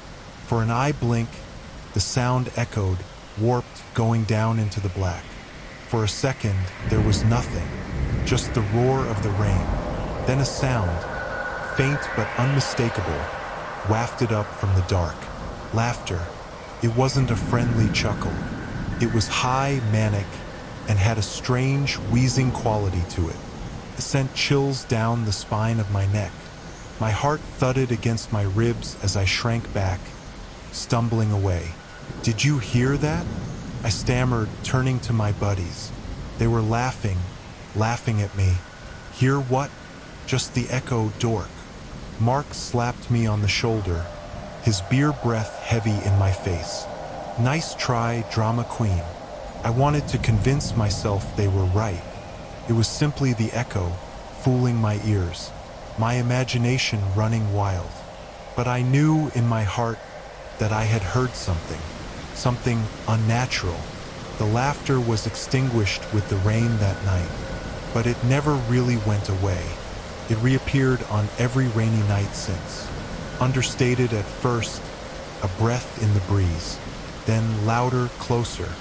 For an eye blink, the sound echoed, warped, going down into the black. For a second, there was nothing, just the roar of the rain. Then a sound, faint but unmistakable, wafted up from the dark. Laughter. It wasn't a friendly chuckle. It was high, manic, and had a strange, wheezing quality to it. It sent chills down the spine of my neck. My heart thudded against my ribs as I shrank back, stumbling away. "Did you hear that?" I stammered, turning to my buddies. They were laughing at me. "Hear what?" "Just the echo, dork." Mark slapped me on the shoulder, his beer breath heavy in my face. "Nice try, drama queen." I wanted to convince myself they were right. It was simply the echo, fooling my ears, my imagination running wild. But I knew in my heart that I had heard something unnatural. The laughter was extinguished with the rain that night, but it never really went away. It reappeared on every rainy night since. Understated at first, a breath in the breeze, then louder, closer.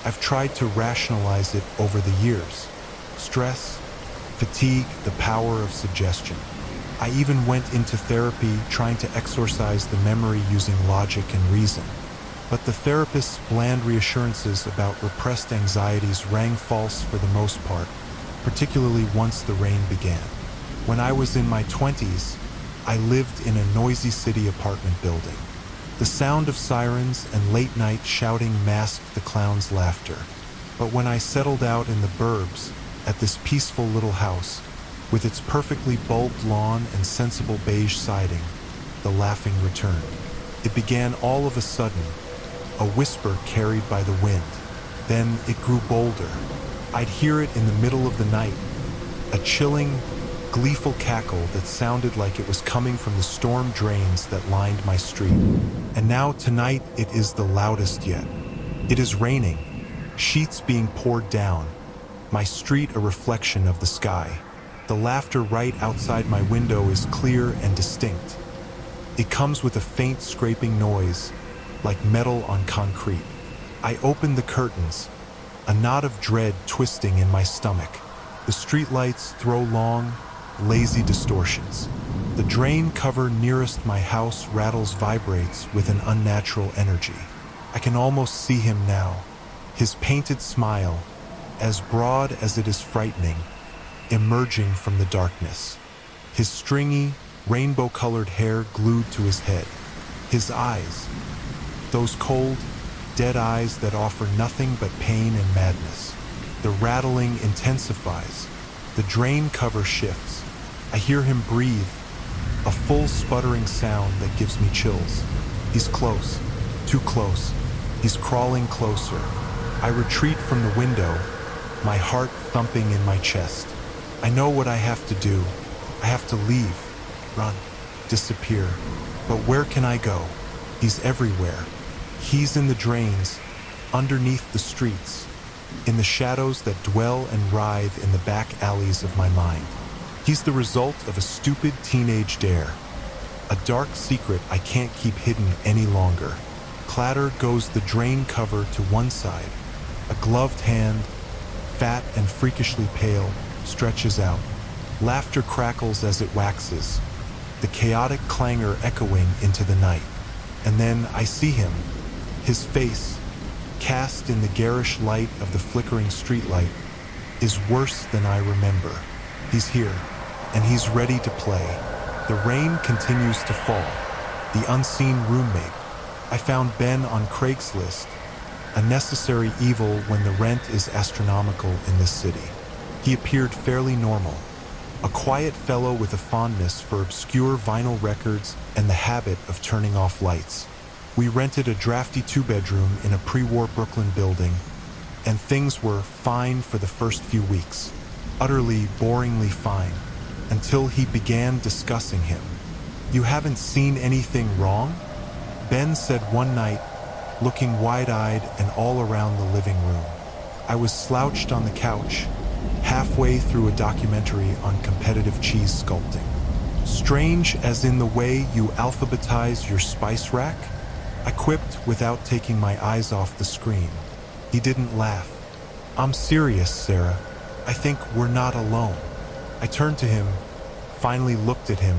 I've tried to rationalize it over the years. Stress, fatigue, the power of suggestion. I even went into therapy trying to exorcise the memory using logic and reason. But the therapist's bland reassurances about repressed anxieties rang false for the most part, particularly once the rain began. When I was in my 20s, I lived in a noisy city apartment building. The sound of sirens and late-night shouting masked the clown's laughter. But when I settled out in the burbs, at this peaceful little house, with its perfectly bulbed lawn and sensible beige siding, the laughing returned. It began all of a sudden, a whisper carried by the wind. Then it grew bolder. I'd hear it in the middle of the night, a chilling, gleeful cackle that sounded like it was coming from the storm drains that lined my street. And now tonight it is the loudest yet. It is raining, sheets being poured down, my street a reflection of the sky. The laughter right outside my window is clear and distinct. It comes with a faint scraping noise, like metal on concrete. I open the curtains, a knot of dread twisting in my stomach. The streetlights throw long, lazy distortions. The drain cover nearest my house rattles vibrates with an unnatural energy. I can almost see him now, his painted smile, as broad as it is frightening, emerging from the darkness. His stringy, rainbow-colored hair glued to his head. His eyes, those cold, dead eyes that offer nothing but pain and madness. The rattling intensifies. The drain cover shifts. I hear him breathe, a full sputtering sound that gives me chills. He's close, too close. He's crawling closer. I retreat from the window, my heart thumping in my chest. I know what I have to do. I have to leave, run, disappear. But where can I go? He's everywhere. He's in the drains, underneath the streets, in the shadows that dwell and writhe in the back alleys of my mind. He's the result of a stupid teenage dare, a dark secret I can't keep hidden any longer. Clatter goes the drain cover to one side. A gloved hand, fat and freakishly pale, stretches out. Laughter crackles as it waxes, the chaotic clangor echoing into the night. And then I see him, his face, cast in the garish light of the flickering streetlight, is worse than I remember. He's here, and he's ready to play. The rain continues to fall. The unseen roommate. I found Ben on Craigslist, a necessary evil when the rent is astronomical in this city. He appeared fairly normal, a quiet fellow with a fondness for obscure vinyl records and the habit of turning off lights. We rented a drafty two-bedroom in a pre-war Brooklyn building, and things were fine for the first few weeks. Utterly, boringly fine, until he began discussing him. "You haven't seen anything wrong?" Ben said one night, looking wide-eyed and all around the living room. I was slouched on the couch, halfway through a documentary on competitive cheese sculpting. "Strange as in the way you alphabetize your spice rack?" I quipped without taking my eyes off the screen. He didn't laugh. "I'm serious, Sarah. I think we're not alone." I turned to him, finally looked at him.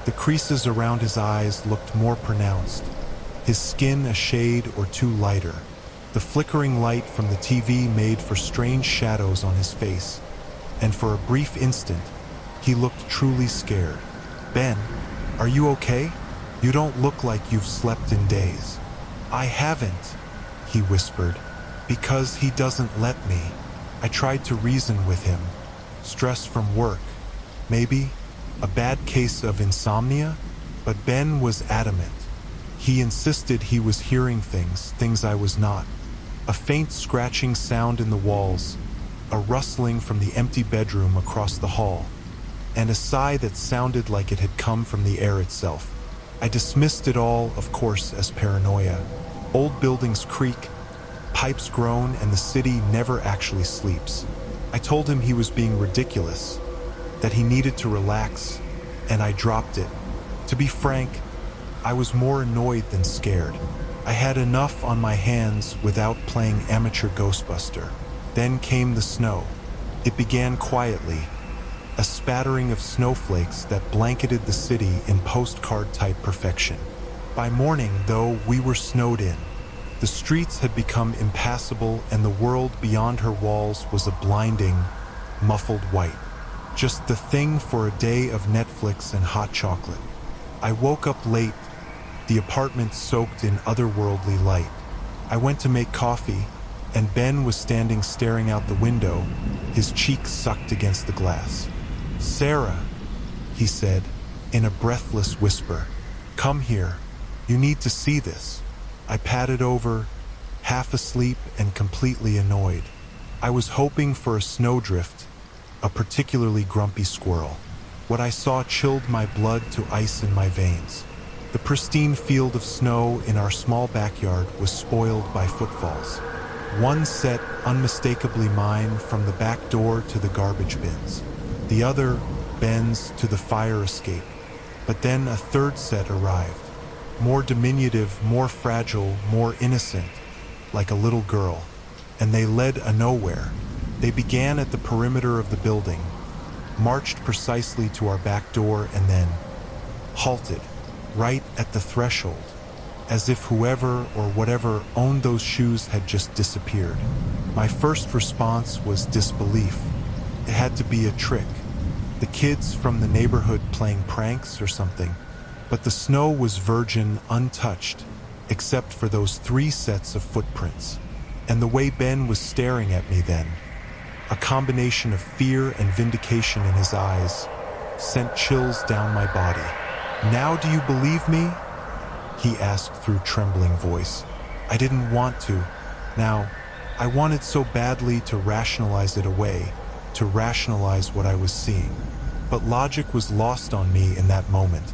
The creases around his eyes looked more pronounced, his skin a shade or two lighter. The flickering light from the TV made for strange shadows on his face, and for a brief instant, he looked truly scared. "Ben, are you okay? You don't look like you've slept in days." "I haven't," he whispered, "because he doesn't let me." I tried to reason with him. Stress from work, maybe, a bad case of insomnia, but Ben was adamant. He insisted he was hearing things I was not. A faint scratching sound in the walls, a rustling from the empty bedroom across the hall, and a sigh that sounded like it had come from the air itself. I dismissed it all, of course, as paranoia. Old buildings creak, pipes groan, and the city never actually sleeps. I told him he was being ridiculous, that he needed to relax, and I dropped it. To be frank, I was more annoyed than scared. I had enough on my hands without playing amateur Ghostbuster. Then came the snow. It began quietly, a spattering of snowflakes that blanketed the city in postcard-type perfection. By morning, though, we were snowed in. The streets had become impassable, and the world beyond her walls was a blinding, muffled white. Just the thing for a day of Netflix and hot chocolate. I woke up late, the apartment soaked in otherworldly light. I went to make coffee, and Ben was standing staring out the window, his cheeks sucked against the glass. "Sarah," he said, in a breathless whisper, "come here. You need to see this." I padded over, half asleep and completely annoyed. I was hoping for a snowdrift, a particularly grumpy squirrel. What I saw chilled my blood to ice in my veins. The pristine field of snow in our small backyard was spoiled by footfalls. One set unmistakably mine from the back door to the garbage bins. The other, Ben's, to the fire escape. But then a third set arrived. More diminutive, more fragile, more innocent, like a little girl. And they led a nowhere. They began at the perimeter of the building, marched precisely to our back door, and then halted, right at the threshold, as if whoever or whatever owned those shoes had just disappeared. My first response was disbelief. It had to be a trick. The kids from the neighborhood playing pranks or something. But the snow was virgin, untouched, except for those 3 sets of footprints. And the way Ben was staring at me then, a combination of fear and vindication in his eyes, sent chills down my body. "Now do you believe me?" he asked through trembling voice. I didn't want to. Now, I wanted so badly to rationalize it away, to rationalize what I was seeing. But logic was lost on me in that moment.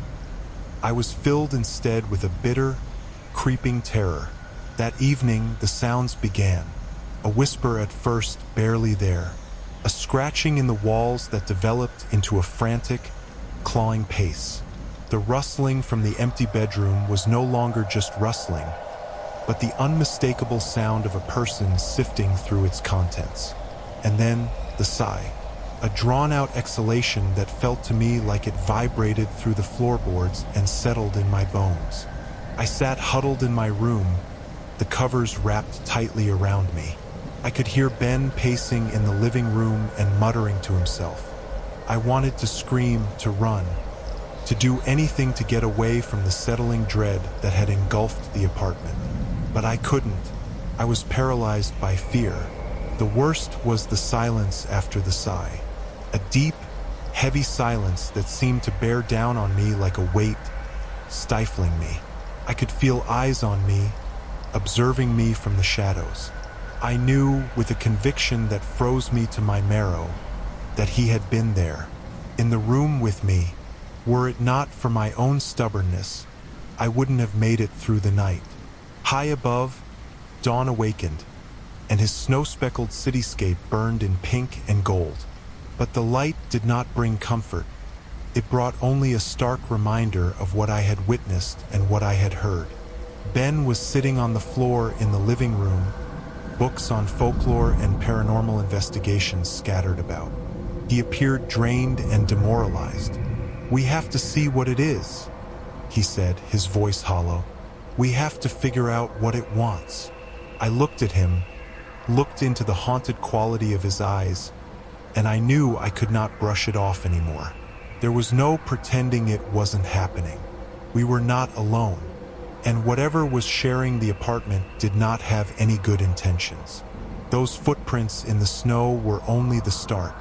I was filled instead with a bitter, creeping terror. That evening, the sounds began. A whisper at first, barely there. A scratching in the walls that developed into a frantic, clawing pace. The rustling from the empty bedroom was no longer just rustling, but the unmistakable sound of a person sifting through its contents. And then, the sigh. A drawn-out exhalation that felt to me like it vibrated through the floorboards and settled in my bones. I sat huddled in my room, the covers wrapped tightly around me. I could hear Ben pacing in the living room and muttering to himself. I wanted to scream, to run, to do anything to get away from the settling dread that had engulfed the apartment. But I couldn't. I was paralyzed by fear. The worst was the silence after the sigh. A deep, heavy silence that seemed to bear down on me like a weight, stifling me. I could feel eyes on me, observing me from the shadows. I knew, with a conviction that froze me to my marrow, that he had been there, in the room with me. Were it not for my own stubbornness, I wouldn't have made it through the night. High above, dawn awakened, and his snow-speckled cityscape burned in pink and gold. But the light did not bring comfort. It brought only a stark reminder of what I had witnessed and what I had heard. Ben was sitting on the floor in the living room, books on folklore and paranormal investigations scattered about. He appeared drained and demoralized. "We have to see what it is," he said, his voice hollow. "We have to figure out what it wants." I looked at him, looked into the haunted quality of his eyes, and I knew I could not brush it off anymore. There was no pretending it wasn't happening. We were not alone, and whatever was sharing the apartment did not have any good intentions. Those footprints in the snow were only the start.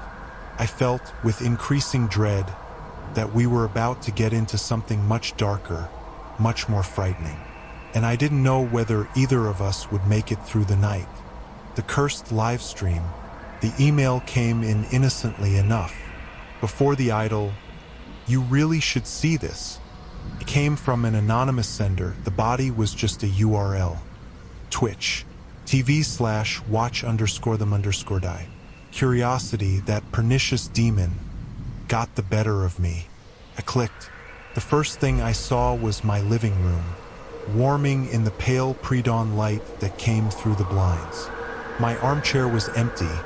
I felt, with increasing dread, that we were about to get into something much darker, much more frightening. And I didn't know whether either of us would make it through the night. The cursed live stream, the email came in innocently enough. Before the idol, "You really should see this." It came from an anonymous sender. The body was just a URL. Twitch. TV/watch_them_die. Curiosity, that pernicious demon, got the better of me. I clicked. The first thing I saw was my living room, warming in the pale pre-dawn light that came through the blinds. My armchair was empty.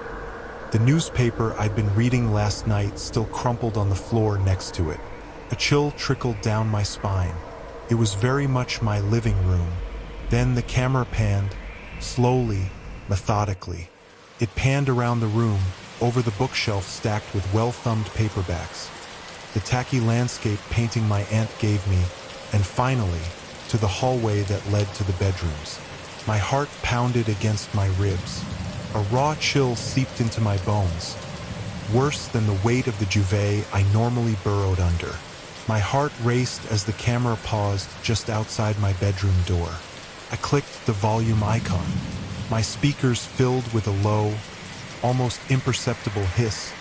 The newspaper I'd been reading last night still crumpled on the floor next to it. A chill trickled down my spine. It was very much my living room. Then the camera panned, slowly, methodically. It panned around the room, over the bookshelf stacked with well-thumbed paperbacks, the tacky landscape painting my aunt gave me, and finally, to the hallway that led to the bedrooms. My heart pounded against my ribs. A raw chill seeped into my bones, worse than the weight of the duvet I normally burrowed under. My heart raced as the camera paused just outside my bedroom door. I clicked the volume icon. My speakers filled with a low, almost imperceptible hiss,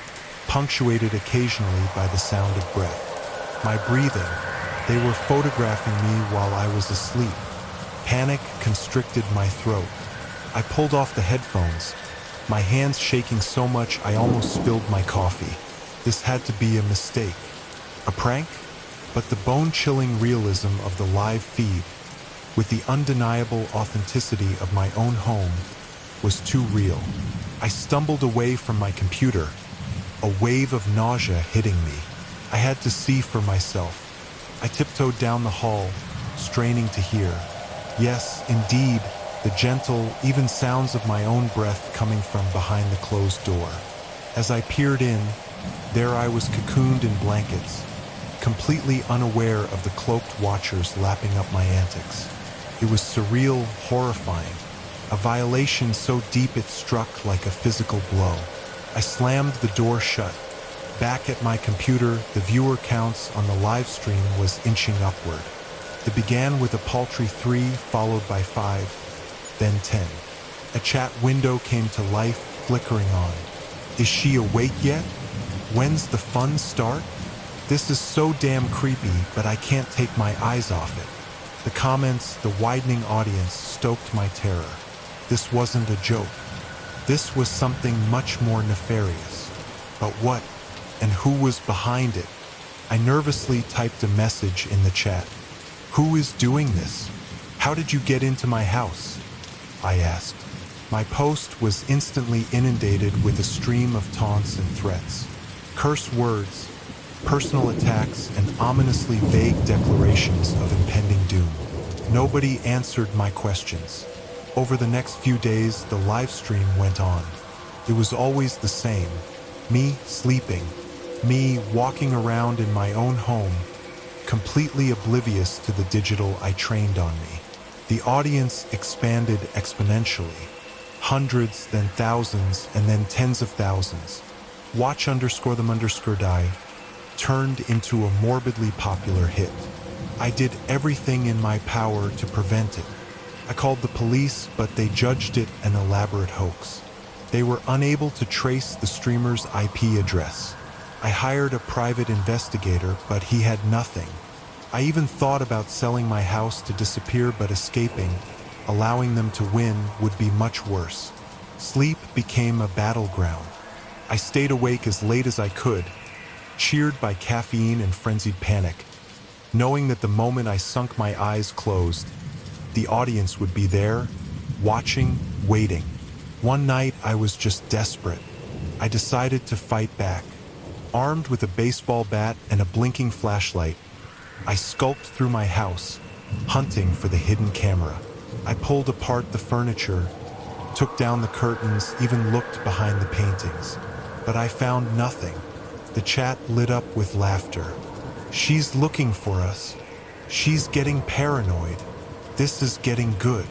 punctuated occasionally by the sound of breath. My breathing, they were photographing me while I was asleep. Panic constricted my throat. I pulled off the headphones, my hands shaking so much I almost spilled my coffee. This had to be a mistake. A prank? But the bone-chilling realism of the live feed, with the undeniable authenticity of my own home, was too real. I stumbled away from my computer, a wave of nausea hitting me. I had to see for myself. I tiptoed down the hall, straining to hear. Yes, indeed, the gentle, even sounds of my own breath coming from behind the closed door. As I peered in, there I was cocooned in blankets, completely unaware of the cloaked watchers lapping up my antics. It was surreal, horrifying, a violation so deep it struck like a physical blow. I slammed the door shut. Back at my computer, the viewer counts on the live stream was inching upward. It began with a paltry 3, followed by 5, then 10. A chat window came to life, flickering on. Is she awake yet? When's the fun start? This is so damn creepy, but I can't take my eyes off it. The comments, the widening audience stoked my terror. This wasn't a joke. This was something much more nefarious. But what and who was behind it? I nervously typed a message in the chat. Who is doing this? How did you get into my house? I asked. My post was instantly inundated with a stream of taunts and threats. Curse words, personal attacks, and ominously vague declarations of impending doom. Nobody answered my questions. Over the next few days, the live stream went on. It was always the same. Me sleeping. Me walking around in my own home, completely oblivious to the digital I trained on me. The audience expanded exponentially. Hundreds, then thousands, and then tens of thousands. Watch_them_die turned into a morbidly popular hit. I did everything in my power to prevent it. I called the police, but they judged it an elaborate hoax. They were unable to trace the streamer's IP address. I hired a private investigator, but he had nothing. I even thought about selling my house to disappear, but escaping, allowing them to win, would be much worse. Sleep became a battleground. I stayed awake as late as I could, cheered by caffeine and frenzied panic, knowing that the moment I sunk my eyes closed, the audience would be there, watching, waiting. One night I was just desperate. I decided to fight back. Armed with a baseball bat and a blinking flashlight, I skulked through my house, hunting for the hidden camera. I pulled apart the furniture, took down the curtains, even looked behind the paintings. But I found nothing. The chat lit up with laughter. She's looking for us. She's getting paranoid. This is getting good.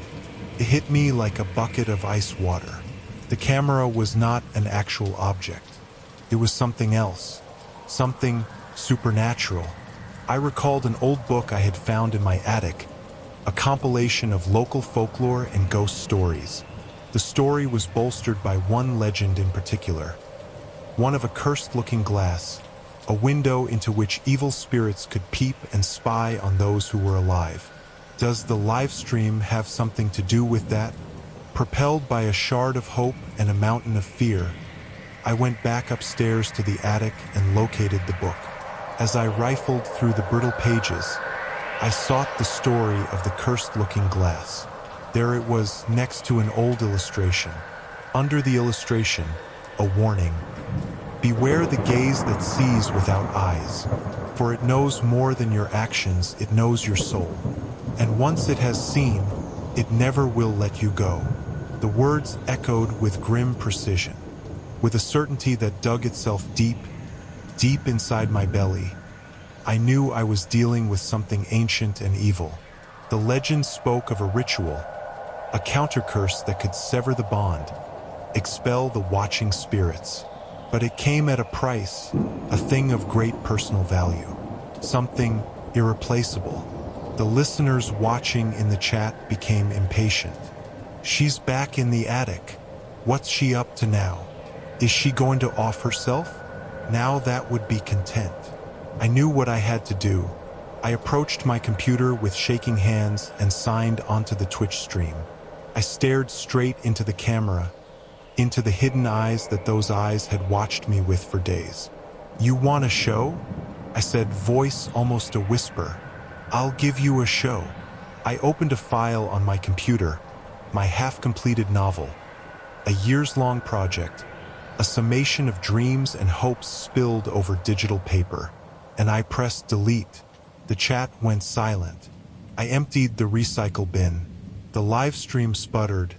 It hit me like a bucket of ice water. The camera was not an actual object. It was something else. Something supernatural. I recalled an old book I had found in my attic, a compilation of local folklore and ghost stories. The story was bolstered by one legend in particular, one of a cursed-looking glass, a window into which evil spirits could peep and spy on those who were alive. Does the live stream have something to do with that? Propelled by a shard of hope and a mountain of fear, I went back upstairs to the attic and located the book. As I rifled through the brittle pages, I sought the story of the cursed-looking glass. There it was, next to an old illustration. Under the illustration, a warning. Beware the gaze that sees without eyes, for it knows more than your actions, it knows your soul. And once it has seen, it never will let you go. The words echoed with grim precision, with a certainty that dug itself deep, deep inside my belly. I knew I was dealing with something ancient and evil. The legend spoke of a ritual, a counter-curse that could sever the bond, expel the watching spirits. But it came at a price, a thing of great personal value, something irreplaceable. The listeners watching in the chat became impatient. She's back in the attic. What's she up to now? Is she going to off herself? Now that would be content. I knew what I had to do. I approached my computer with shaking hands and signed onto the Twitch stream. I stared straight into the camera, into the hidden eyes that those eyes had watched me with for days. You want a show? I said, voice almost a whisper. I'll give you a show. I opened a file on my computer, my half-completed novel, a years-long project, a summation of dreams and hopes spilled over digital paper, and I pressed delete. The chat went silent. I emptied the recycle bin. The live stream sputtered,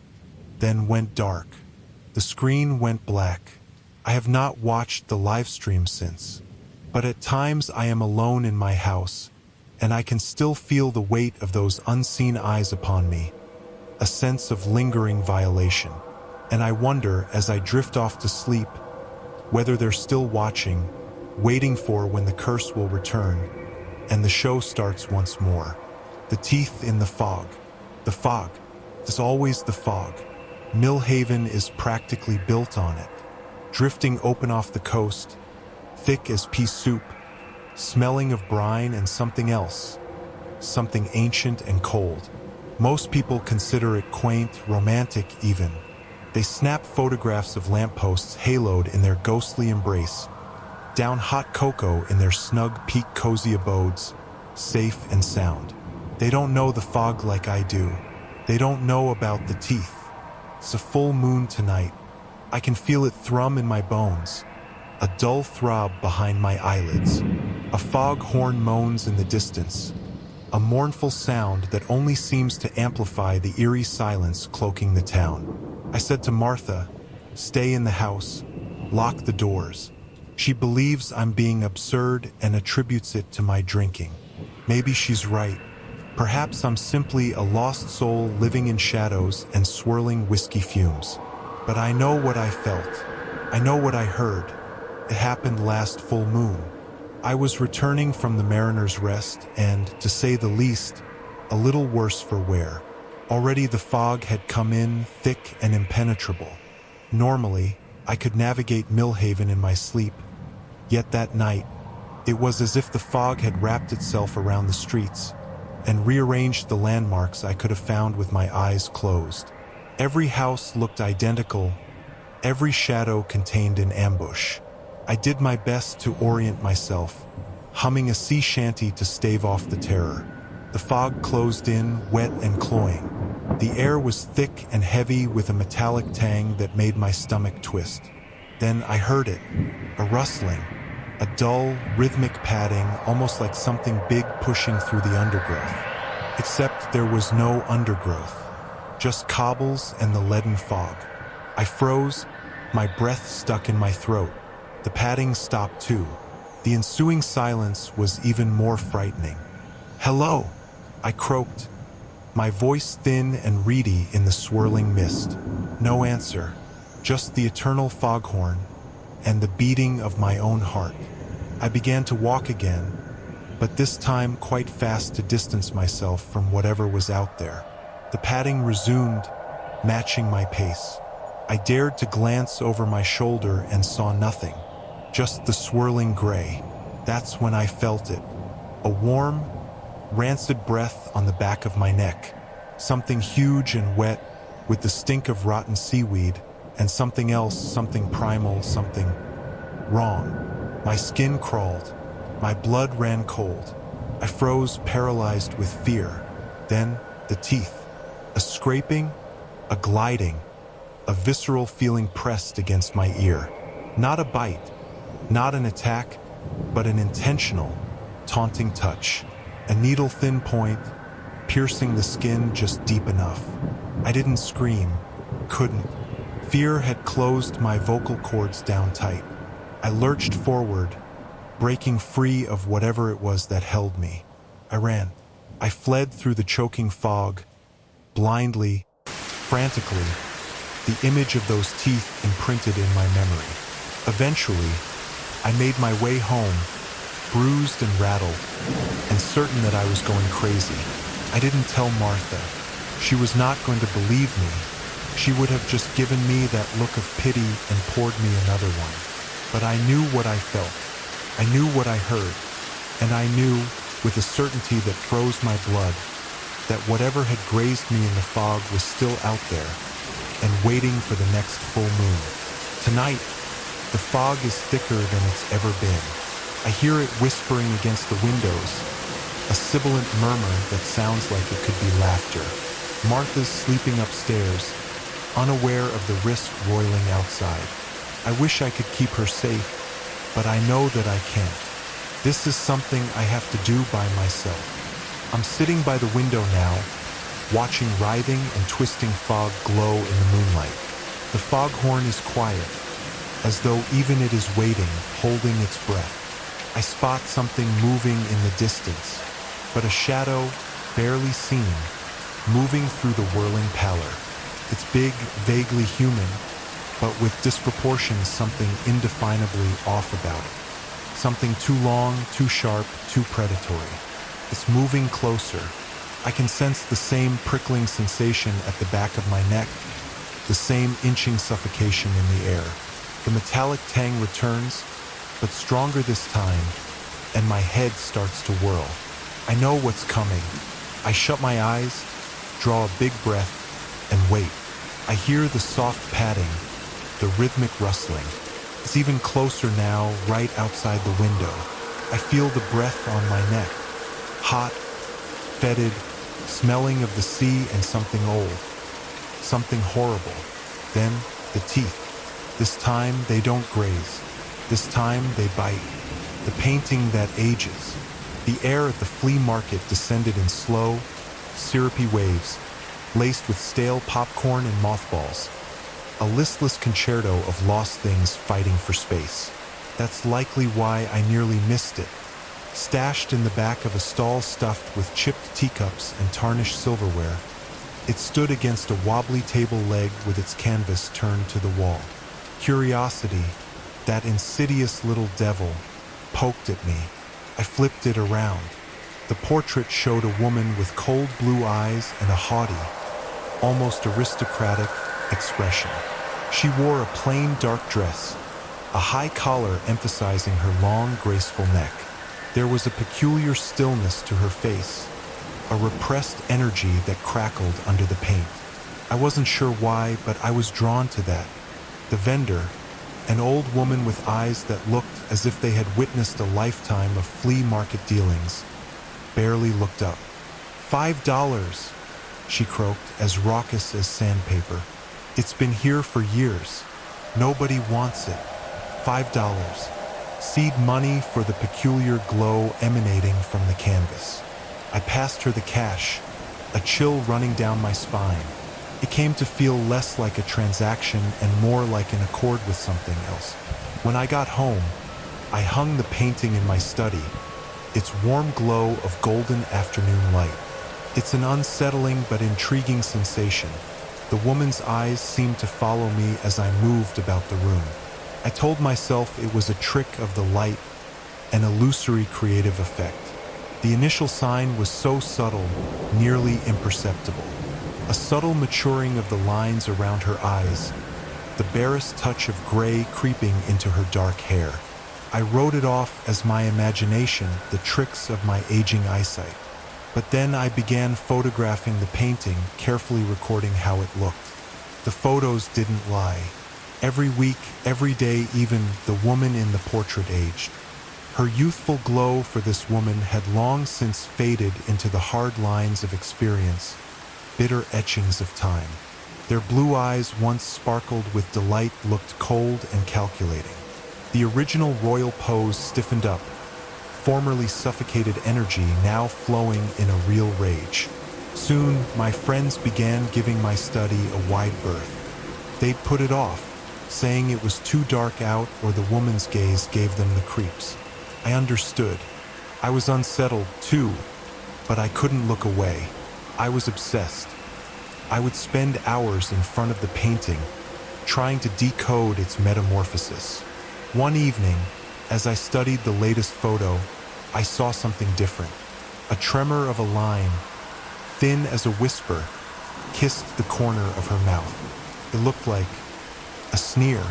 then went dark. The screen went black. I have not watched the live stream since, but at times I am alone in my house, and I can still feel the weight of those unseen eyes upon me, a sense of lingering violation. And I wonder, as I drift off to sleep, whether they're still watching, waiting for when the curse will return, and the show starts once more. The teeth in the fog. The fog. There's always the fog. Millhaven is practically built on it. Drifting open off the coast, thick as pea soup, smelling of brine and something else, something ancient and cold. Most people consider it quaint, romantic even. They snap photographs of lampposts haloed in their ghostly embrace, down hot cocoa in their snug peak cozy abodes, safe and sound. They don't know the fog like I do. They don't know about the teeth. It's a full moon tonight. I can feel it thrum in my bones, a dull throb behind my eyelids. A fog horn moans in the distance, a mournful sound that only seems to amplify the eerie silence cloaking the town. I said to Martha, stay in the house, lock the doors. She believes I'm being absurd and attributes it to my drinking. Maybe she's right. Perhaps I'm simply a lost soul living in shadows and swirling whiskey fumes. But I know what I felt. I know what I heard. It happened last full moon. I was returning from the Mariner's Rest and, to say the least, a little worse for wear. Already the fog had come in thick and impenetrable. Normally, I could navigate Millhaven in my sleep. Yet that night, it was as if the fog had wrapped itself around the streets and rearranged the landmarks I could have found with my eyes closed. Every house looked identical, every shadow contained an ambush. I did my best to orient myself, humming a sea shanty to stave off the terror. The fog closed in, wet and cloying. The air was thick and heavy with a metallic tang that made my stomach twist. Then I heard it, a rustling, a dull, rhythmic padding, almost like something big pushing through the undergrowth. Except there was no undergrowth, just cobbles and the leaden fog. I froze, my breath stuck in my throat. The padding stopped too. The ensuing silence was even more frightening. Hello, I croaked, my voice thin and reedy in the swirling mist. No answer, just the eternal foghorn and the beating of my own heart. I began to walk again, but this time quite fast to distance myself from whatever was out there. The padding resumed, matching my pace. I dared to glance over my shoulder and saw nothing, just the swirling gray. That's when I felt it, a warm, rancid breath on the back of my neck, something huge and wet with the stink of rotten seaweed, and something else, something primal, something wrong. My skin crawled, my blood ran cold. I froze, paralyzed with fear. Then the teeth, a scraping, a gliding, a visceral feeling pressed against my ear. Not a bite, not an attack, but an intentional, taunting touch. A needle-thin point, piercing the skin just deep enough. I didn't scream, couldn't. Fear had closed my vocal cords down tight. I lurched forward, breaking free of whatever it was that held me. I ran. I fled through the choking fog, blindly, frantically, the image of those teeth imprinted in my memory. Eventually, I made my way home, bruised and rattled, and certain that I was going crazy. I didn't tell Martha. She was not going to believe me. She would have just given me that look of pity and poured me another one. But I knew what I felt. I knew what I heard. And I knew, with a certainty that froze my blood, that whatever had grazed me in the fog was still out there and waiting for the next full moon. Tonight, the fog is thicker than it's ever been. I hear it whispering against the windows, a sibilant murmur that sounds like it could be laughter. Martha's sleeping upstairs, unaware of the risk roiling outside. I wish I could keep her safe, but I know that I can't. This is something I have to do by myself. I'm sitting by the window now, watching writhing and twisting fog glow in the moonlight. The foghorn is quiet, as though even it is waiting, holding its breath. I spot something moving in the distance, but a shadow, barely seen, moving through the whirling pallor. It's big, vaguely human, but with disproportions something indefinably off about it. Something too long, too sharp, too predatory. It's moving closer. I can sense the same prickling sensation at the back of my neck, the same inching suffocation in the air. The metallic tang returns, but stronger this time, and my head starts to whirl. I know what's coming. I shut my eyes, draw a big breath, and wait. I hear the soft padding, the rhythmic rustling. It's even closer now, right outside the window. I feel the breath on my neck. Hot, fetid, smelling of the sea and something old. Something horrible. Then, the teeth. This time, they don't graze. This time, they bite. The painting that ages. The air at the flea market descended in slow, syrupy waves, laced with stale popcorn and mothballs. A listless concerto of lost things fighting for space. That's likely why I nearly missed it. Stashed in the back of a stall stuffed with chipped teacups and tarnished silverware, it stood against a wobbly table leg with its canvas turned to the wall. Curiosity, that insidious little devil, poked at me. I flipped it around. The portrait showed a woman with cold blue eyes and a haughty, almost aristocratic expression. She wore a plain dark dress, a high collar emphasizing her long, graceful neck. There was a peculiar stillness to her face, a repressed energy that crackled under the paint. I wasn't sure why, but I was drawn to that. The vendor, an old woman with eyes that looked as if they had witnessed a lifetime of flea market dealings, barely looked up. $5, she croaked, as raucous as sandpaper. It's been here for years. Nobody wants it. $5. Seed money for the peculiar glow emanating from the canvas. I passed her the cash, a chill running down my spine. It came to feel less like a transaction and more like an accord with something else. When I got home, I hung the painting in my study, its warm glow of golden afternoon light. It's an unsettling but intriguing sensation. The woman's eyes seemed to follow me as I moved about the room. I told myself it was a trick of the light, an illusory creative effect. The initial sign was so subtle, nearly imperceptible. A subtle maturing of the lines around her eyes, the barest touch of gray creeping into her dark hair. I wrote it off as my imagination, the tricks of my aging eyesight. But then I began photographing the painting, carefully recording how it looked. The photos didn't lie. Every week, every day even, the woman in the portrait aged. Her youthful glow for this woman had long since faded into the hard lines of experience, bitter etchings of time. Their blue eyes, once sparkled with delight, looked cold and calculating. The original royal pose stiffened up, formerly suffocated energy now flowing in a real rage. Soon, my friends began giving my study a wide berth. They'd put it off, saying it was too dark out or the woman's gaze gave them the creeps. I understood. I was unsettled too, but I couldn't look away. I was obsessed. I would spend hours in front of the painting, trying to decode its metamorphosis. One evening, as I studied the latest photo, I saw something different. A tremor of a line, thin as a whisper, kissed the corner of her mouth. It looked like a sneer.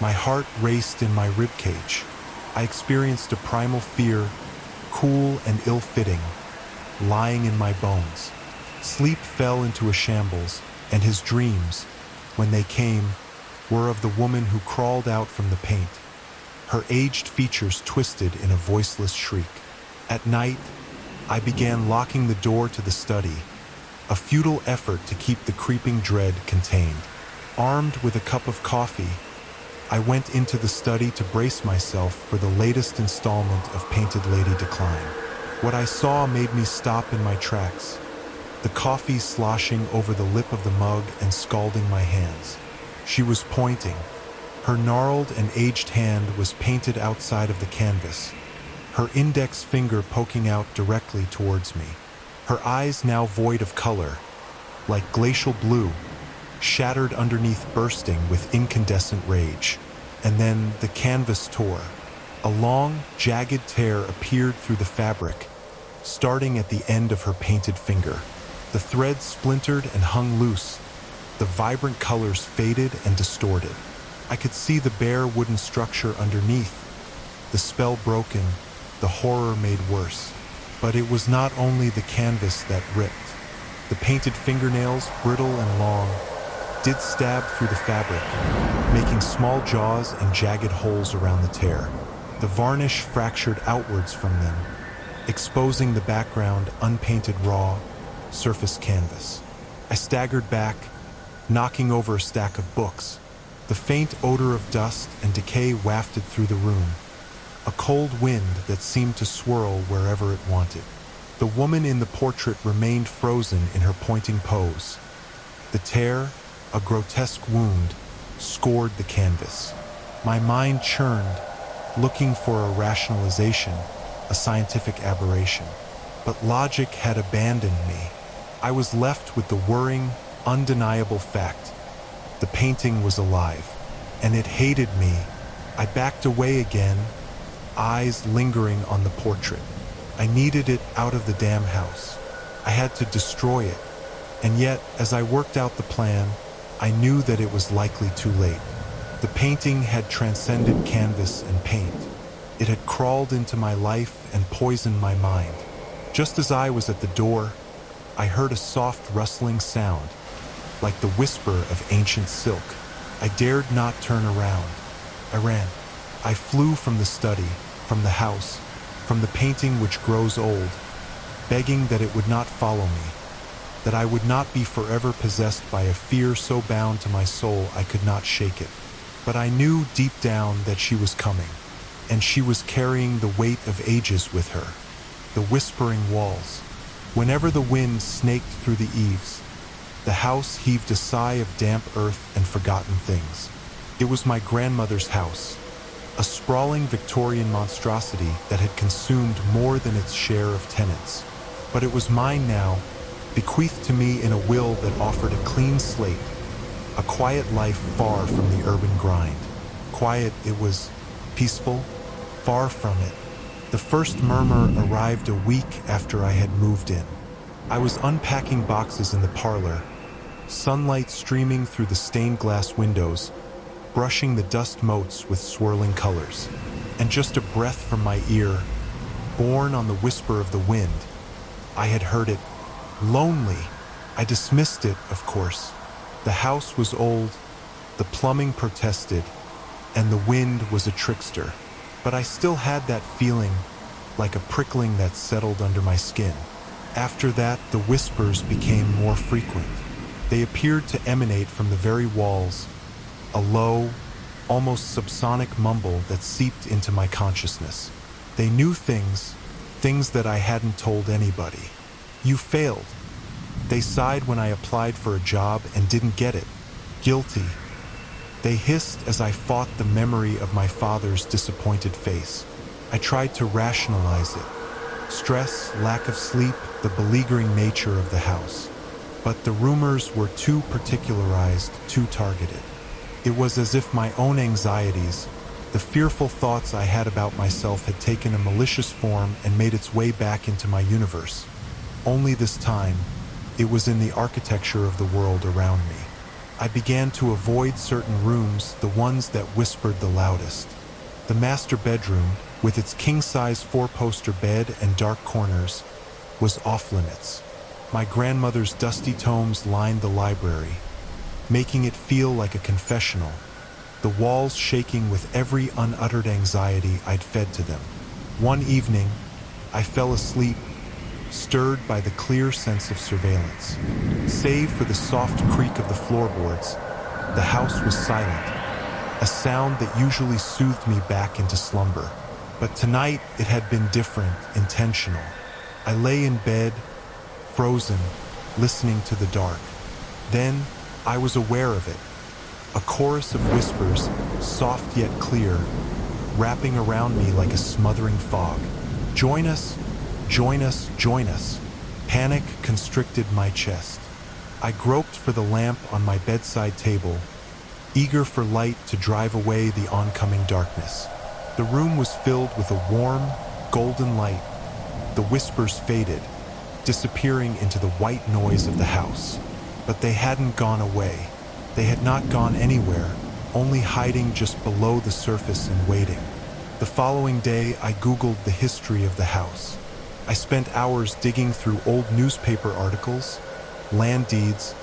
My heart raced in my ribcage. I experienced a primal fear, cool and ill-fitting, lying in my bones. Sleep fell into a shambles, and his dreams, when they came, were of the woman who crawled out from the paint, her aged features twisted in a voiceless shriek. At night, I began locking the door to the study, a futile effort to keep the creeping dread contained. Armed with a cup of coffee, I went into the study to brace myself for the latest installment of Painted Lady Decline. What I saw made me stop in my tracks, the coffee sloshing over the lip of the mug and scalding my hands. She was pointing. Her gnarled and aged hand was painted outside of the canvas, her index finger poking out directly towards me. Her eyes now void of color, like glacial blue, shattered underneath bursting with incandescent rage. And then the canvas tore. A long, jagged tear appeared through the fabric, starting at the end of her painted finger. The thread splintered and hung loose. The vibrant colors faded and distorted. I could see the bare wooden structure underneath, the spell broken, the horror made worse. But it was not only the canvas that ripped. The painted fingernails, brittle and long, did stab through the fabric, making small jaws and jagged holes around the tear. The varnish fractured outwards from them, exposing the background unpainted raw, surface canvas. I staggered back, knocking over a stack of books. The faint odor of dust and decay wafted through the room, a cold wind that seemed to swirl wherever it wanted. The woman in the portrait remained frozen in her pointing pose. The tear, a grotesque wound, scored the canvas. My mind churned, looking for a rationalization, a scientific aberration. But logic had abandoned me. I was left with the worrying, undeniable fact. The painting was alive, and it hated me. I backed away again, eyes lingering on the portrait. I needed it out of the damn house. I had to destroy it. And yet, as I worked out the plan, I knew that it was likely too late. The painting had transcended canvas and paint. It had crawled into my life and poisoned my mind. Just as I was at the door, I heard a soft rustling sound, like the whisper of ancient silk. I dared not turn around. I ran. I flew from the study, from the house, from the painting which grows old, begging that it would not follow me, that I would not be forever possessed by a fear so bound to my soul I could not shake it. But I knew deep down that she was coming, and she was carrying the weight of ages with her. The whispering walls. Whenever the wind snaked through the eaves, the house heaved a sigh of damp earth and forgotten things. It was my grandmother's house, a sprawling Victorian monstrosity that had consumed more than its share of tenants. But it was mine now, bequeathed to me in a will that offered a clean slate, a quiet life far from the urban grind. Quiet it was, peaceful, far from it. The first murmur arrived a week after I had moved in. I was unpacking boxes in the parlor, sunlight streaming through the stained glass windows, brushing the dust motes with swirling colors. And just a breath from my ear, borne on the whisper of the wind, I had heard it. Lonely. I dismissed it, of course. The house was old, the plumbing protested, and the wind was a trickster. But I still had that feeling, like a prickling that settled under my skin. After that, the whispers became more frequent. They appeared to emanate from the very walls, a low, almost subsonic mumble that seeped into my consciousness. They knew things that I hadn't told anybody. You failed. They sighed when I applied for a job and didn't get it. Guilty. They hissed as I fought the memory of my father's disappointed face. I tried to rationalize it. Stress, lack of sleep, the beleaguering nature of the house. But the rumors were too particularized, too targeted. It was as if my own anxieties, The fearful thoughts I had about myself had taken a malicious form and made its way back into my universe. Only this time, it was in the architecture of the world around me. I began to avoid certain rooms, the ones that whispered the loudest. The master bedroom, with its king-size four-poster bed and dark corners, was off-limits. My grandmother's dusty tomes lined the library, making it feel like a confessional, the walls shaking with every unuttered anxiety I'd fed to them. One evening, I fell asleep, stirred by the clear sense of surveillance. Save for the soft creak of the floorboards, the house was silent, a sound that usually soothed me back into slumber. But tonight it had been different, intentional. I lay in bed, frozen, listening to the dark. Then I was aware of it. A chorus of whispers, soft yet clear, wrapping around me like a smothering fog. Join us, join us, join us. Panic constricted my chest. I groped for the lamp on my bedside table, eager for light to drive away the oncoming darkness. The room was filled with a warm, golden light. The whispers faded, disappearing into the white noise of the house. But they hadn't gone away. They had not gone anywhere, only hiding just below the surface and waiting. The following day, I Googled the history of the house. I spent hours digging through old newspaper articles, land deeds,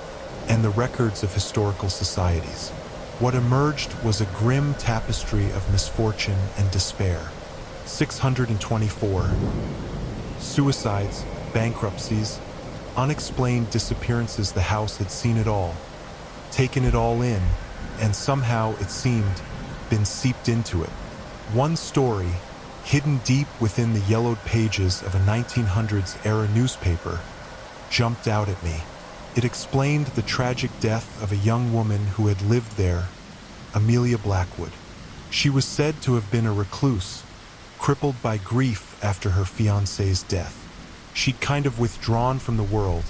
and the records of historical societies. What emerged was a grim tapestry of misfortune and despair. 624 suicides, bankruptcies, unexplained disappearances. The house had seen it all, taken it all in, and somehow, it seemed, been seeped into it. One story, hidden deep within the yellowed pages of a 1900s-era newspaper, jumped out at me. It explained the tragic death of a young woman who had lived there, Amelia Blackwood. She was said to have been a recluse, crippled by grief after her fiancé's death. She'd kind of withdrawn from the world,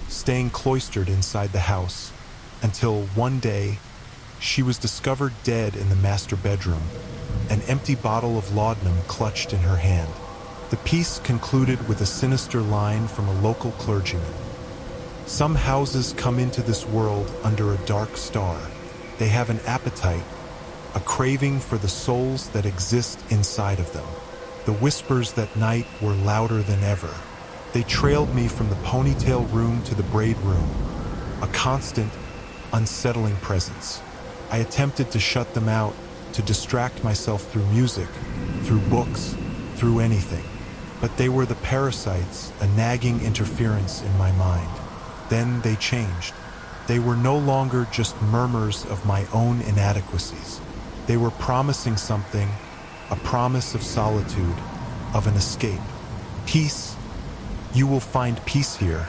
staying cloistered inside the house, until one day, she was discovered dead in the master bedroom, an empty bottle of laudanum clutched in her hand. The piece concluded with a sinister line from a local clergyman. Some houses come into this world under a dark star. They have an appetite, a craving for the souls that exist inside of them. The whispers that night were louder than ever. They trailed me from the ponytail room to the braid room, a constant, unsettling presence. I attempted to shut them out, to distract myself through music, through books, through anything. But they were the parasites, a nagging interference in my mind. Then they changed. They were no longer just murmurs of my own inadequacies. They were promising something, a promise of solitude, of an escape. Peace. You will find peace here.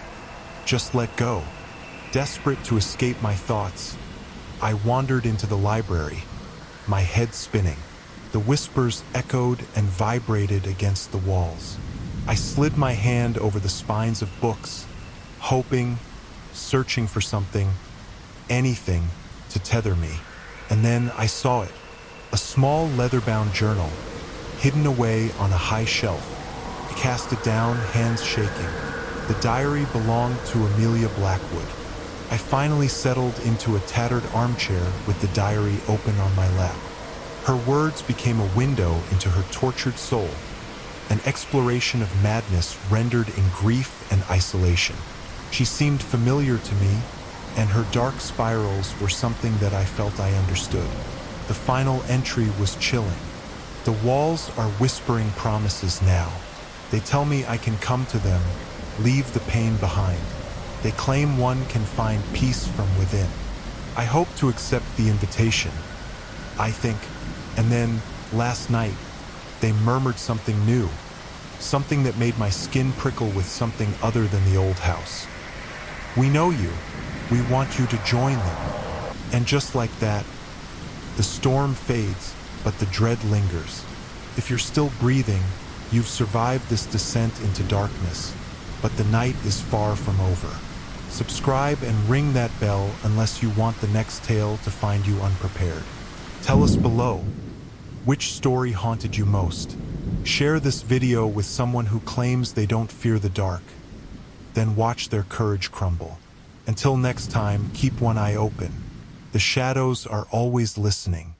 Just let go. Desperate to escape my thoughts, I wandered into the library, my head spinning. The whispers echoed and vibrated against the walls. I slid my hand over the spines of books, hoping, searching for something, anything, to tether me. And then I saw it, a small leather-bound journal, hidden away on a high shelf. I cast it down, hands shaking. The diary belonged to Amelia Blackwood. I finally settled into a tattered armchair with the diary open on my lap. Her words became a window into her tortured soul, an exploration of madness rendered in grief and isolation. She seemed familiar to me, and her dark spirals were something that I felt I understood. The final entry was chilling. The walls are whispering promises now. They tell me I can come to them, leave the pain behind. They claim one can find peace from within. I hope to accept the invitation, I think. And then, last night, they murmured something new, something that made my skin prickle with something other than the old house. We know you. We want you to join them. And just like that, the storm fades, but the dread lingers. If you're still breathing, you've survived this descent into darkness, but the night is far from over. Subscribe and ring that bell unless you want the next tale to find you unprepared. Tell us below, Which story haunted you most? Share this video with someone who claims they don't fear the dark. Then watch their courage crumble. Until next time, keep one eye open. The shadows are always listening.